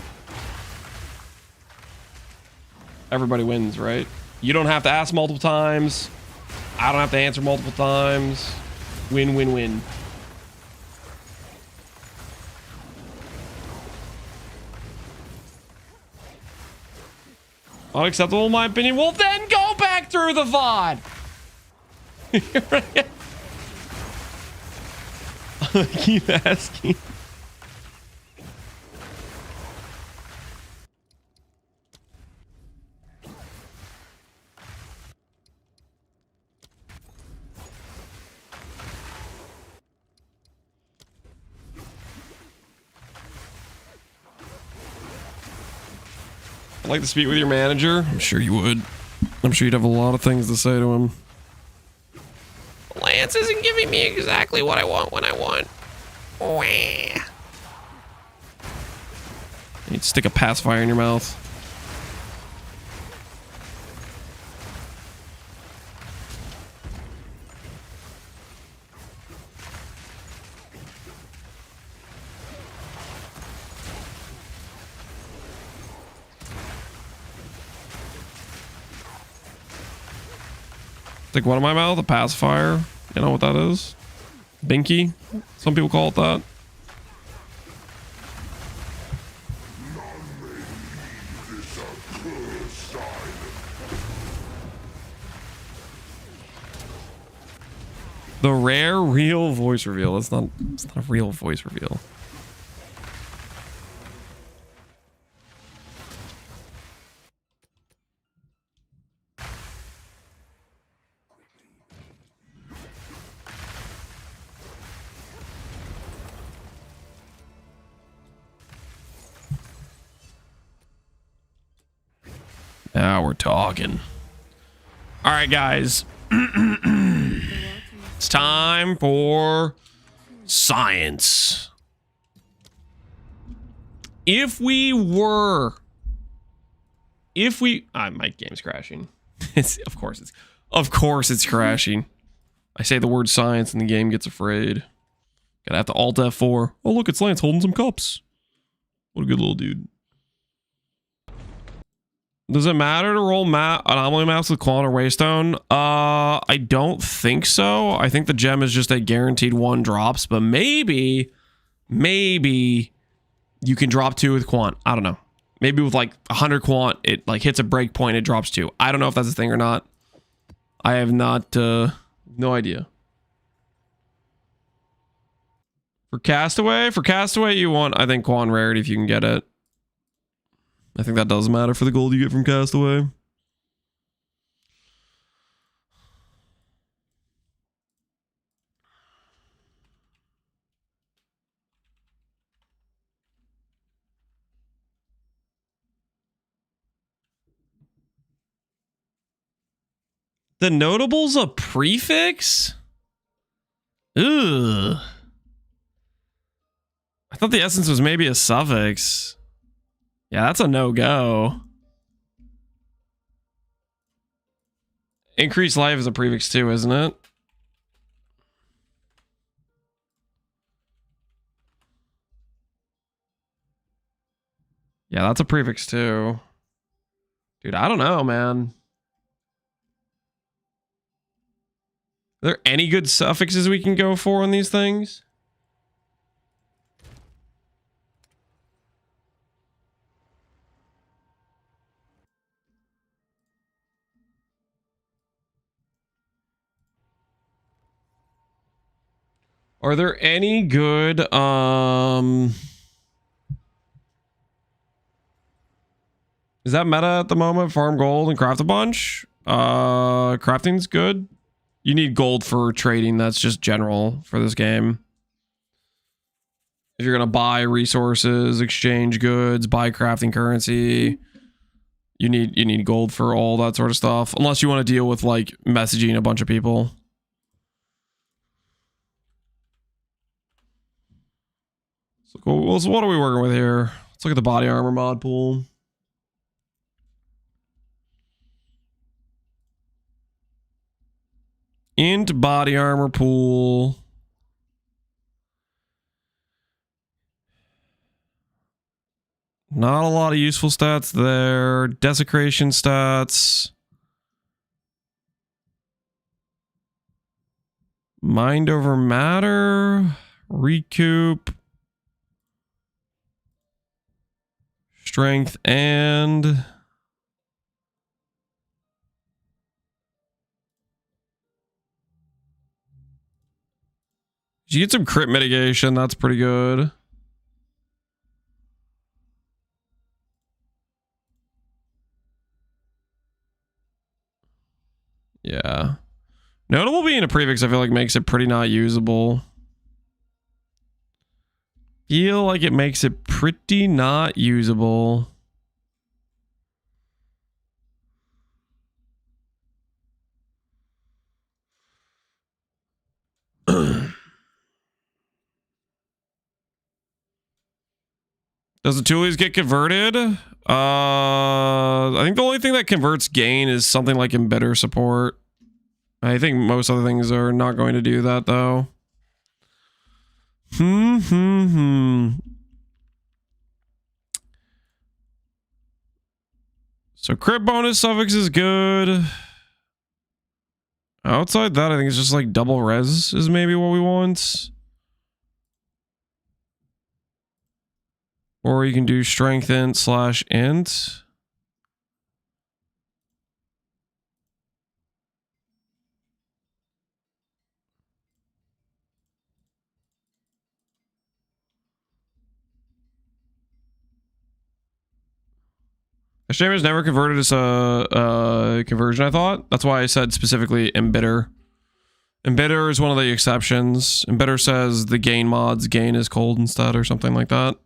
everybody wins, right? You don't have to ask multiple times. I don't have to answer multiple times. Win, win, win. Unacceptable in my opinion. Well, then go back through the VOD. I keep asking. I'd like to speak with your manager. I'm sure you would. I'm sure you'd have a lot of things to say to him. Lance isn't giving me exactly what I want when I want. Wah. You need to stick a pacifier in your mouth. Stick one in my mouth, a pacifier. You know what that is? Binky? Some people call it that. The rare real voice reveal. It's not a real voice reveal. Now we're talking. All right, guys. It's time for science. My game's crashing. Of course it's crashing. I say the word science and the game gets afraid. Gotta have to Alt F4. Oh, look, it's Lance holding some cups. What a good little dude. Does it matter to roll anomaly maps with Quan or Waystone? I don't think so. I think the gem is just a guaranteed 1 drops, but maybe you can drop 2 with Quant. I don't know. Maybe with like 100 Quant, it like hits a break point, it drops 2. I don't know if that's a thing or not. I have not, no idea. For Castaway, you want, I think, Quan rarity if you can get it. I think that does matter for the gold you get from Castaway. The notable's a prefix? Ugh. I thought the essence was maybe a suffix. Yeah, that's a no-go. Increased life is a prefix too, isn't it? Yeah, that's a prefix too. Dude, I don't know, man. Are there any good suffixes we can go for on these things? Are there any good is that meta at the moment? Farm gold and craft a bunch? Crafting's good. You need gold for trading. That's just general for this game. If you're gonna buy resources, exchange goods, buy crafting currency, you need gold for all that sort of stuff. Unless you want to deal with like messaging a bunch of people. So cool. So what are we working with here? Let's look at the body armor mod pool. Int body armor pool. Not a lot of useful stats there. Desecration stats. Mind over matter. Recoup. Strength and... You get some crit mitigation. That's pretty good. Yeah. Notable being a prefix, I feel like makes it pretty not usable. Feel like it makes it pretty not usable. Does the toolies get converted? I think the only thing that converts gain is something like embedder support. I think most other things are not going to do that though. So crit bonus suffix is good. Outside that, I think it's just like double res is maybe what we want. Or you can do strengthen / int. A shame it's never converted as a conversion, I thought. That's why I said specifically embedder. Embedder is one of the exceptions. Embedder says the gain mods gain is cold instead or something like that.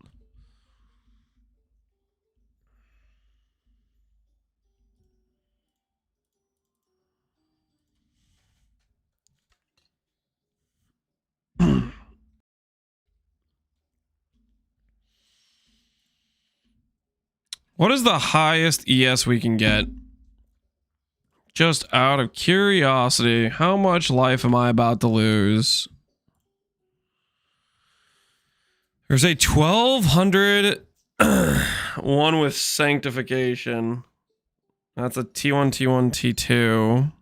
What is the highest ES we can get? Just out of curiosity, how much life am I about to lose? There's a 1200 one with sanctification. That's a T1, T1, T2.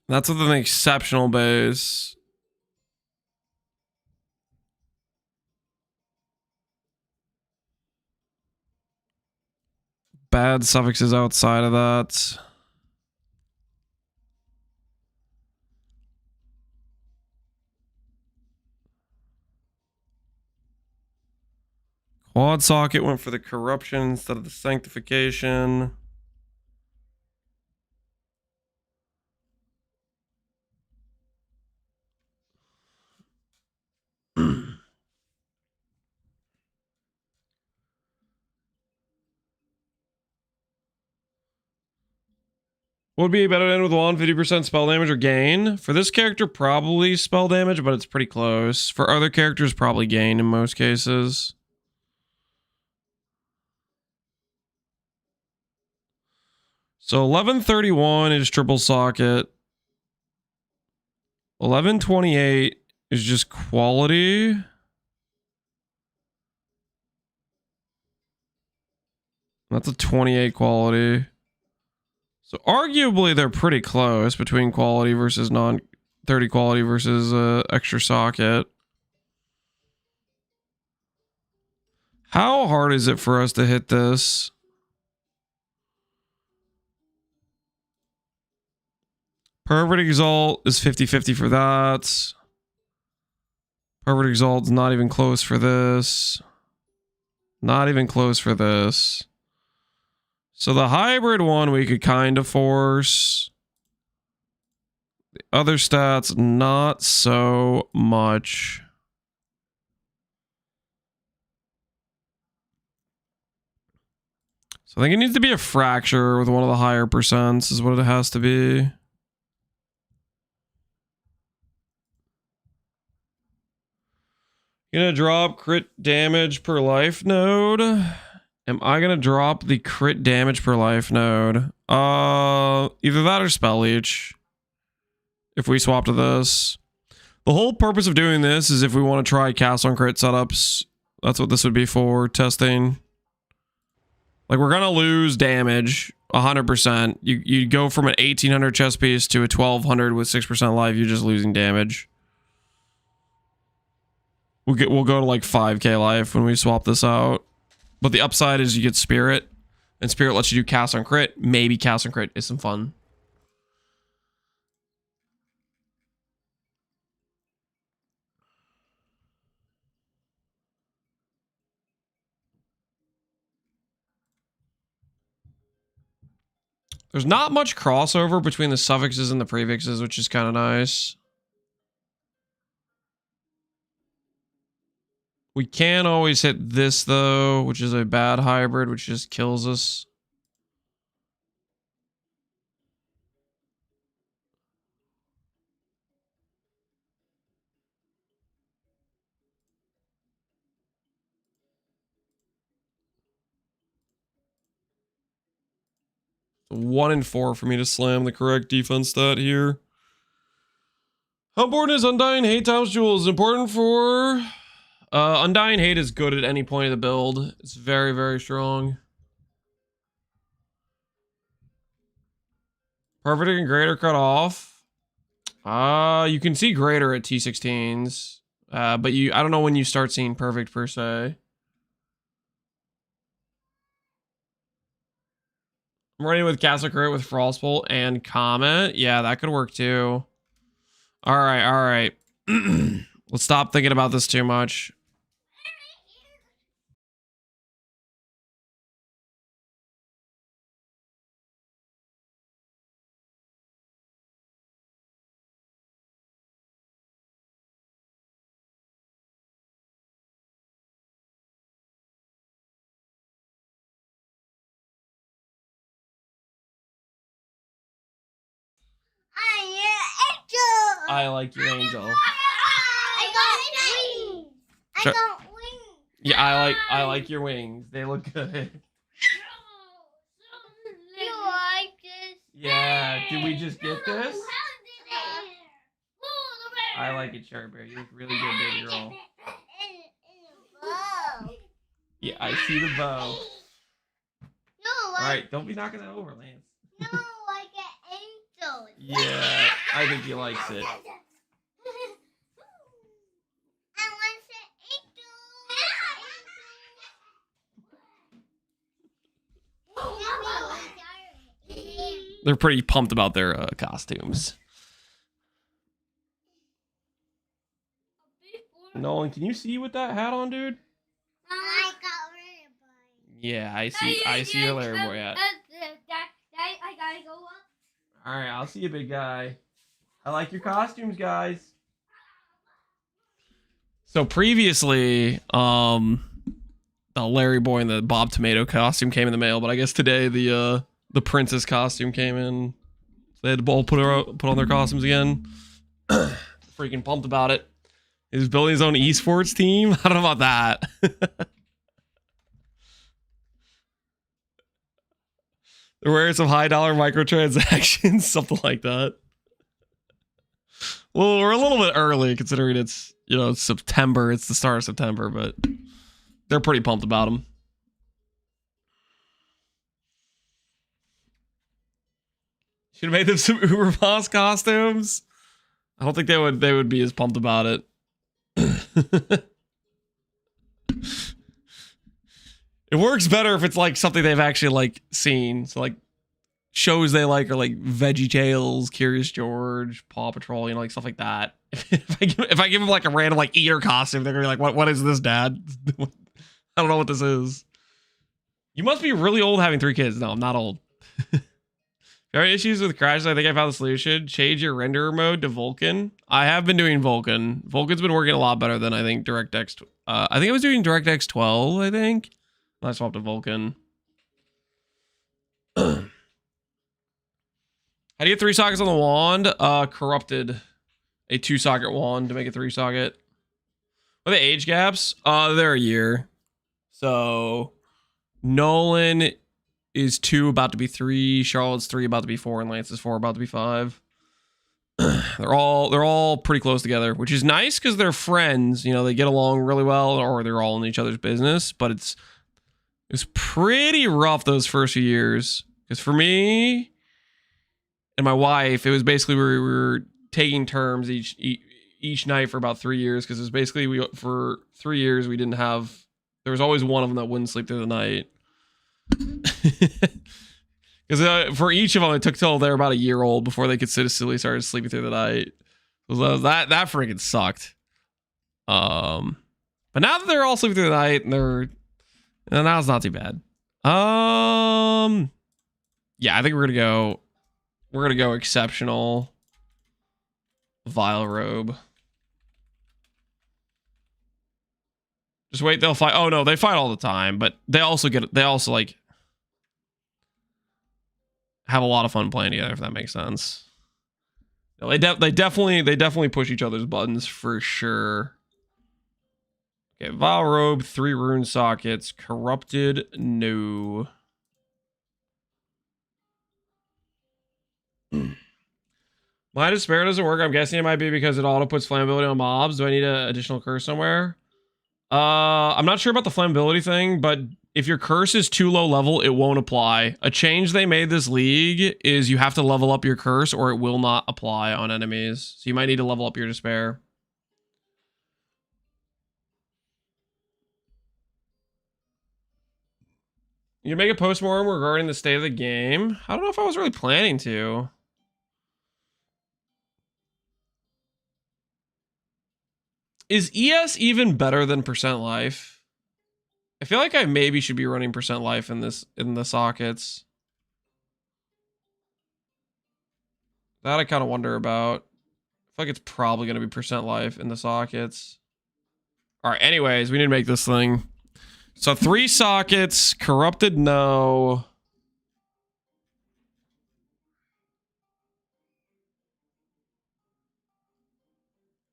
That's with an exceptional base. Bad suffixes outside of that. Quad socket went for the corruption instead of the sanctification. Would be better to end with 150% spell damage or gain. For this character, probably spell damage, but it's pretty close. For other characters, probably gain in most cases. So 1131 is triple socket. 1128 is just quality. That's a 28 quality. So arguably they're pretty close between quality versus non 30 quality versus extra socket. How hard is it for us to hit this? Perfect Exalt is 50-50 for that. Perfect Exalt's not even close for this. Not even close for this. So the hybrid one we could kind of force. The other stats, not so much. So I think it needs to be a fracture with one of the higher percents is what it has to be. Gonna drop crit damage per life node. Am I gonna drop the crit damage per life node? Either that or Spell Leech. If we swap to this. The whole purpose of doing this is if we want to try cast on crit setups. That's what this would be for, testing. Like, we're gonna lose damage 100%. You go from an 1800 chest piece to a 1200 with 6% life, you're just losing damage. We'll go to like 5k life when we swap this out. But the upside is you get Spirit, and Spirit lets you do cast on crit. Maybe cast on crit is some fun. There's not much crossover between the suffixes and the prefixes, which is kind of nice. We can always hit this, though, which is a bad hybrid, which just kills us. So 1 in 4 for me to slam the correct defense stat here. How important is Undying Hate times Jewels? Important for... Undying Hate is good at any point of the build. It's very, very strong. Perfect and Greater cut off. You can see Greater at T16s. But I don't know when you start seeing Perfect per se. I'm running with Castle Crit with Frostbolt and Comet. Yeah, that could work too. Alright, alright. Let's stop thinking about this too much. I like your angel. I got wings. Sure. I got wings. Yeah, I like your wings. They look good. You like this? Yeah, did we just get this? I like it, Cherry Bear. You look really good, baby girl. Yeah, I see the bow. Alright, don't be knocking that over, Lance. No, I get angels. Yeah, I think he likes it. I want the angels. They're pretty pumped about their costumes. Nolan, can you see with that hat on, dude? I got rid of mine. Yeah, I see your Larry Boy hat. I gotta go up. Alright, I'll see you, big guy. I like your costumes, guys. So previously, the Larry Boy and the Bob Tomato costume came in the mail, but I guess today the princess costume came in they had to all put on their costumes again. Freaking pumped about it. He's building his own esports team. I don't know about that. They're wearing some high dollar microtransactions, something like that. Well, we're a little bit early considering it's, you know, September. It's the start of September, but they're pretty pumped about them. Should have made them some Uber Boss costumes. I don't think they would be as pumped about it. It works better if it's like something they've actually like seen. So like shows they like are like VeggieTales, Curious George, Paw Patrol, you know, like stuff like that. If I give them like a random like eater costume, they're gonna be like, what is this, Dad? I don't know what this is. You must be really old having 3 kids. No, I'm not old. If you have issues with crashes, I think I found the solution. Change your renderer mode to Vulkan. I have been doing Vulkan. Vulkan's been working a lot better than I think DirectX. I think I was doing DirectX 12, I think. I swapped to Vulkan. How do you get 3 sockets on the wand? Corrupted a 2-socket wand to make a 3-socket. What are the age gaps? They're a year. So Nolan is 2, about to be 3. Charlotte's 3, about to be 4, and Lance is 4, about to be 5. They're all pretty close together, which is nice because they're friends. You know, they get along really well, or they're all in each other's business. But it was pretty rough those first few years. Because for me and my wife, it was basically we were taking turns each night for about 3 years. Because it was basically for 3 years we didn't have. There was always one of them that wouldn't sleep through the night. Because for each of them, it took till they're about a year old before they consistently started sleeping through the night. So that freaking sucked. But now that they're all sleeping through the night, and now it's not too bad. Yeah, I think we're gonna go exceptional vile robe. Just wait, they'll fight. Oh no, they fight all the time, but they also like have a lot of fun playing together, if that makes sense. No, they definitely push each other's buttons for sure. Okay, vile robe, 3 rune sockets, corrupted, no. My despair doesn't work. I'm guessing it might be because it auto puts flammability on mobs. Do I need an additional curse somewhere? I'm not sure about the flammability thing, but if your curse is too low level, it won't apply. A change they made this league is you have to level up your curse or it will not apply on enemies. So you might need to level up your despair. You make a postmortem regarding the state of the game. I don't know if I was really planning to. Is ES even better than percent life? I feel like I maybe should be running percent life in the sockets. That I kind of wonder about. I feel like it's probably going to be percent life in the sockets. All right, anyways, we need to make this thing. So 3 sockets, corrupted, no.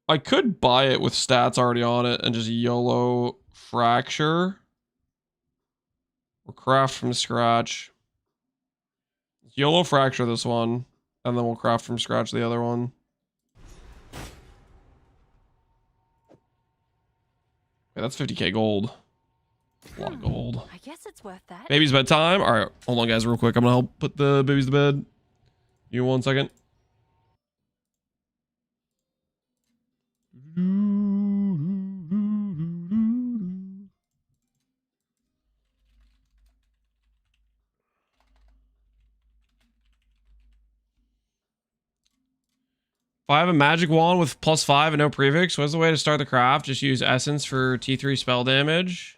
I could buy it with stats already on it and just YOLO fracture. Or craft from scratch. YOLO fracture this one. And then we'll craft from scratch the other one. Okay, that's 50k gold. A lot of gold. I guess it's worth that. Baby's bedtime. All right, hold on, guys, real quick. I'm gonna help put the babies to bed. Give me 1 second. If I have a magic wand with +5 and no prefix, what's the way to start the craft? Just use essence for T3 spell damage.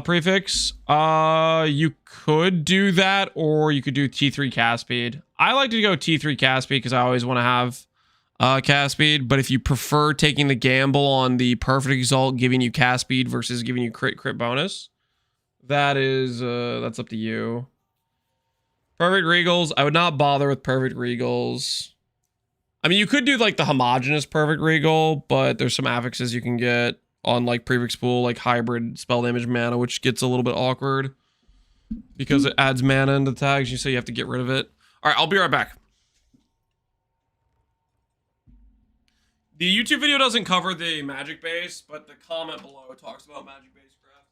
Prefix. You could do that, or you could do T3 cast speed. I like to go T3 cast speed because I always want to have cast speed. But if you prefer taking the gamble on the perfect exalt giving you cast speed versus giving you crit bonus, that is that's up to you. Perfect Regals. I would not bother with Perfect Regals. I mean, you could do like the homogenous Perfect Regal, but there's some affixes you can get on like Prefix Pool, like hybrid spell damage mana, which gets a little bit awkward because it adds mana into tags. You say you have to get rid of it. All right, I'll be right back. The YouTube video doesn't cover the magic base, but the comment below talks about magic base craft.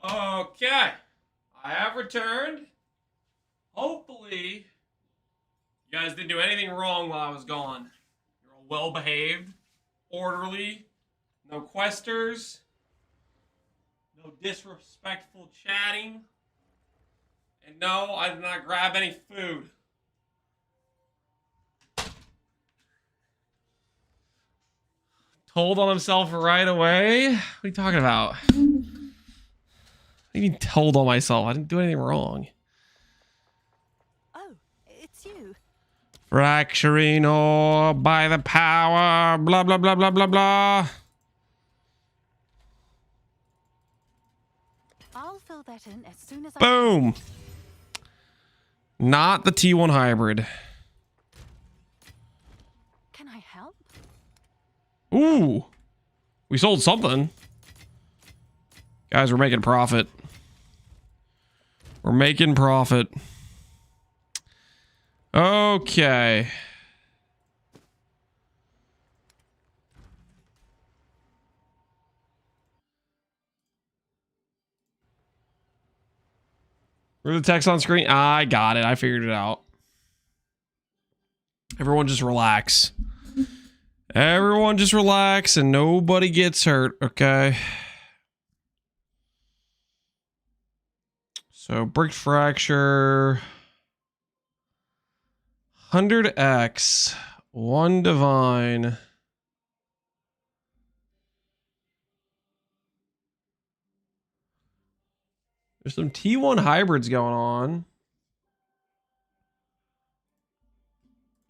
Okay. I have returned. Hopefully, you guys didn't do anything wrong while I was gone. You're all well behaved, orderly, no questers, no disrespectful chatting, and no, I did not grab any food. Told on himself right away? What are you talking about? I even told on myself. I didn't do anything wrong. Oh, it's you. Fracturing ore by the power, blah, blah, blah, blah, blah, blah. I'll fill that in as soon as I... Boom. Not the T1 hybrid. Can I help? Ooh. We sold something. Guys, we're making profit. We're making profit. Okay. Where's the text on screen? I got it. I figured it out. Everyone just relax. Everyone just relax and nobody gets hurt, okay? So, brick fracture. 100x. 1 divine. There's some T1 hybrids going on.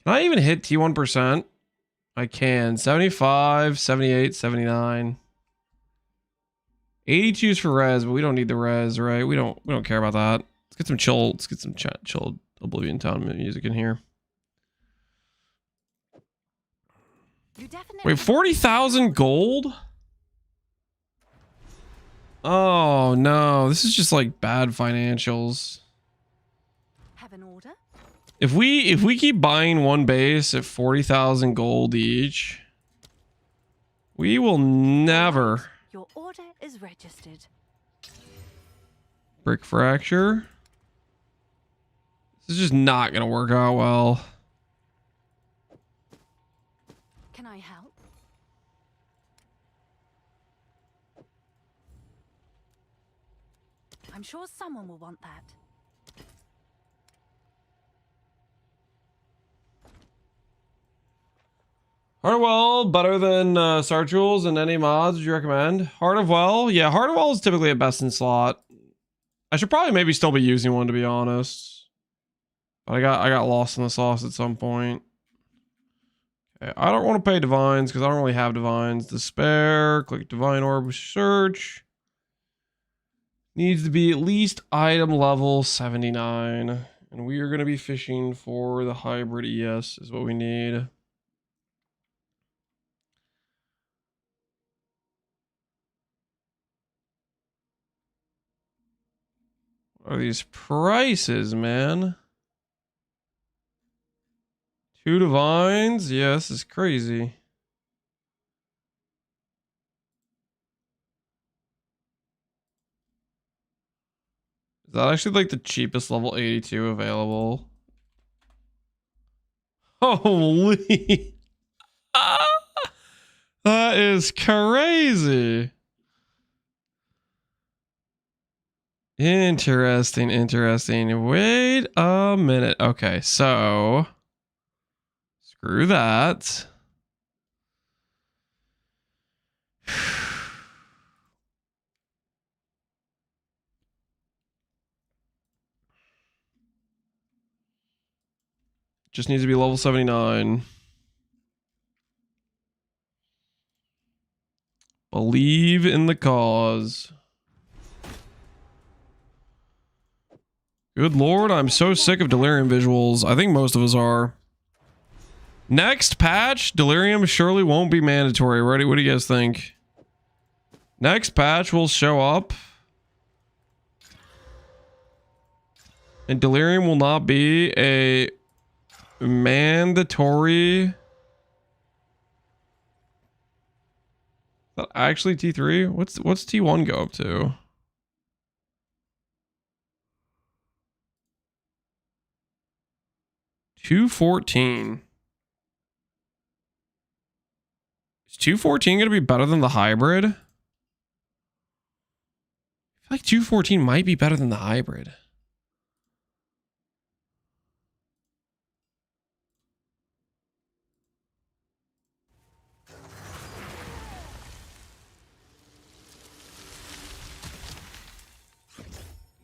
Can I even hit T1%? I can. 75, 78, 79. 82's for res, but we don't need the res, right? We don't care about that. Let's get some chill. Let's get some chill Oblivion Town music in here. You definitely... Wait, 40,000 gold? Oh no, this is just like bad financials. Have an order? If we keep buying one base at 40,000 gold each, we will never. Your order is registered. Brick fracture. This is just not gonna work out well. Can I help? I'm sure someone will want that. Heart of Well, better than Sarchules and any mods would you recommend? Heart of Well? Yeah, Heart of Well is typically a best in slot. I should probably maybe still be using one to be honest. But I got lost in the sauce at some point. Okay, I don't want to pay divines because I don't really have divines. Despair, click divine orb search. Needs to be at least item level 79. And we are going to be fishing for the hybrid ES is what we need. What are these prices, man? 2 divines? Yeah, this is crazy. Is that actually like the cheapest level 82 available? Holy. That is crazy. Interesting, interesting. Wait a minute. Okay, so screw that. Just needs to be level 79. Believe in the cause. Good lord, I'm so sick of delirium visuals. I think most of us are. Next patch, delirium surely won't be mandatory. Ready? What do you guys think? Next patch will show up. And delirium will not be a mandatory. Is that actually T3? What's T1 go up to? 214. Is 214 going to be better than the hybrid? I feel like 214 might be better than the hybrid.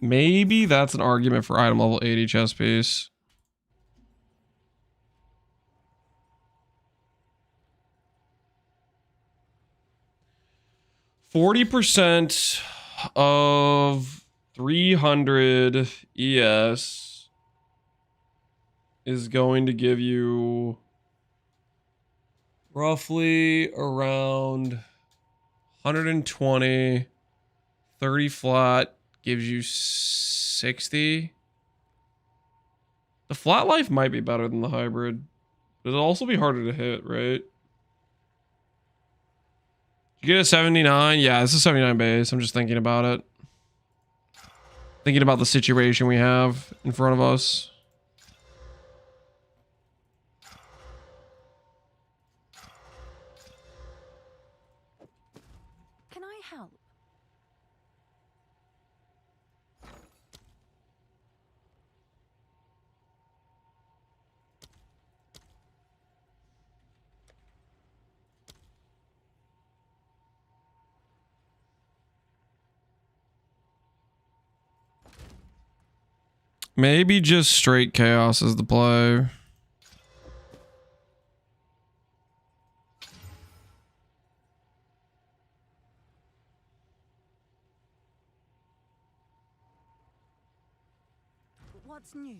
Maybe that's an argument for item level 80 chest piece. %, of 300 ES is going to give you roughly around 120. 30 flat gives you 60. The flat life might be better than the hybrid, but it'll also be harder to hit, right? You get a 79? Yeah, this is 79 base. I'm just thinking about it. Thinking about the situation we have in front of us. Can I help? Maybe just straight chaos is the play. What's new?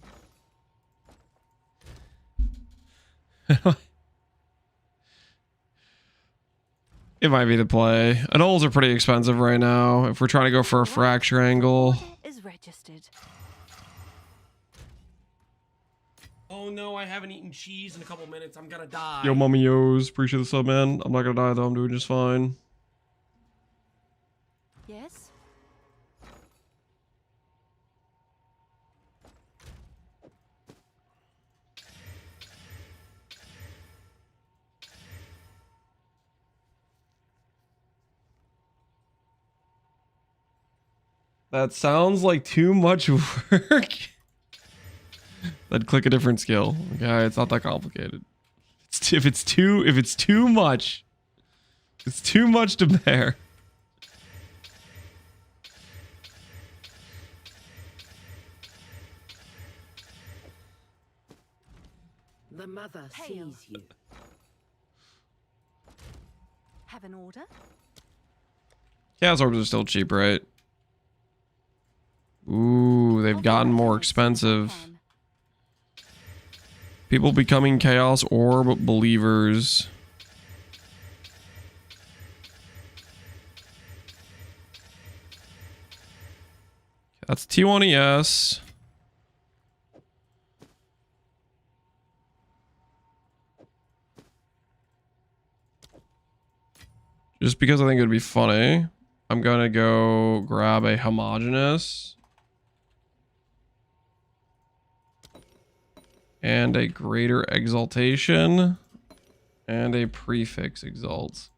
It might be the play. Anoles are pretty expensive right now if we're trying to go for a fracture angle. Order is registered. Oh no, I haven't eaten cheese in a couple minutes. I'm gonna die. Yo, mommy yos. Appreciate the sub, man. I'm not gonna die though. I'm doing just fine. Yes? That sounds like too much work. Then click a different skill. Okay, it's not that complicated. If it's too much, it's too much to bear. The mother Hail. sees you. Have an order? Chaos orbs are still cheap, right? Ooh, they've gotten more expensive. People becoming Chaos Orb believers. That's T1 ES. Just because I think it would be funny, I'm gonna go grab a homogeneous. And a greater exaltation. And a prefix exalt.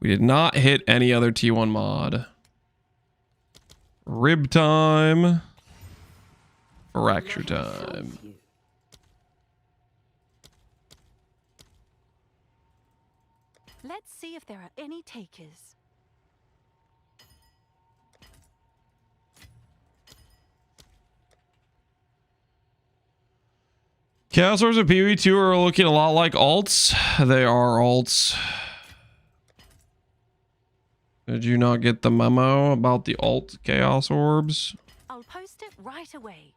We did not hit any other T1 mod. Rib time. Fracture time. Let's see if there are any takers. Chaos Orbs of PvE2 are looking a lot like alts. They are alts. Did you not get the memo about the alt Chaos Orbs? I'll post it right away.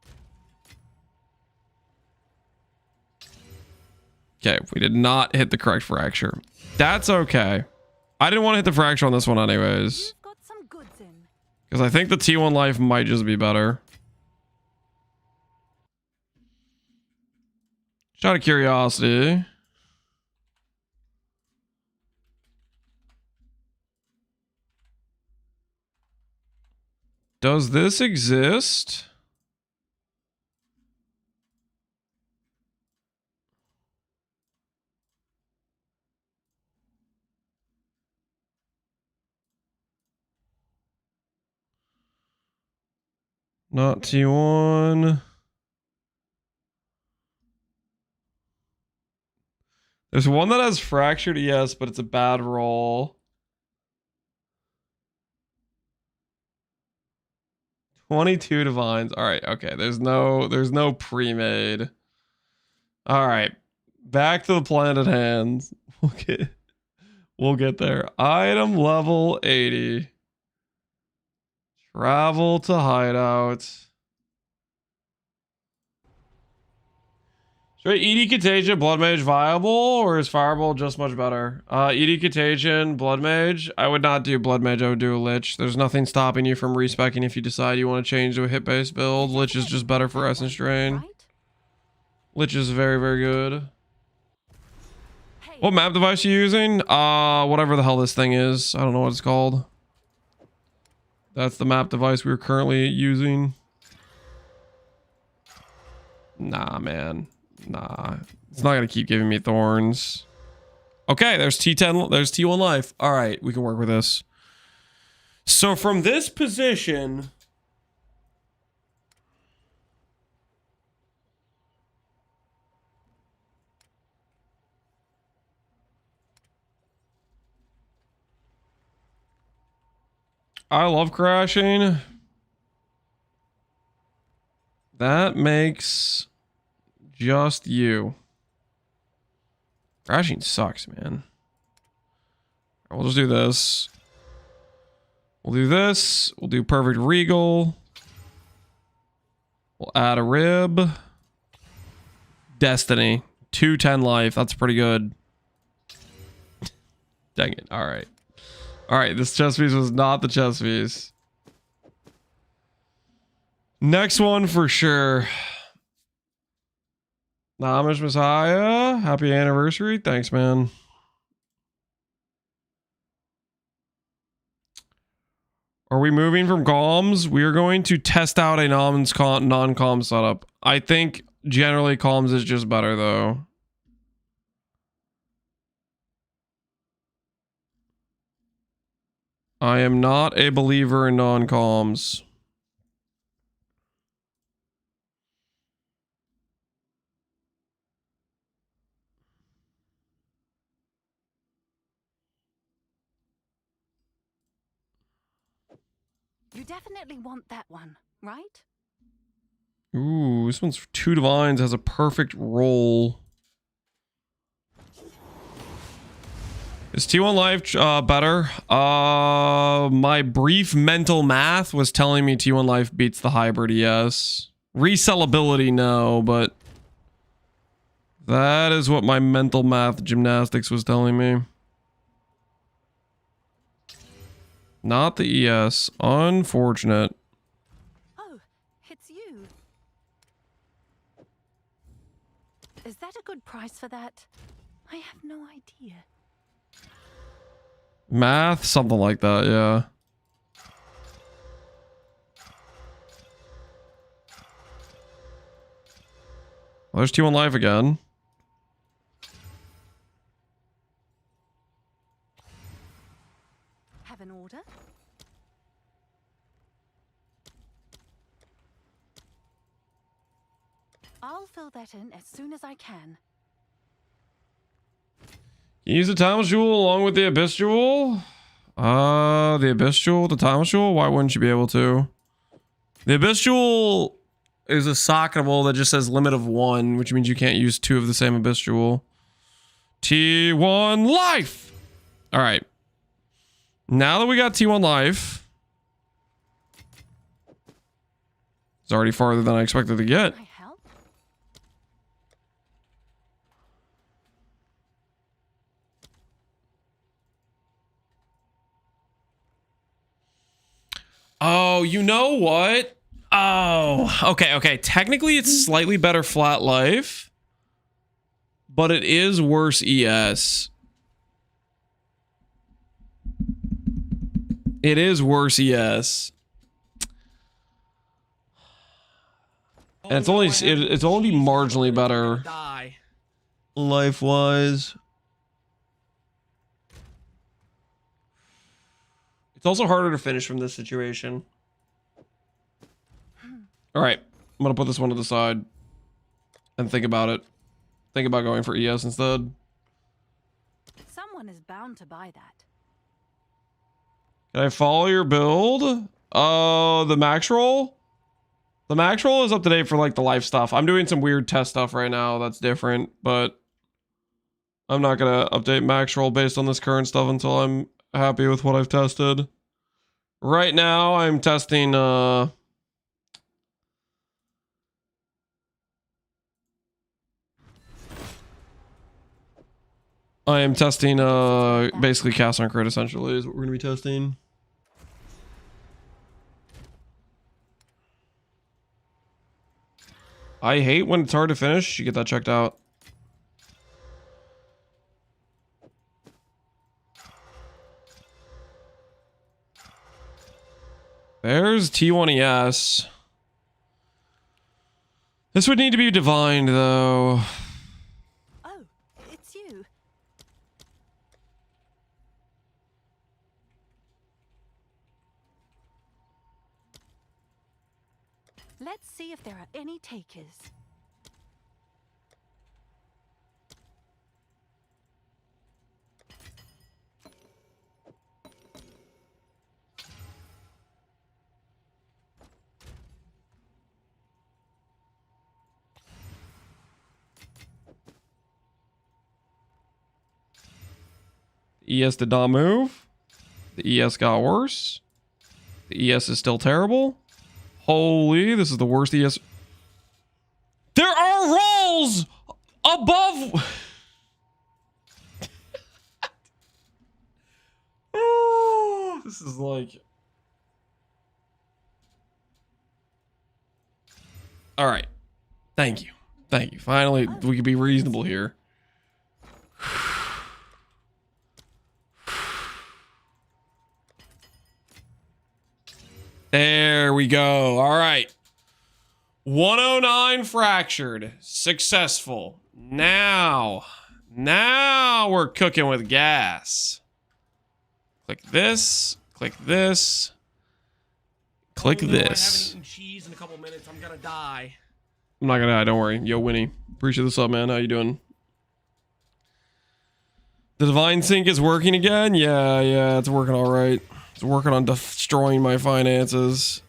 Okay, we did not hit the correct fracture. That's okay. I didn't want to hit the fracture on this one anyways. You've got some goods in. Because I think the T1 life might just be better. Just out of curiosity. Does this exist? Not T1. There's one that has fractured ES, but it's a bad roll. 22 divines. All right, okay. There's no pre-made. All right. Back to the planet hands. We'll get there. Item level 80. Travel to hideout. Should ED Contagion, Bloodmage viable, or is Firebolt just much better? ED Contagion, Bloodmage. I would not do Bloodmage, I would do a Lich. There's nothing stopping you from respecking if you decide you want to change to a hit-based build. Lich is just better for Essence Drain. Lich is very, very good. What map device are you using? Whatever the hell this thing is. I don't know what it's called. That's the map device we're currently using. Nah, man. Nah. It's not gonna keep giving me thorns. Okay, there's T10, there's T1 life. All right, we can work with this. So from this position... I love crashing. That makes just you. Crashing sucks, man. We'll just do this. We'll do this. We'll do perfect regal. We'll add a rib. Destiny. 210 life. That's pretty good. Dang it. All right. All right, this chest piece was not the chest piece. Next one for sure. Amish Messiah, happy anniversary. Thanks, man. Are we moving from comms? We are going to test out a non-comm setup. I think generally comms is just better, though. I am not a believer in non-comms. You definitely want that one, right? Ooh, this one's 2 divines, has a perfect roll. Is T1 life better? My brief mental math was telling me T1 life beats the hybrid, yes. Resellability, no, but that is what my mental math gymnastics was telling me. Not the ES. Unfortunate. Oh, it's you. Is that a good price for that? I have no idea. Math, something like that, yeah. Well, there's T1 life again. Have an order? I'll fill that in as soon as I can. Use the Timeless Jewel along with the Abyss Jewel. The Abyss Jewel, the Timeless Jewel? Why wouldn't you be able to? The Abyss Jewel is a socketable that just says limit of 1, which means you can't use 2 of the same Abyss Jewel. T1 life! Alright. Now that we got T1 life, it's already farther than I expected to get. Can I help? Oh, you know what? Oh, okay. Technically, it's slightly better flat life, but it is worse ES. It is worse ES. And it's only it's only marginally better Die. life wise. It's also harder to finish from this situation. All right, I'm gonna put this one to the side and think about it. Think about going for ES instead. Someone is bound to buy that. Can I follow your build? The max roll? The max roll is up to date for like the life stuff. I'm doing some weird test stuff right now that's different, but I'm not gonna update max roll based on this current stuff until I'm happy with what I've tested. Right now I'm testing basically cast on crit essentially is what we're gonna be testing. I hate when it's hard to finish. You get that checked out. There's T1ES. This would need to be divined though. Oh, it's you. Let's see if there are any takers. The ES did not move. The ES got worse. The ES is still terrible. Holy, this is the worst ES. There are rolls above. Oh, this is like. All right. Thank you. Thank you. Finally, we can be reasonable here. There we go. All right. 109 fractured. Successful. Now we're cooking with gas. Click this. Click this. Click Oh, no, I this. haven't eaten cheese in a couple minutes. I'm gonna die. I'm not gonna die. Don't worry. Yo, Winnie. Appreciate the sub, man. How you doing? The divine sync is working again? Yeah, it's working all right. It's working on destroying my finances.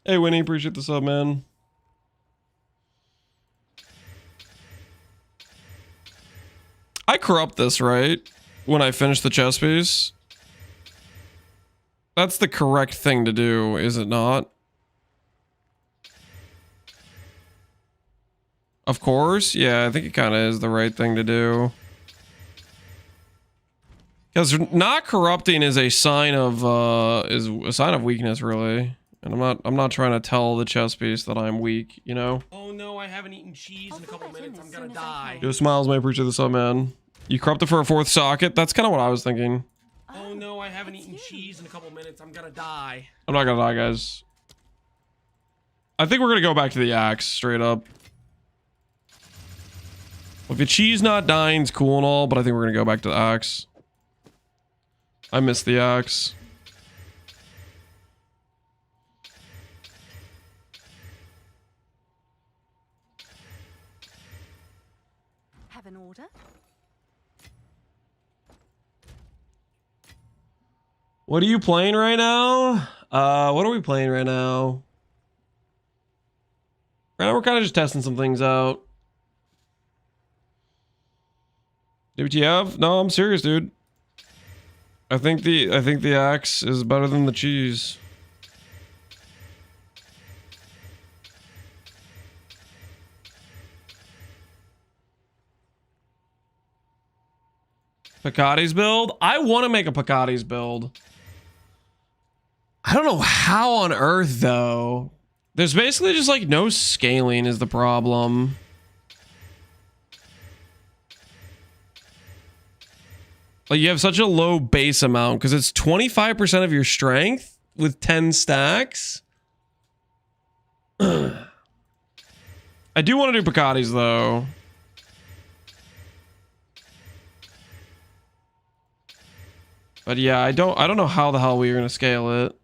Hey, Winnie. Appreciate the sub, man. I corrupt this, right? When I finish the chess piece. That's the correct thing to do, is it not? Of course. Yeah, I think it kind of is the right thing to do. Because not corrupting is a sign of weakness, really. And I'm not trying to tell the chess piece that I'm weak, you know? Oh no, I haven't eaten cheese in a couple minutes. I'm gonna die. Yo, Smiles, may appreciate the sub, man. You corrupted for a 4th socket? That's kind of what I was thinking. Oh no, I haven't eaten cheese in a couple minutes. I'm gonna die. I'm not gonna die, guys. I think we're gonna go back to the axe, straight up. If the cheese not dying's cool and all, but I think we're gonna go back to the axe. I missed the axe. Have an order? What are you playing right now? What are we playing right now? Right now we're kind of just testing some things out. WTF? No, I'm serious, dude. I think the axe is better than the cheese. Picatis build? I want to make a Picatis build. I don't know how on earth, though. There's basically just like no scaling is the problem. Like you have such a low base amount because it's 25% of your strength with 10 stacks. I do want to do Picatis though. But yeah, I don't know how the hell we are going to scale it.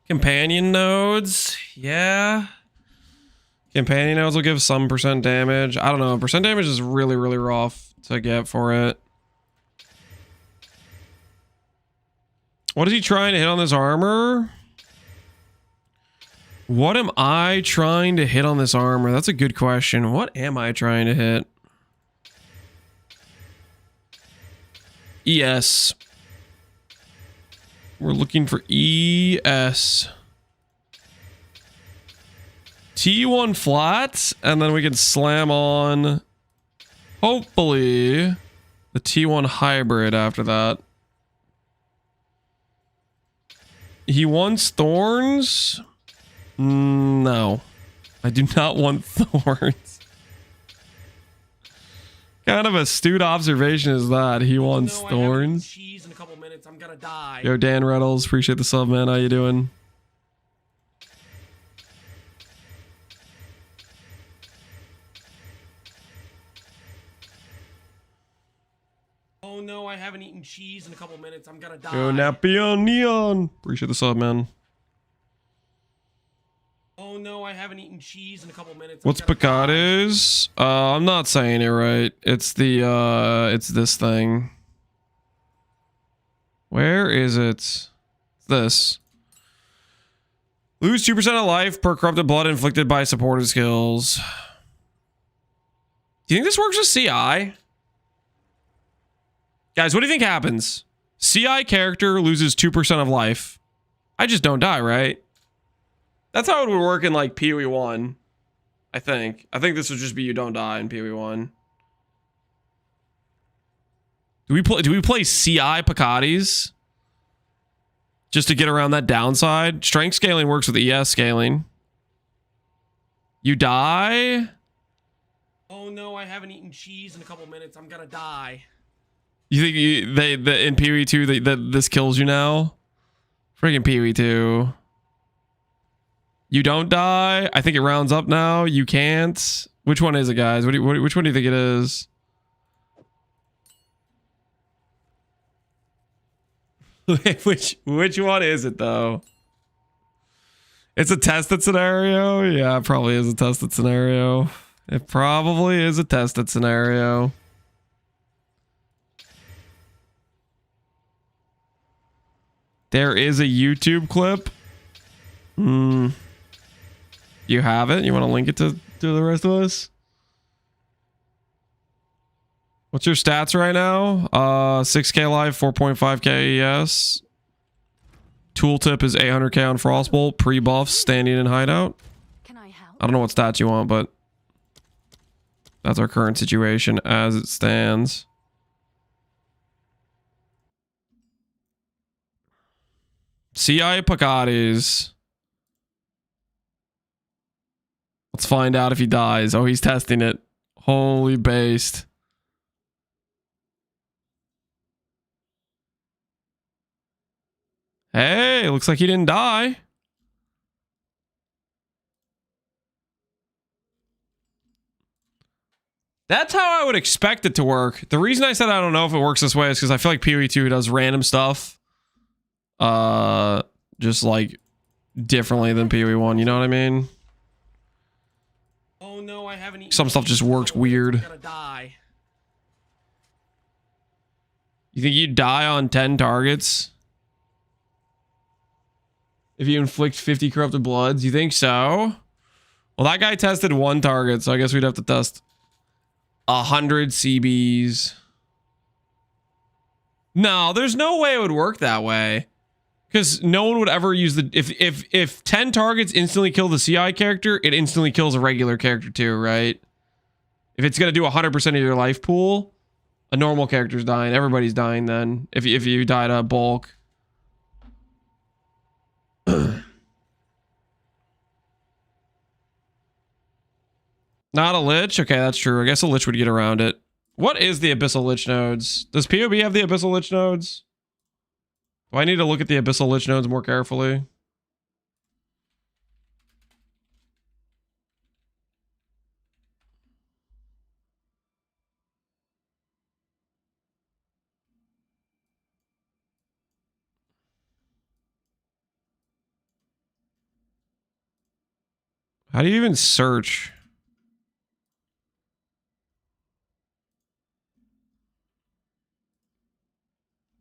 Companion nodes, yeah. Companion nodes will give some percent damage. I don't know. Percent damage is really, really rough to get for it. What is he trying to hit on this armor? What am I trying to hit on this armor? That's a good question. What am I trying to hit? ES. We're looking for ES. T1 flat, and then we can slam on, hopefully, the T1 hybrid after that. He wants thorns? No. I do not want thorns. Kind of astute observation is that. He wants thorns. Cheese in a couple minutes. I'm gonna die. Yo, Dan Reynolds, appreciate the sub, man. How you doing? Oh no, I haven't eaten cheese in a couple minutes. I'm gonna die. Yo, Napion Neon. Appreciate the sub, man. Oh no, I haven't eaten cheese in a couple minutes. What's Picatis? I'm not saying it right. It's the it's this thing. Where is it? It's this. Lose 2% of life per corrupted blood inflicted by supportive skills. Do you think this works with CI? Guys, what do you think happens? CI character loses 2% of life. I just don't die, right? That's how it would work in like PoE 1. I think. I think this would just be you don't die in PoE 1. Do we play CI Picatis? Just to get around that downside? Strength scaling works with ES scaling. You die? Oh no, I haven't eaten cheese in a couple minutes. I'm gonna die. You think in PoE 2 this kills you now? Freaking PoE 2. You don't die. I think it rounds up now. You can't. Which one is it, guys? Which one do you think it is? which one is it though? It's a tested scenario. Yeah, it probably is a tested scenario. It probably is a tested scenario. There is a YouTube clip. You have it? You want to link it to the rest of us? What's your stats right now? 6k life, 4.5k ES. Tooltip is 800k on Frostbolt. Pre-buffs, standing in hideout. Can I help? I don't know what stats you want, but that's our current situation as it stands. CI Picatis. Let's find out if he dies. Oh, he's testing it. Holy based. Hey, looks like he didn't die. That's how I would expect it to work. The reason I said I don't know if it works this way is because I feel like PoE 2 does random stuff. Just like differently than PoE 1, you know what I mean? Oh no, I haven't eaten Some stuff just works weird. I'm gonna die. You think you'd die on 10 targets? If you inflict 50 corrupted bloods? You think so? Well, that guy tested 1 target, so I guess we'd have to test 100 CBs. No, there's no way it would work that way. Because no one would ever use the if 10 targets instantly kill the CI character, it instantly kills a regular character too, right? If it's gonna do 100% of your life pool, a normal character's dying. Everybody's dying then. If you died a bulk. Not a lich? Okay, that's true. I guess a lich would get around it. What is the Abyssal Lich nodes? Does POB have the Abyssal Lich nodes? Do I need to look at the Abyssal Lich nodes more carefully? How do you even search?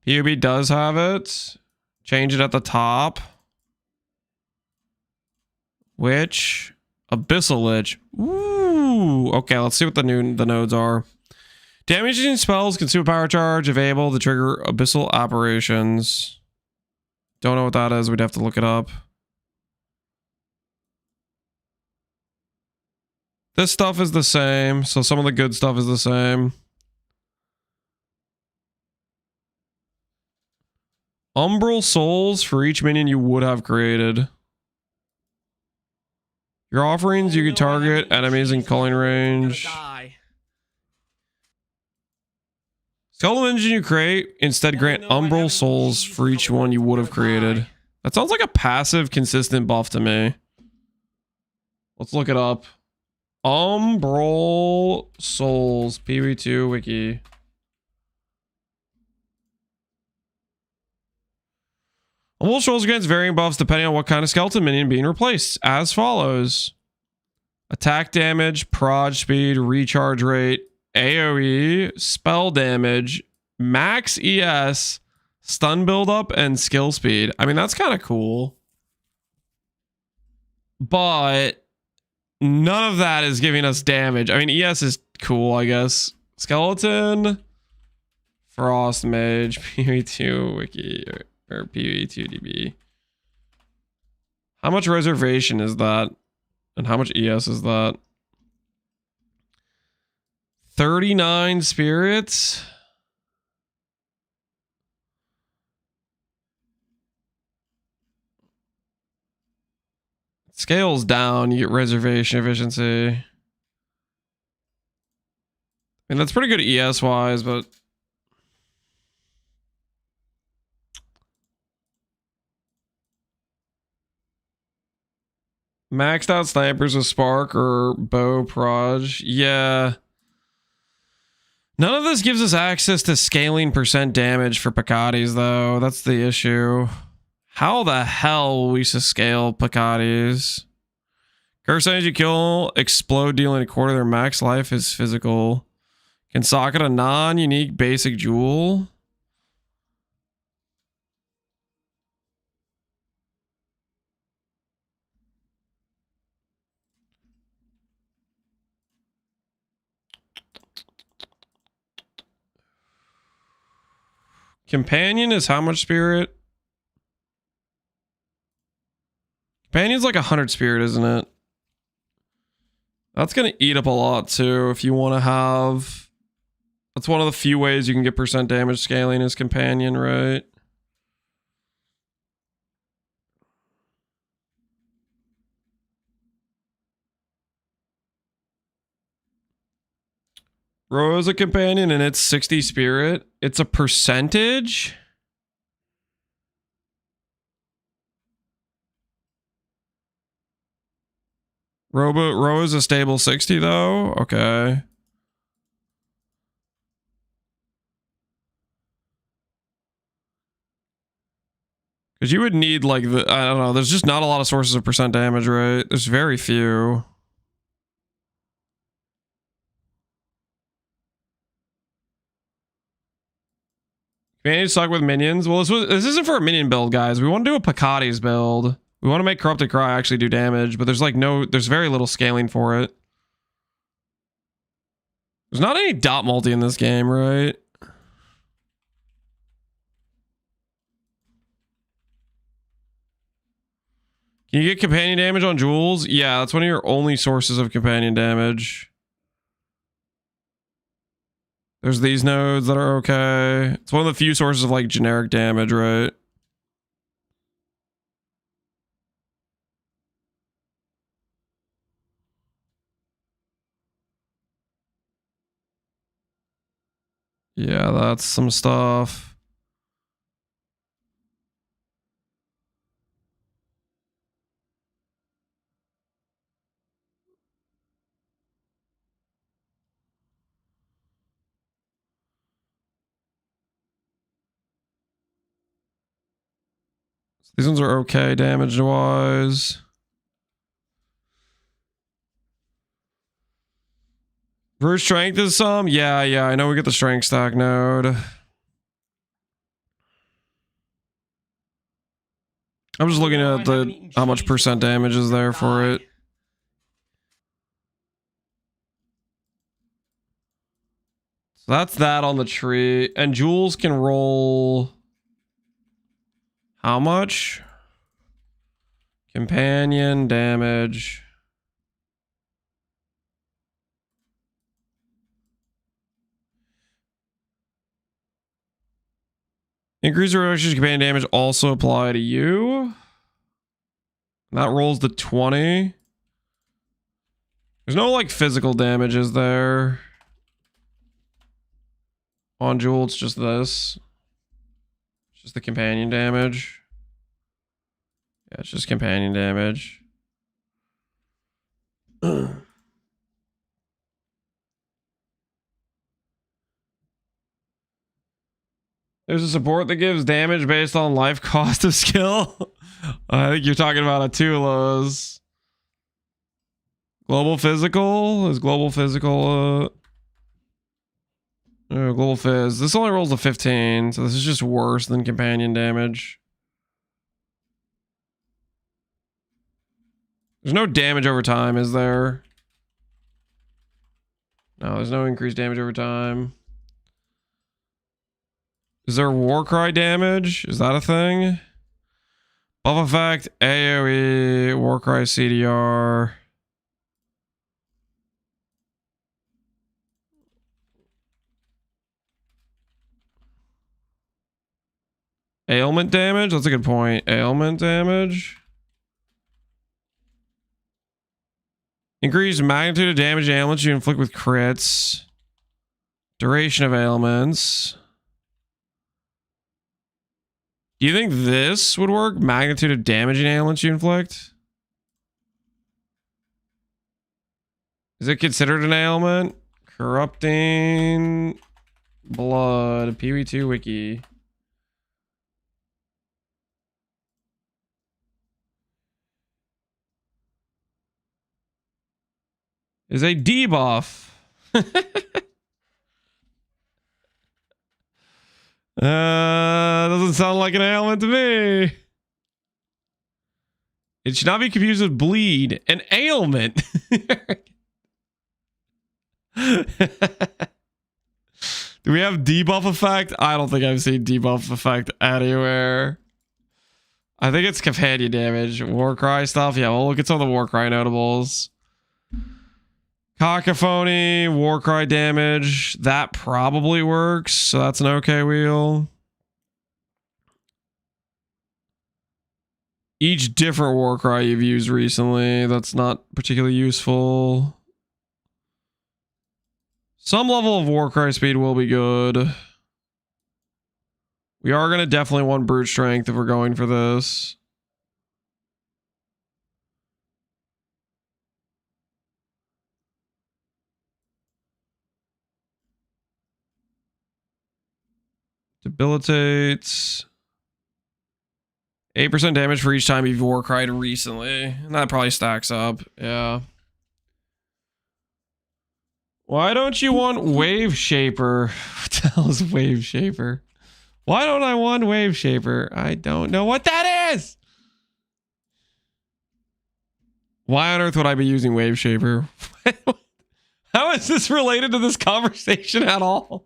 PUB does have it. Change it at the top. Which? Abyssal Lich. Ooh. Okay, let's see what the nodes are. Damaging spells consume power charge if able to trigger abyssal operations. Don't know what that is. We'd have to look it up. This stuff is the same. So some of the good stuff is the same. Umbral souls for each minion you would have created. Your offerings, you can target enemies in calling range. Skeletal engine you create, instead grant umbral souls for each one you would have created. That sounds like a passive, consistent buff to me. Let's look it up. Umbral souls, PV2 wiki. Umbral souls grants varying buffs depending on what kind of skeleton minion being replaced, as follows: attack damage, proj speed, recharge rate, AoE, spell damage, max ES, stun buildup, and skill speed. I mean, that's kind of cool. But none of that is giving us damage. I mean, ES is cool, I guess. Skeleton, Frost Mage, PV2 wiki, or PV2DB. How much reservation is that? And how much ES is that? 39 spirits. Scales down, you get reservation efficiency. I mean, that's pretty good ES wise, but maxed out snipers with spark or bow proj. Yeah. None of this gives us access to scaling percent damage for Picatis, though. That's the issue. How the hell will we scale Picatis? Curse enemies you kill explode, dealing a quarter of their max life is physical. Can socket a non-unique basic jewel. Companion is how much spirit? Companion's like 100 spirit, isn't it? That's going to eat up a lot too if you want to have... That's one of the few ways you can get percent damage scaling is companion, right? Row is a companion and it's 60 spirit. It's a percentage. Row is a stable 60 though. Okay. Because you would need like the, I don't know, there's just not a lot of sources of percent damage, right? There's very few. Advantage suck with minions. Well, this isn't for a minion build, guys. We want to do a Picatis build. We want to make Corrupted Cry actually do damage, but there's like there's very little scaling for it. There's not any dot multi in this game, right? Can you get companion damage on jewels? Yeah, that's one of your only sources of companion damage. There's these nodes that are okay. It's one of the few sources of like generic damage, right? Yeah, that's some stuff. These ones are okay damage wise. Brute strength is some? Yeah, I know we get the strength stack node. I'm just looking at the how much percent damage is there for it. So that's that on the tree. And Jules can roll how much? Companion damage. Increase or reduction companion damage also apply to you. And that rolls to 20. There's no like physical damage, is there? On Jewel, it's just this. It's just the companion damage. Yeah, it's just companion damage. There's a support that gives damage based on life cost of skill. I think you're talking about a Tula's. Global physical? Is global physical global fizz. This only rolls a 15, so this is just worse than companion damage. There's no damage over time, is there? No, there's no increased damage over time. Is there Warcry damage? Is that a thing? Buff effect, AoE, Warcry CDR. Ailment damage? That's a good point. Ailment damage. Increased magnitude of damage and ailments you inflict with crits. Duration of ailments. Do you think this would work? Magnitude of damage and ailments you inflict? Is it considered an ailment? Corrupting blood. PV2 wiki. Is a debuff. Doesn't sound like an ailment to me. It should not be confused with bleed. An ailment. Do we have debuff effect? I don't think I've seen debuff effect anywhere. I think it's companion damage. Warcry stuff. Yeah, we'll look at some of the Warcry notables. Cacophony, Warcry damage. That probably works. So that's an okay wheel. Each different Warcry you've used recently. That's not particularly useful. Some level of Warcry speed will be good. We are going to definitely want brute strength if we're going for this. Debilitates. 8% damage for each time you've Warcried recently. And that probably stacks up. Yeah. Why don't you want Wave Shaper? What the hell is Wave Shaper? Why don't I want Wave Shaper? I don't know what that is. Why on earth would I be using Wave Shaper? How is this related to this conversation at all?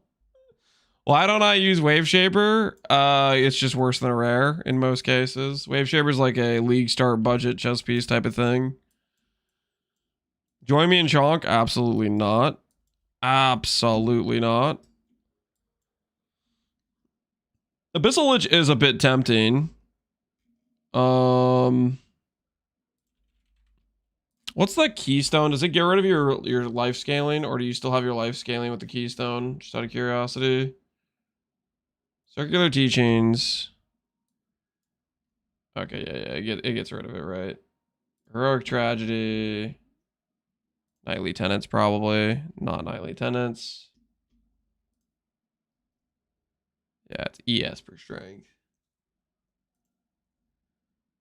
Why don't I use Wave Shaper? It's just worse than a rare in most cases. Wave Shaper is like a league start budget chess piece type of thing. Join me in Chonk? Absolutely not. Absolutely not. Abyssal Lich is a bit tempting. What's that keystone? Does it get rid of your life scaling, or do you still have your life scaling with the keystone? Just out of curiosity. Circular teachings. Okay, yeah, it gets rid of it, right? Heroic tragedy. Nightly tenants, probably. Not nightly tenants. Yeah, it's ES for strength.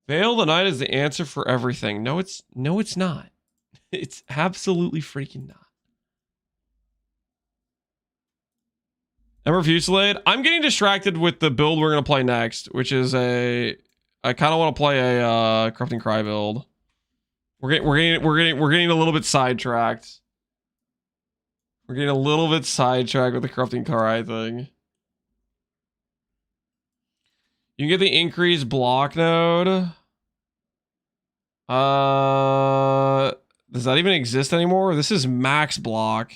Veil the Night is the answer for everything. No, it's not. It's absolutely freaking not. Ember Fusillade. I'm getting distracted with the build we're gonna play next, which is I kind of want to play a Corrupting Cry build. We're getting a little bit sidetracked. We're getting a little bit sidetracked with the Corrupting Cry thing. You can get the increased block node. Does that even exist anymore? This is max block.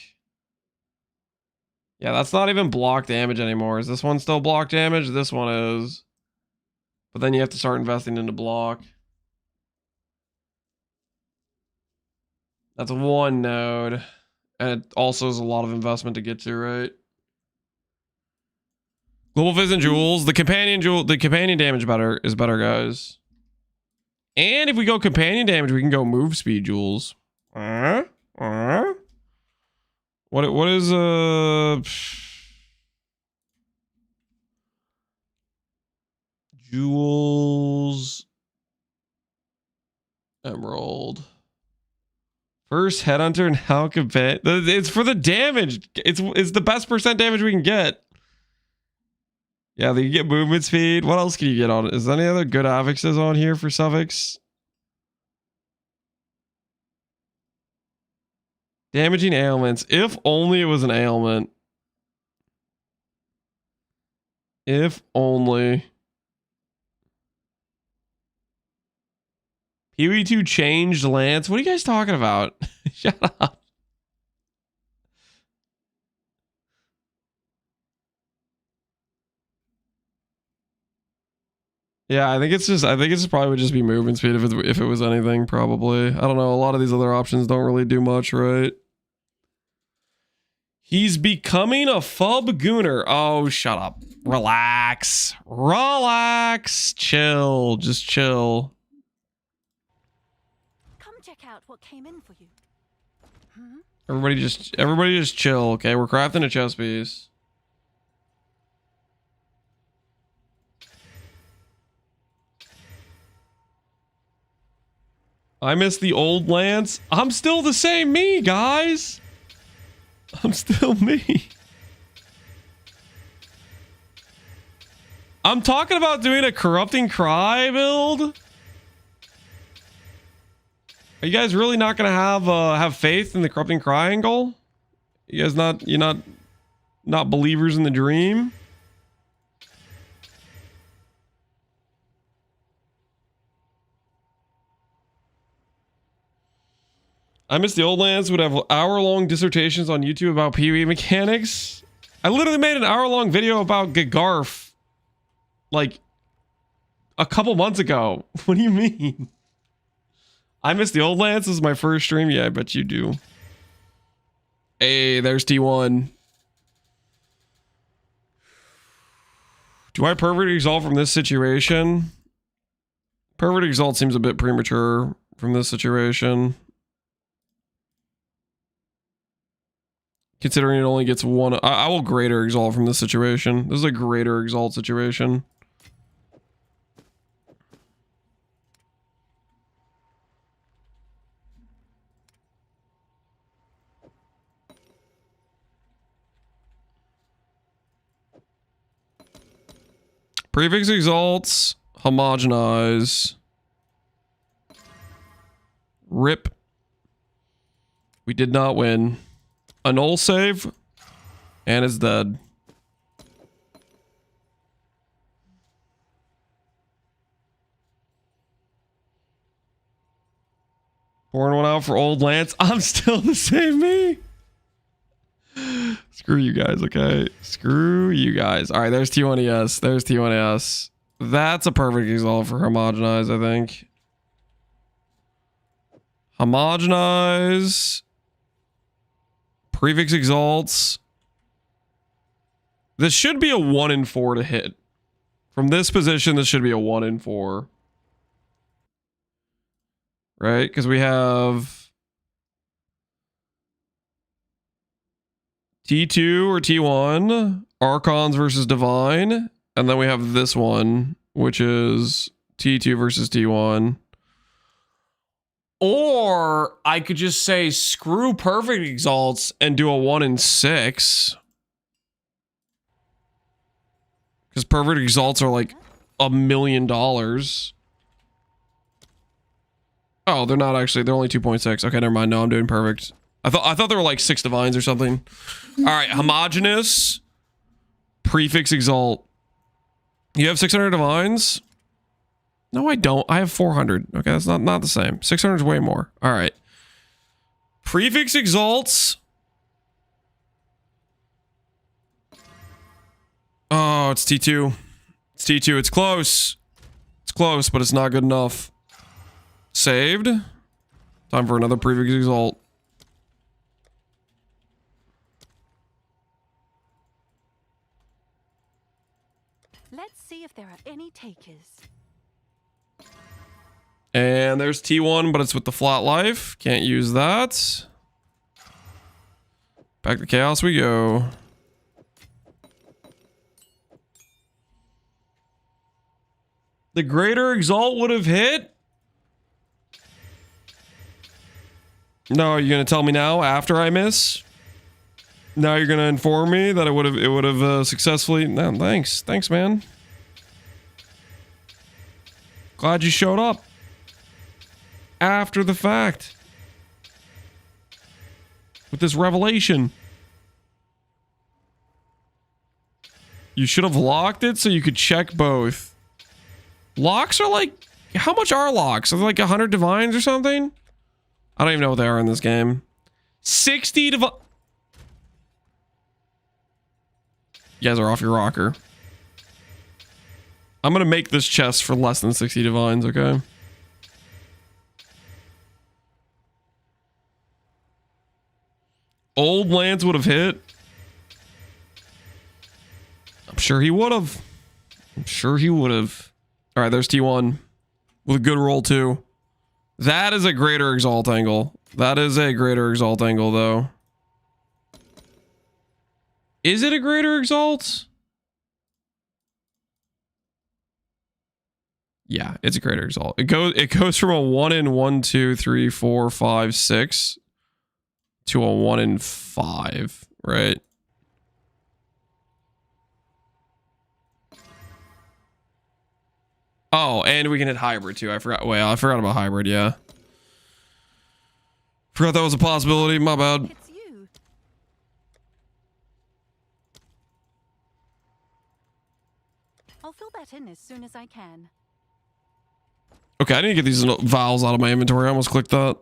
Yeah, that's not even block damage anymore. Is this one still block damage? This one is. But then you have to start investing into block. That's one node. And it also is a lot of investment to get to, right? Global Fizz and Jewels. The companion damage is better, guys. And if we go companion damage, we can go move speed jewels. What is jewels emerald first headhunter and how compare it's for the damage. It's the best percent damage we can get. Yeah, you get movement speed. What else can you get on it? Is there any other good affixes on here for suffix? Damaging ailments. If only it was an ailment. If only. PoE2 changed Lance. What are you guys talking about? Shut up. Yeah, I think it's probably would just be movement speed if it was anything, probably. I don't know. A lot of these other options don't really do much, right? He's becoming a fub gooner. Oh, shut up. Relax. Relax. Chill. Just chill. Come check out what came in for you. Everybody just chill, okay? We're crafting a chess piece. I miss the old Lance. I'm still the same me, guys. I'm still me. I'm talking about doing a Corrupting Cry build. Are you guys really not gonna have faith in the Corrupting Cry angle? You guys you're not believers in the dream? I miss the old lands would have hour-long dissertations on YouTube about PoE mechanics. I literally made an hour-long video about Gagarf like a couple months ago. What do you mean? I miss the old lands. This is my first stream. Yeah, I bet you do. Hey, there's T1. Do I Pervert Exalt from this situation? Pervert Exalt seems a bit premature from this situation. Considering it only gets one. I will greater exalt from this situation. This is a greater exalt situation. Prefix exalts. Homogenize. Rip. We did not win. A null save, and it's dead. Pouring one out for old Lance. I'm still the same me. Screw you guys, okay? Screw you guys. All right, there's T1ES. There's T1ES. That's a perfect exalt for homogenize, I think. Homogenize. Prefix exalts. This should be a 1 in 4 to hit. From this position, this should be a 1 in 4. Right? Because we have T2 or T1, Archons versus Divine, and then we have this one, which is T2 versus T1. Or I could just say screw perfect exalts and do a 1 in 6. Because perfect exalts are like $1 million. Oh, they're not actually. They're only 2.6. Okay, never mind. No, I'm doing perfect. I thought there were like 6 divines or something. All right, homogeneous. Prefix exalt. You have 600 divines? No, I don't. I have 400. Okay, that's not the same. 600 is way more. All right. Prefix exalts. Oh, it's T2. It's T2. It's close. It's close, but it's not good enough. Saved. Time for another prefix exalt. Let's see if there are any takers. And there's T1, but it's with the flat life. Can't use that. Back to chaos we go. The greater exalt would have hit. No, you're gonna tell me now after I miss? Now you're gonna inform me that it would have successfully. No, thanks, man. Glad you showed up after the fact with this revelation. You should have locked it so you could check both. Locks are like, how much are locks? Are they like 100 divines or something? I don't even know what they are in this game. 60 divine. You guys are off your rocker. I'm gonna make this chest for less than 60 divines, okay? Old Lance would have hit. I'm sure he would have. I'm sure he would have. All right, there's T1 with a good roll too. That is a greater exalt angle. That is a greater exalt angle though. Is it a greater exalt? Yeah, it's a greater exalt. It goes from a 1 in 1, 2, 3, 4, 5, 6 to a 1 in 5, right? Oh, and we can hit hybrid too. I forgot. Wait, I forgot about hybrid. Yeah, forgot that was a possibility. My bad. It's you. I'll fill that in as soon as I can. Okay, I need to get these vials out of my inventory. I almost clicked that.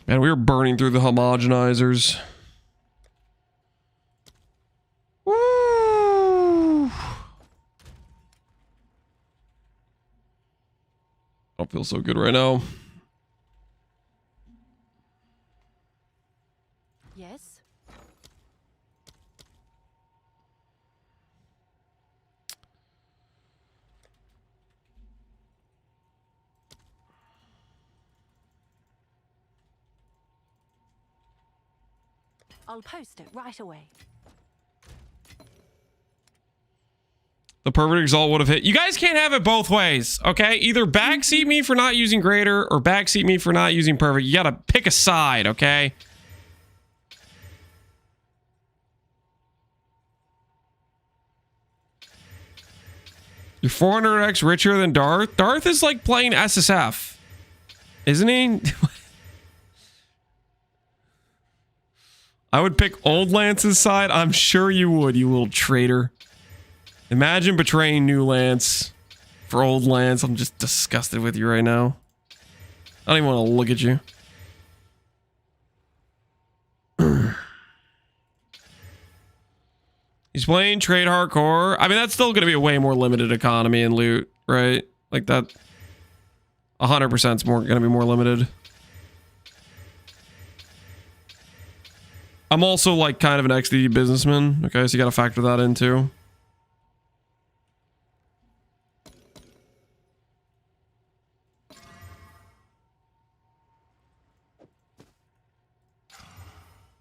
Man, we were burning through the homogenizers. Woo! Don't feel so good right now. Yes. I'll post it right away. The perfect exalt would have hit. You guys can't have it both ways, okay? Either backseat me for not using greater or backseat me for not using perfect. You gotta pick a side, okay? You're 400x richer than Darth. Darth is like playing SSF, isn't he? I would pick old Lance's side. I'm sure you would, you little traitor. Imagine betraying new Lance for old Lance. I'm just disgusted with you right now. I don't even want to look at you. He's playing trade hardcore. I mean, that's still going to be a way more limited economy and loot, right? Like that 100% is more going to be more limited. I'm also like kind of an XD businessman. Okay, so you got to factor that in too.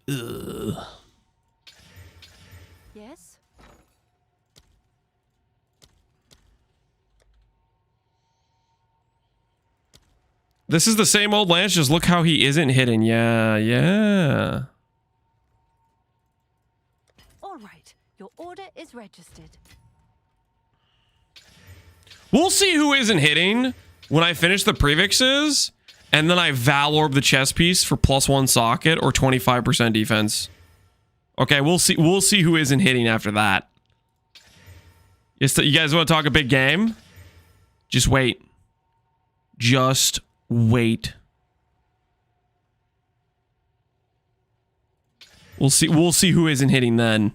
Ugh. Yes? This is the same old Lance, just look how he isn't hidden. Yeah, yeah. All right. Your order is registered. We'll see who isn't hitting when I finish the prefixes, and then I Val Orb the chess piece for +1 socket or 25% defense. Okay, we'll see. We'll see who isn't hitting after that. You guys want to talk a big game? Just wait. Just wait. We'll see. We'll see who isn't hitting then.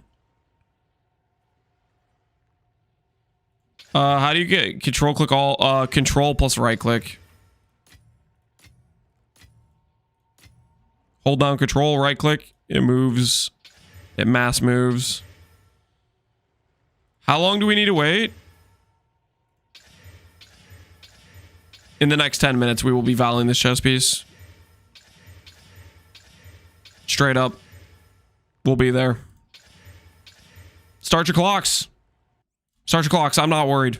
How do you get control click all? Control plus right click. Hold down control, right click. It moves. It mass moves. How long do we need to wait? In the next 10 minutes, we will be valuing this chess piece. Straight up. We'll be there. Start your clocks. Start your clocks. I'm not worried.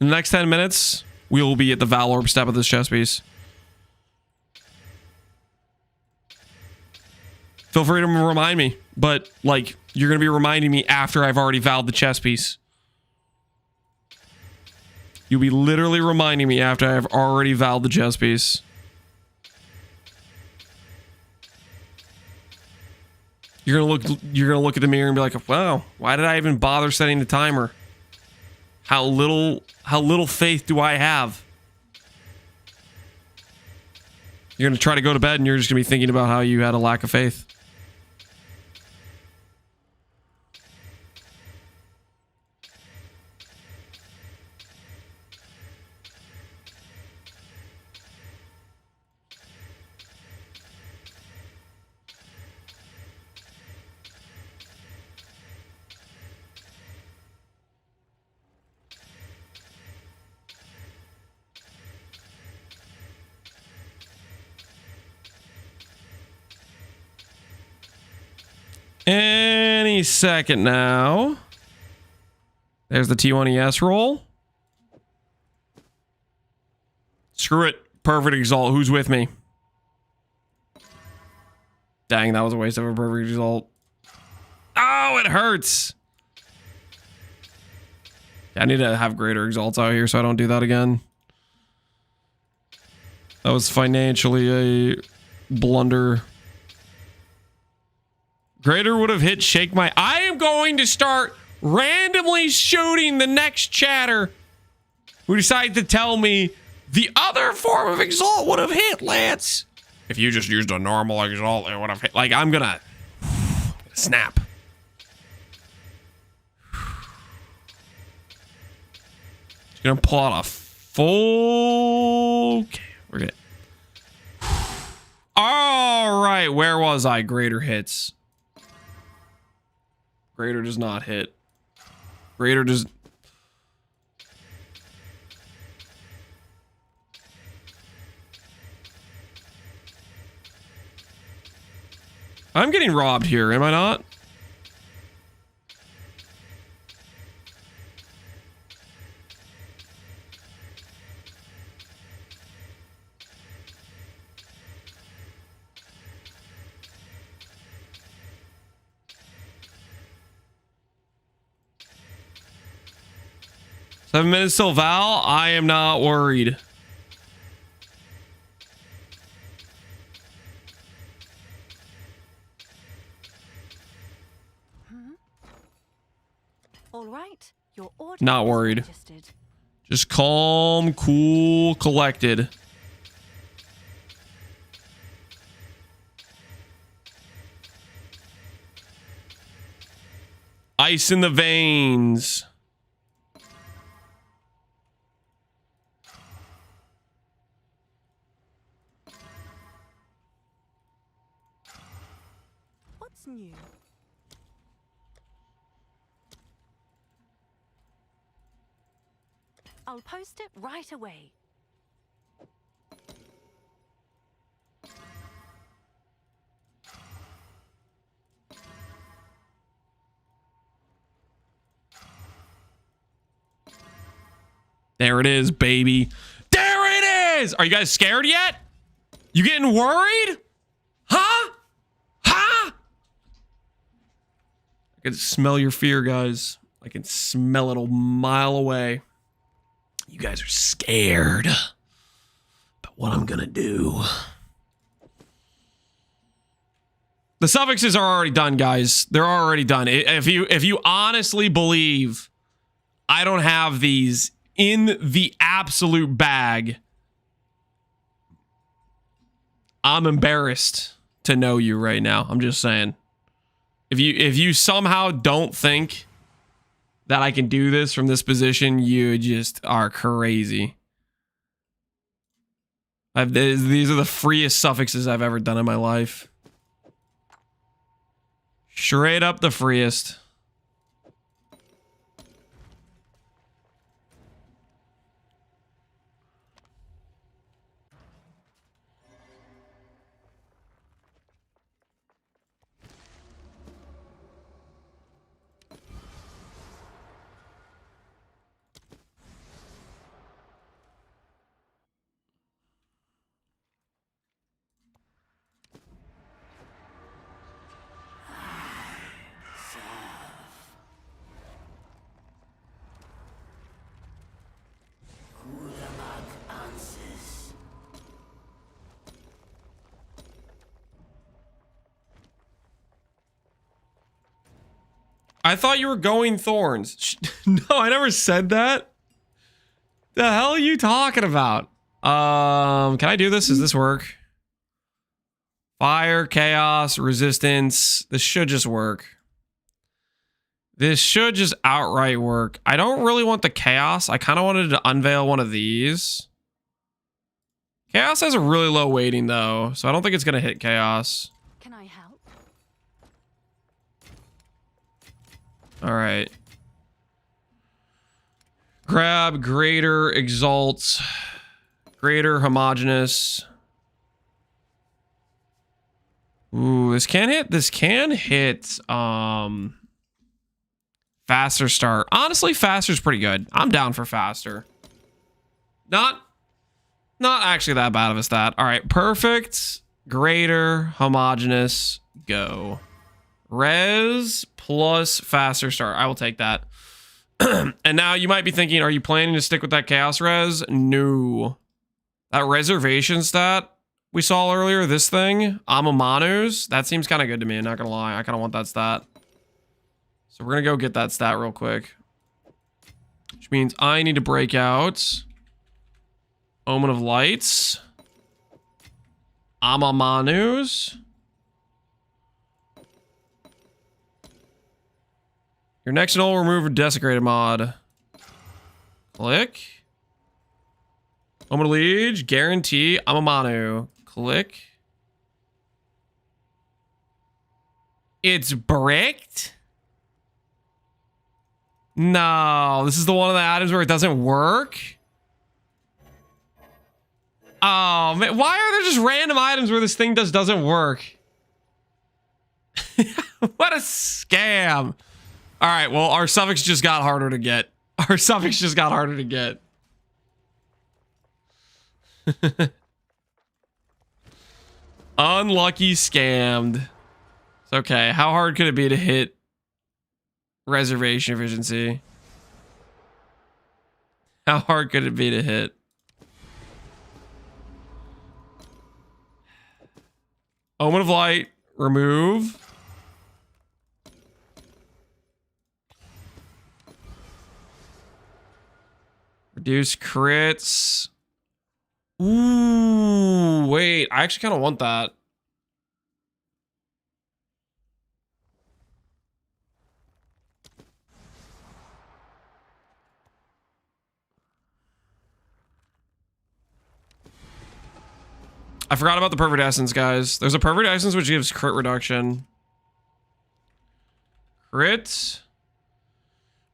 In the next 10 minutes, we will be at the Val Orb step of this chess piece. Feel free to remind me, but like you're going to be reminding me after I've already vowed the chess piece. You'll be literally reminding me after I've already vowed the chess piece. You're going to look at the mirror and be like, "Wow, why did I even bother setting the timer? How little faith do I have?" You're going to try to go to bed and you're just going to be thinking about how you had a lack of faith. Any second now. There's the T1ES roll. Screw it. Perfect Exalt. Who's with me? Dang, that was a waste of a perfect Exalt. Oh, it hurts. I need to have greater Exalts out here so I don't do that again. That was financially a blunder. Greater would have hit shake my... I am going to start randomly shooting the next chatter who decides to tell me the other form of Exalt would have hit, Lance. If you just used a normal Exalt, it would have hit. Like, I'm gonna snap. Just gonna pull out a full... Okay, we're good. All right, where was I? Greater hits. Greater does not hit. Greater does... I'm getting robbed here, am I not? 7 minutes till Val. I am not worried. All right. Your order Not is worried. registered. Just calm, cool, collected. Ice in the veins. What's new? I'll post it right away. There it is, baby. There it is! Are you guys scared yet? You getting worried? Huh? Huh? I can smell your fear, guys. I can smell it a mile away. You guys are scared about what I'm gonna do. The suffixes are already done, guys. They're already done. If you honestly believe I don't have these in the absolute bag, I'm embarrassed to know you right now. I'm just saying. If you somehow don't think that I can do this from this position, you just are crazy. These are the freest suffixes I've ever done in my life. Straight up the freest. I thought you were going thorns. No, I never said that. The hell are you talking about? Can I do this? Does this work? Fire, chaos, resistance. This should just work. This should just outright work. I don't really want the chaos. I kind of wanted to unveil one of these. Chaos has a really low weighting though, so I don't think it's going to hit chaos. Can I help? All right. Grab, greater, exalt, greater, homogeneous. Ooh, this can hit. This can hit. Faster start. Honestly, faster's pretty good. I'm down for faster. Not actually that bad of a stat. All right, perfect, greater, homogeneous, go. Res plus faster start. I will take that. And now you might be thinking, are you planning to stick with that chaos res? No. That reservation stat we saw earlier, this thing, Amamanus, that seems kind of good to me, I'm not gonna lie. I kind of want that stat. So we're gonna go get that stat real quick. Which means I need to break out Omen of Lights, Amamanus. Your next null remove or desecrated mod. Click. Omen of Liege, guarantee, Amamanu. Click. It's bricked? No, this is the one of the items where it doesn't work? Oh, man, why are there just random items where this thing doesn't work? What a scam. All right, well, our suffix just got harder to get. Our suffix just got harder to get. Unlucky scammed. It's okay. How hard could it be to hit reservation efficiency? How hard could it be to hit? Omen of Light, remove. Reduce crits. Ooh, wait. I actually kind of want that. I forgot about the Perfect Essence, guys. There's a Perfect Essence which gives crit reduction. Crit.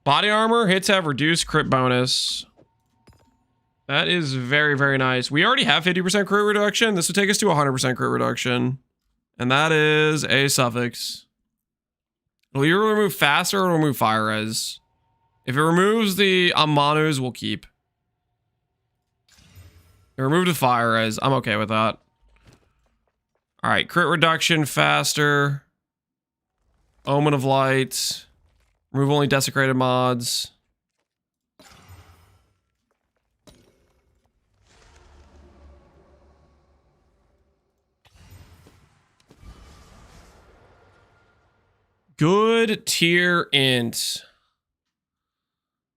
Body armor. Hits have reduced crit bonus. That is very, very nice. We already have 50% crit reduction. This would take us to 100% crit reduction. And that is a suffix. Will you remove faster or remove fire res? If it removes the Amanus, we'll keep. It removed the fire res. I'm okay with that. All right, crit reduction faster. Omen of Light. Remove only desecrated mods. Good tier int.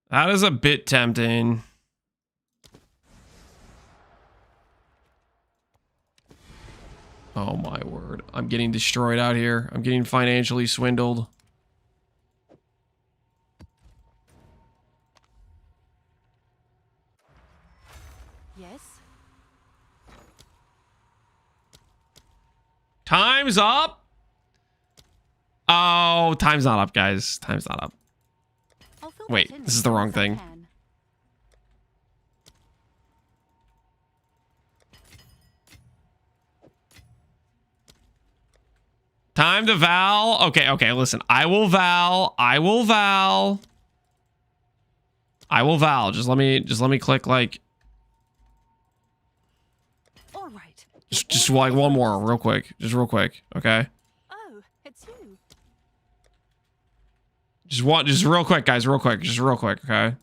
That is a bit tempting. Oh my word. I'm getting destroyed out here. I'm getting financially swindled. Yes. Time's up. Oh, time's not up, guys. Time's not up. I'll fill Wait, that in this is as the soon wrong as I thing. can. Time to Val. Okay, okay, listen. I will Val. I will Val. I will Val. Just let me click like All right. just like one more real quick. Just real quick, okay? Oh, it's you. Just real quick, guys, real quick. Just real quick, okay?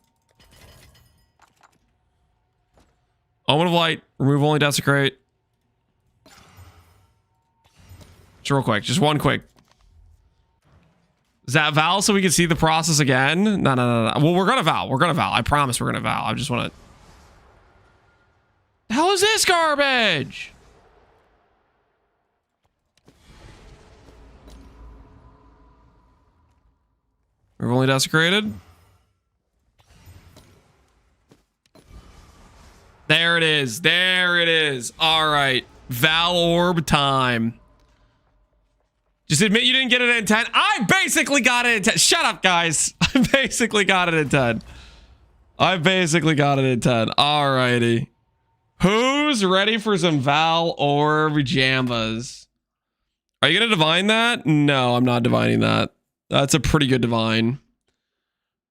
Omen of Light, remove only desecrate. Just real quick, just one quick. Is that Val so we can see the process again? No. Well, we're gonna Val. We're gonna Val. I promise we're gonna Val. I just want to. The hell is this garbage? We've only desecrated. There it is. There it is. All right. Val Orb time. Just admit you didn't get it in 10. I basically got it in 10. Shut up, guys. I basically got it in 10. I basically got it in 10. All righty. Who's ready for some Val Orb Jambas? Are you going to divine that? No, I'm not divining that. That's a pretty good divine.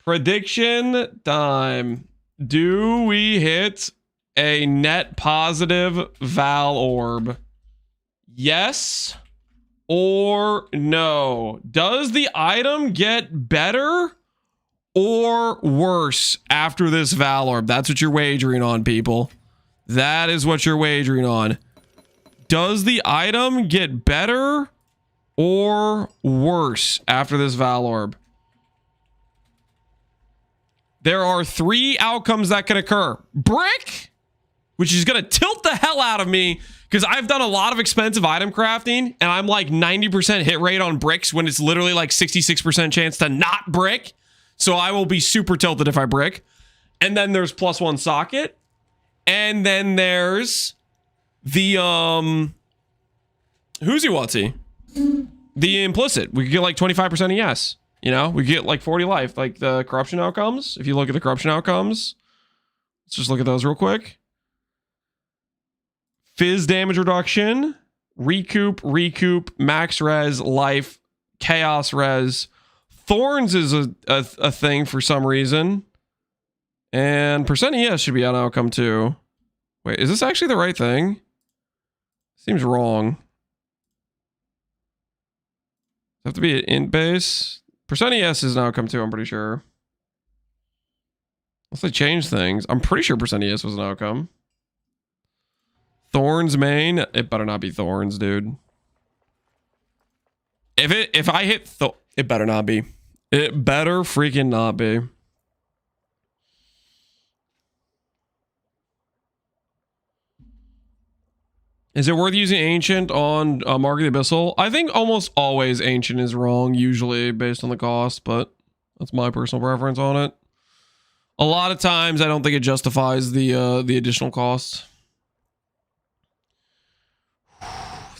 Prediction time. Do we hit a net positive Val Orb? Yes or no? Does the item get better or worse after this Val Orb? That's what you're wagering on, people. That is what you're wagering on. Does the item get better or worse after this Val Orb? There are 3 outcomes that can occur. Brick, which is going to tilt the hell out of me because I've done a lot of expensive item crafting and I'm like 90% hit rate on bricks when it's literally like 66% chance to not brick. So I will be super tilted if I brick. And then there's +1 socket. And then there's the whoosy watsy. The implicit. We could get like 25% of yes. You know, we get like 40 life, like the corruption outcomes. If you look at the corruption outcomes, let's just look at those real quick. Fizz damage reduction, recoup, max res, life, chaos res. Thorns is a thing for some reason. And percent ES should be an outcome too. Wait, is this actually the right thing? Seems wrong. Does it have to be an int base? Percent ES is an outcome too, I'm pretty sure. Unless they change things. I'm pretty sure percent ES was an outcome. Thorns main. It better not be Thorns, dude. If I hit it better not be. It better freaking not be. Is it worth using Ancient on Mark of the Abyssal? I think almost always Ancient is wrong, usually based on the cost, but that's my personal preference on it. A lot of times, I don't think it justifies the additional cost.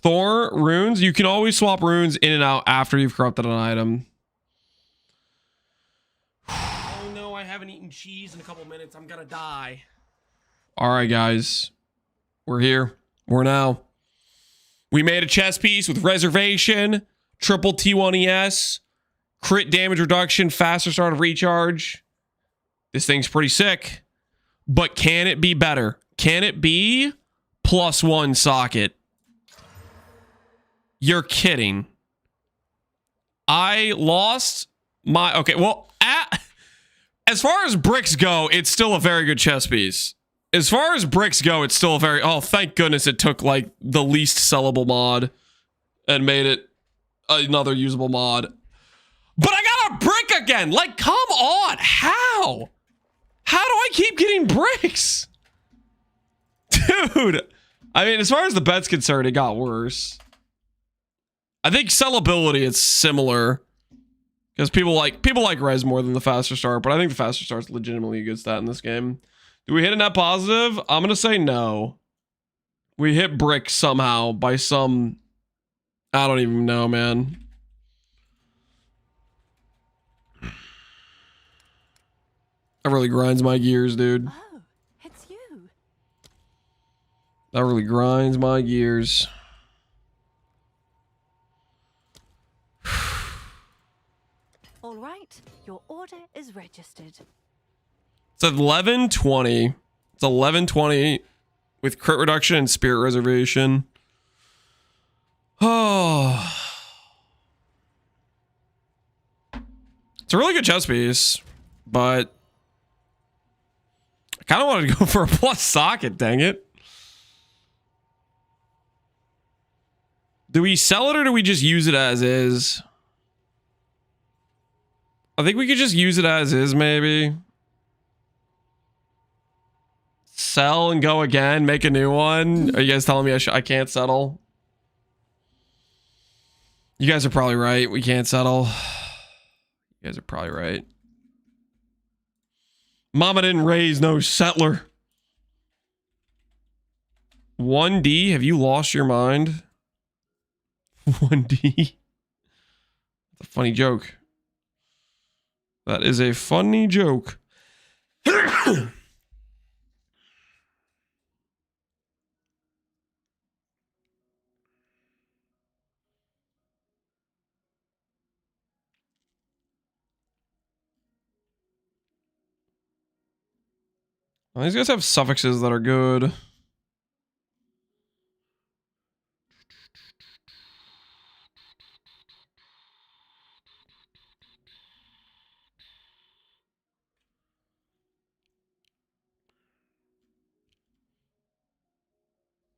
Thor runes. You can always swap runes in and out after you've corrupted an item. Oh no, I haven't eaten cheese in a couple minutes. I'm gonna die. All right, guys. We're here. We're now. We made a chess piece with reservation, triple T1ES, crit damage reduction, faster start of recharge. This thing's pretty sick. But can it be better? Can it be +1 socket? You're kidding. I lost my... Okay, well, as far as bricks go, it's still a very good chess piece. As far as bricks go, it's still a very... Oh, thank goodness it took, like, the least sellable mod and made it another usable mod. But I got a brick again! Like, come on! How? How do I keep getting bricks? Dude! I mean, as far as the bet's concerned, it got worse. I think sellability, it's similar. Because people like res more than the faster start, but I think the faster start's legitimately a good stat in this game. Do we hit a net positive? I'm gonna say no. We hit brick somehow by some... I don't even know, man. That really grinds my gears, dude. Oh, it's you. That really grinds my gears. All right, your order is registered. It's 1120. It's 1120 with crit reduction and spirit reservation. Oh. It's a really good chess piece, but I kind of wanted to go for a plus socket, dang it. Do we sell it or do we just use it as is? I think we could just use it as is, maybe. Sell and go again, make a new one. Are you guys telling me I can't settle? You guys are probably right. We can't settle. You guys are probably right. Mama didn't raise no settler. 1D, have you lost your mind? 1D. That's a funny joke. That is a funny joke. Well, these guys have suffixes that are good.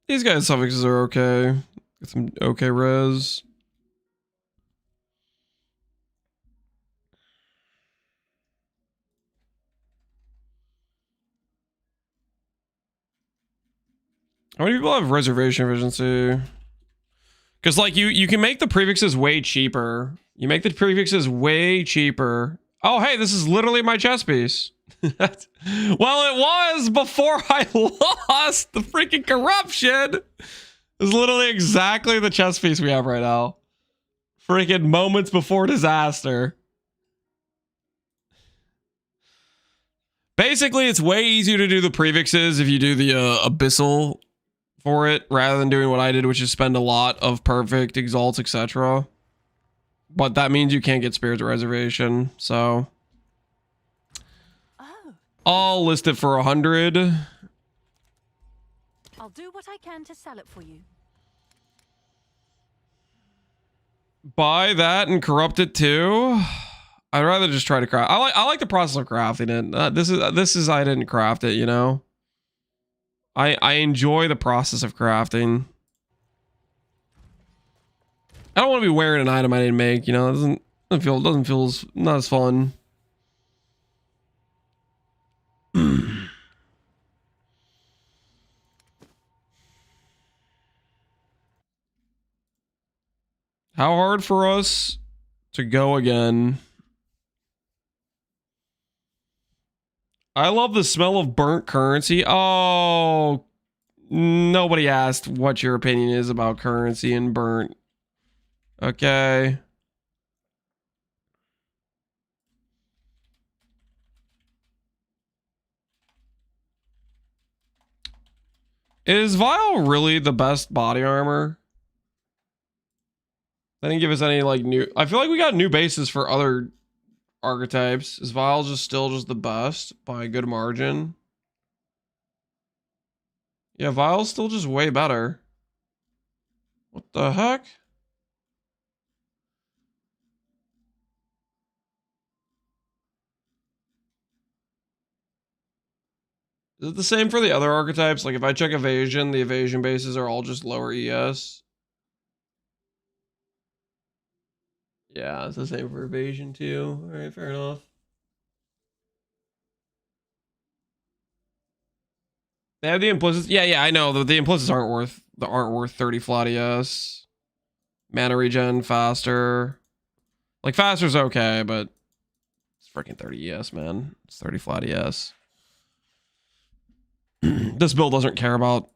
These guys' suffixes are okay. Get some okay res. How many people have reservation efficiency? Because like you can make the prefixes way cheaper. You make the prefixes way cheaper. Oh, hey, this is literally my chess piece. Well, it was before I lost the freaking corruption. It's literally exactly the chess piece we have right now. Freaking moments before disaster. Basically, it's way easier to do the prefixes if you do the abyssal for it rather than doing what I did, which is spend a lot of perfect exalts, etc. But that means you can't get spirits reservation, so I'll list it for 100. I'll do what I can to sell it for you. Buy that and corrupt it too. I'd rather just try to craft. I like the process of crafting it. This is I didn't craft it, you know. I enjoy the process of crafting. I don't want to be wearing an item I didn't make, you know. It doesn't feel not as fun. How hard for us to go again? I love the smell of burnt currency. Oh, nobody asked what your opinion is about currency and burnt. Okay. Is Vile really the best body armor? They didn't give us any like new. I feel like we got new bases for other archetypes. Is Vile just still just the best by a good margin? Yeah, Vile's still just way better. What the heck? Is it the same for the other archetypes? Like if I check evasion, the evasion bases are all just lower ES. Yeah, it's the same for evasion too. All right, fair enough. They have the implicits. Yeah, I know. The implicits aren't worth 30 flat ES. Mana regen faster. Like faster's okay, but it's freaking 30 ES, man. It's 30 flat ES. This build doesn't care about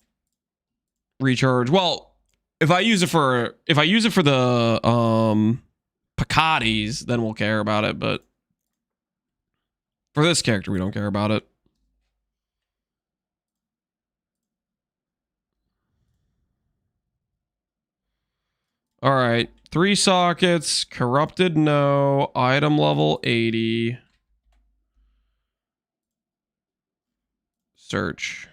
recharge. Well, if I use it for the Picatis, then we'll care about it, but for this character we don't care about it. All right, 3 sockets, corrupted no, item level 80. Search.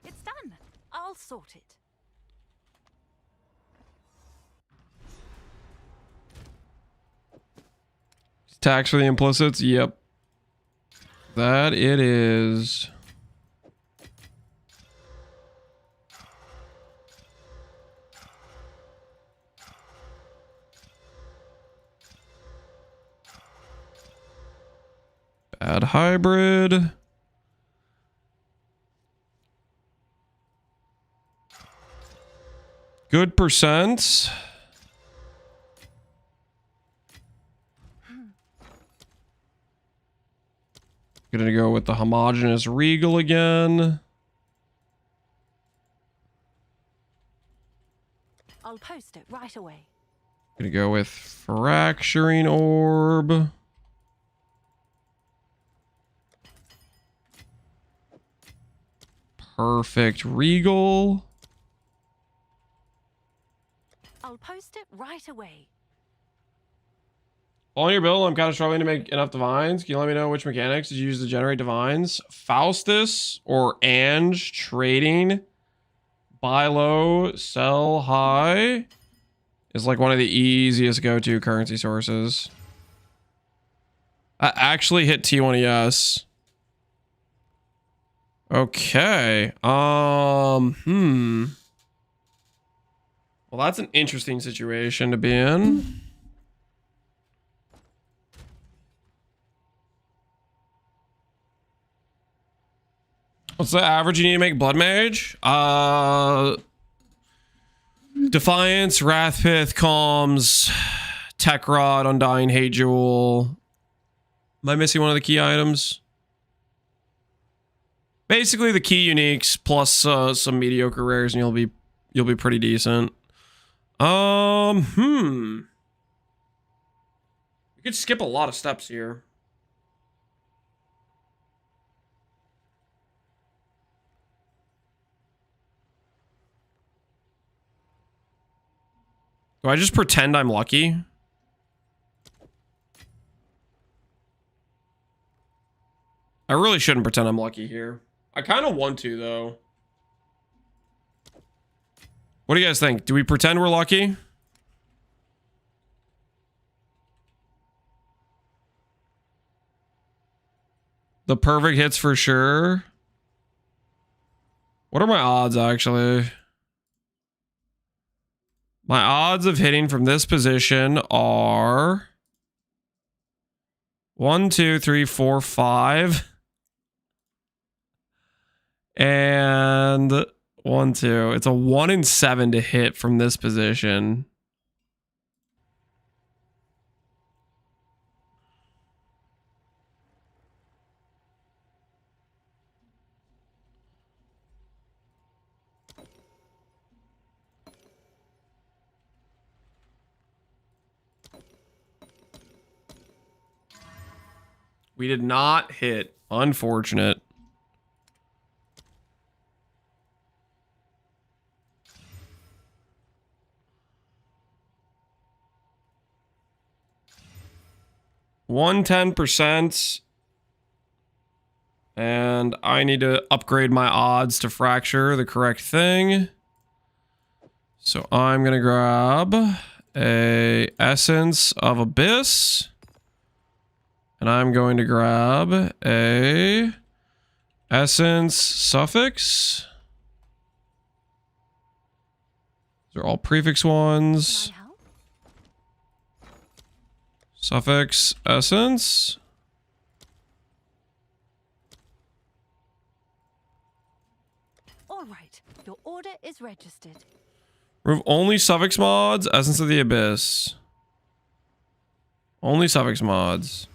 It's done. I'll sort it. Tax for the implicits? Yep. That it is. Bad hybrid. Good percent. Gonna go with the homogeneous regal again. I'll post it right away. Gonna go with fracturing orb. Perfect regal. I'll post it right away. On your build, I'm kind of struggling to make enough divines. Can you let me know which mechanics did you use to generate divines? Faustus or Ange trading. Buy low, sell high is like one of the easiest go-to currency sources. I actually hit T1ES. Okay. Well, that's an interesting situation to be in. What's the average you need to make bloodmage? Defiance, Wrathpith, Calms, Tech Rod, Undying Hate Jewel. Am I missing one of the key items? Basically the key uniques plus some mediocre rares, and you'll be pretty decent. You could skip a lot of steps here. Do I just pretend I'm lucky? I really shouldn't pretend I'm lucky here. I kind of want to, though. What do you guys think? Do we pretend we're lucky? The perfect hits for sure. What are my odds, actually? My odds of hitting from this position are 1, 2, 3, 4, 5. And 1, 2. It's a 1 in 7 to hit from this position. We did not hit. Unfortunate. One 10%. And I need to upgrade my odds to fracture the correct thing. So I'm going to grab a Essence of Abyss. And I'm going to grab a Essence Suffix. These are all prefix ones. Can I help? Suffix Essence. All right, your order is registered. Remove only suffix mods. Essence of the Abyss. Only suffix mods.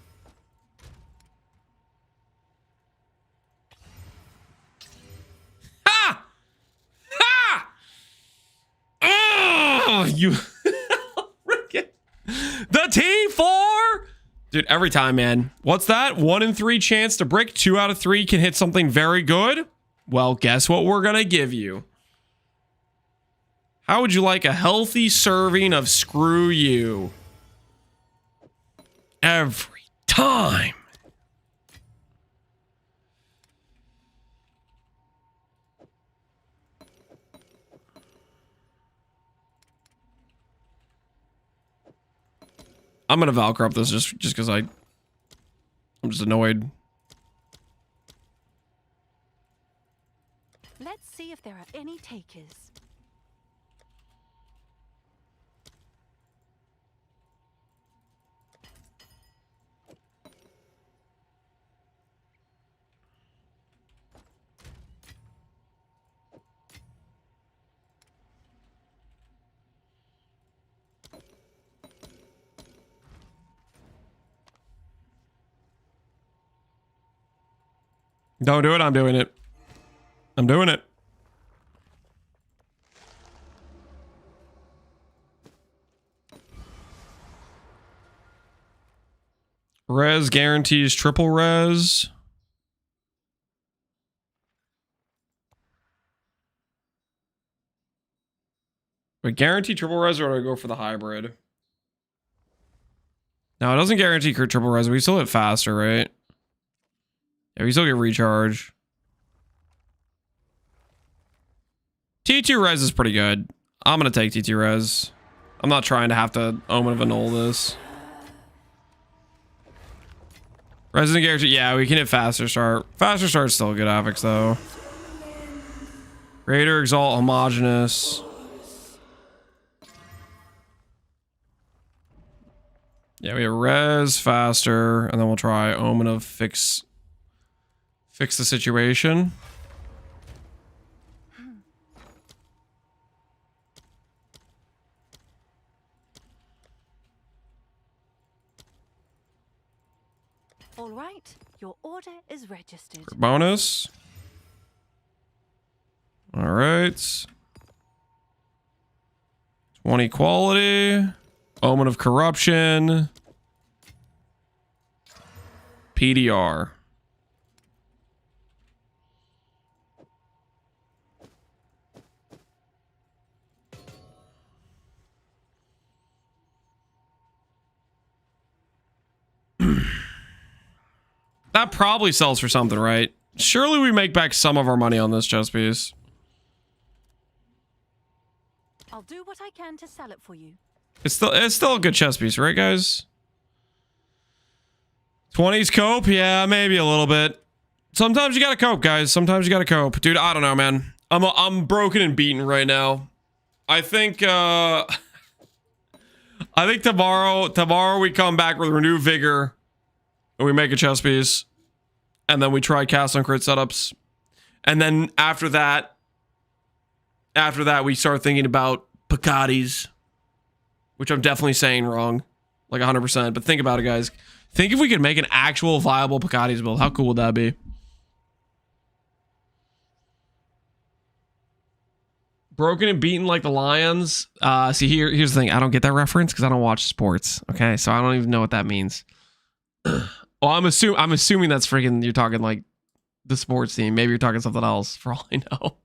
Ha! Ha! Oh, you. The T4! Dude, every time, man. What's that? 1 in 3 chance to brick. 2 out of 3 can hit something very good. Well, guess what we're gonna give you? How would you like a healthy serving of screw you? Every time. I'm gonna Valkyrie up this just because I'm just annoyed. Let's see if there are any takers. Don't do it. I'm doing it. I'm doing it. Res guarantees triple res. But guarantee triple res, or do I go for the hybrid? No, it doesn't guarantee triple res. We still hit faster, right? Yeah, we still get recharge. T2 res is pretty good. I'm going to take T2 res. I'm not trying to have to Omen of Annul this. Resident guarantee. Yeah, we can hit faster start. Faster start's still a good affix, though. Greater Exalt Homogeneous. Yeah, we have res faster, and then we'll try Omen of Fix the situation. All right, your order is registered. Bonus. All right. 20 quality. Omen of Corruption. PDR. That probably sells for something, right? Surely we make back some of our money on this chess piece. I'll do what I can to sell it for you. It's still a good chess piece, right, guys? 20s cope? Yeah, maybe a little bit. Sometimes you gotta cope, guys. Sometimes you gotta cope. Dude, I don't know, man. I'm broken and beaten right now. I think tomorrow we come back with renewed vigor and we make a chess piece. And then we try cast on crit setups. And then after that we start thinking about Picatis. Which I'm definitely saying wrong. Like 100%. But think about it, guys. Think if we could make an actual viable Picatis build. How cool would that be? Broken and beaten like the Lions. See, here's the thing. I don't get that reference because I don't watch sports. Okay, so I don't even know what that means. Well, I'm assuming that's freaking. You're talking like the sports team. Maybe you're talking something else. For all I know.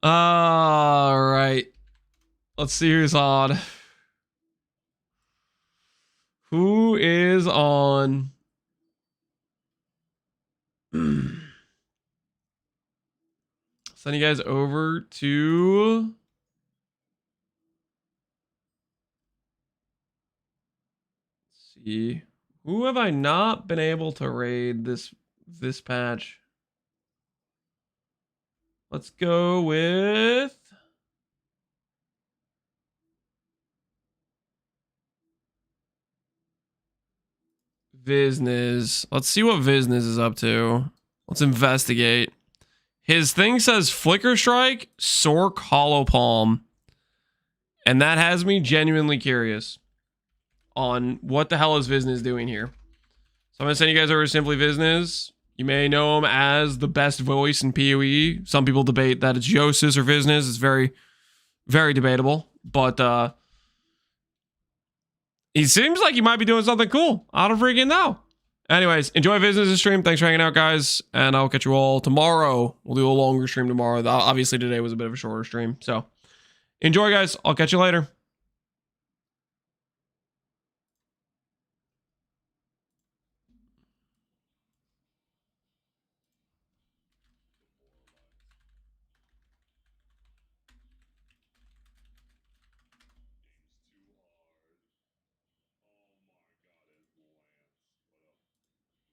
All right. Let's see who's on. Who is on? Send you guys over to let's see. Who have I not been able to raid this patch? Let's go with Vizniz. Let's see what Vizniz is up to. Let's investigate. His thing says Flicker Strike, Sork, Hollow Palm. And that has me genuinely curious on what the hell is Vizniz doing here. So I'm going to send you guys over to Simply Vizniz. You may know him as the best voice in PoE. Some people debate that it's Yosis or Vizniz. It's very, very debatable. But he seems like he might be doing something cool. I don't freaking know. Anyways, enjoy Vizniz' stream. Thanks for hanging out, guys. And I'll catch you all tomorrow. We'll do a longer stream tomorrow. Obviously, today was a bit of a shorter stream. So enjoy, guys. I'll catch you later.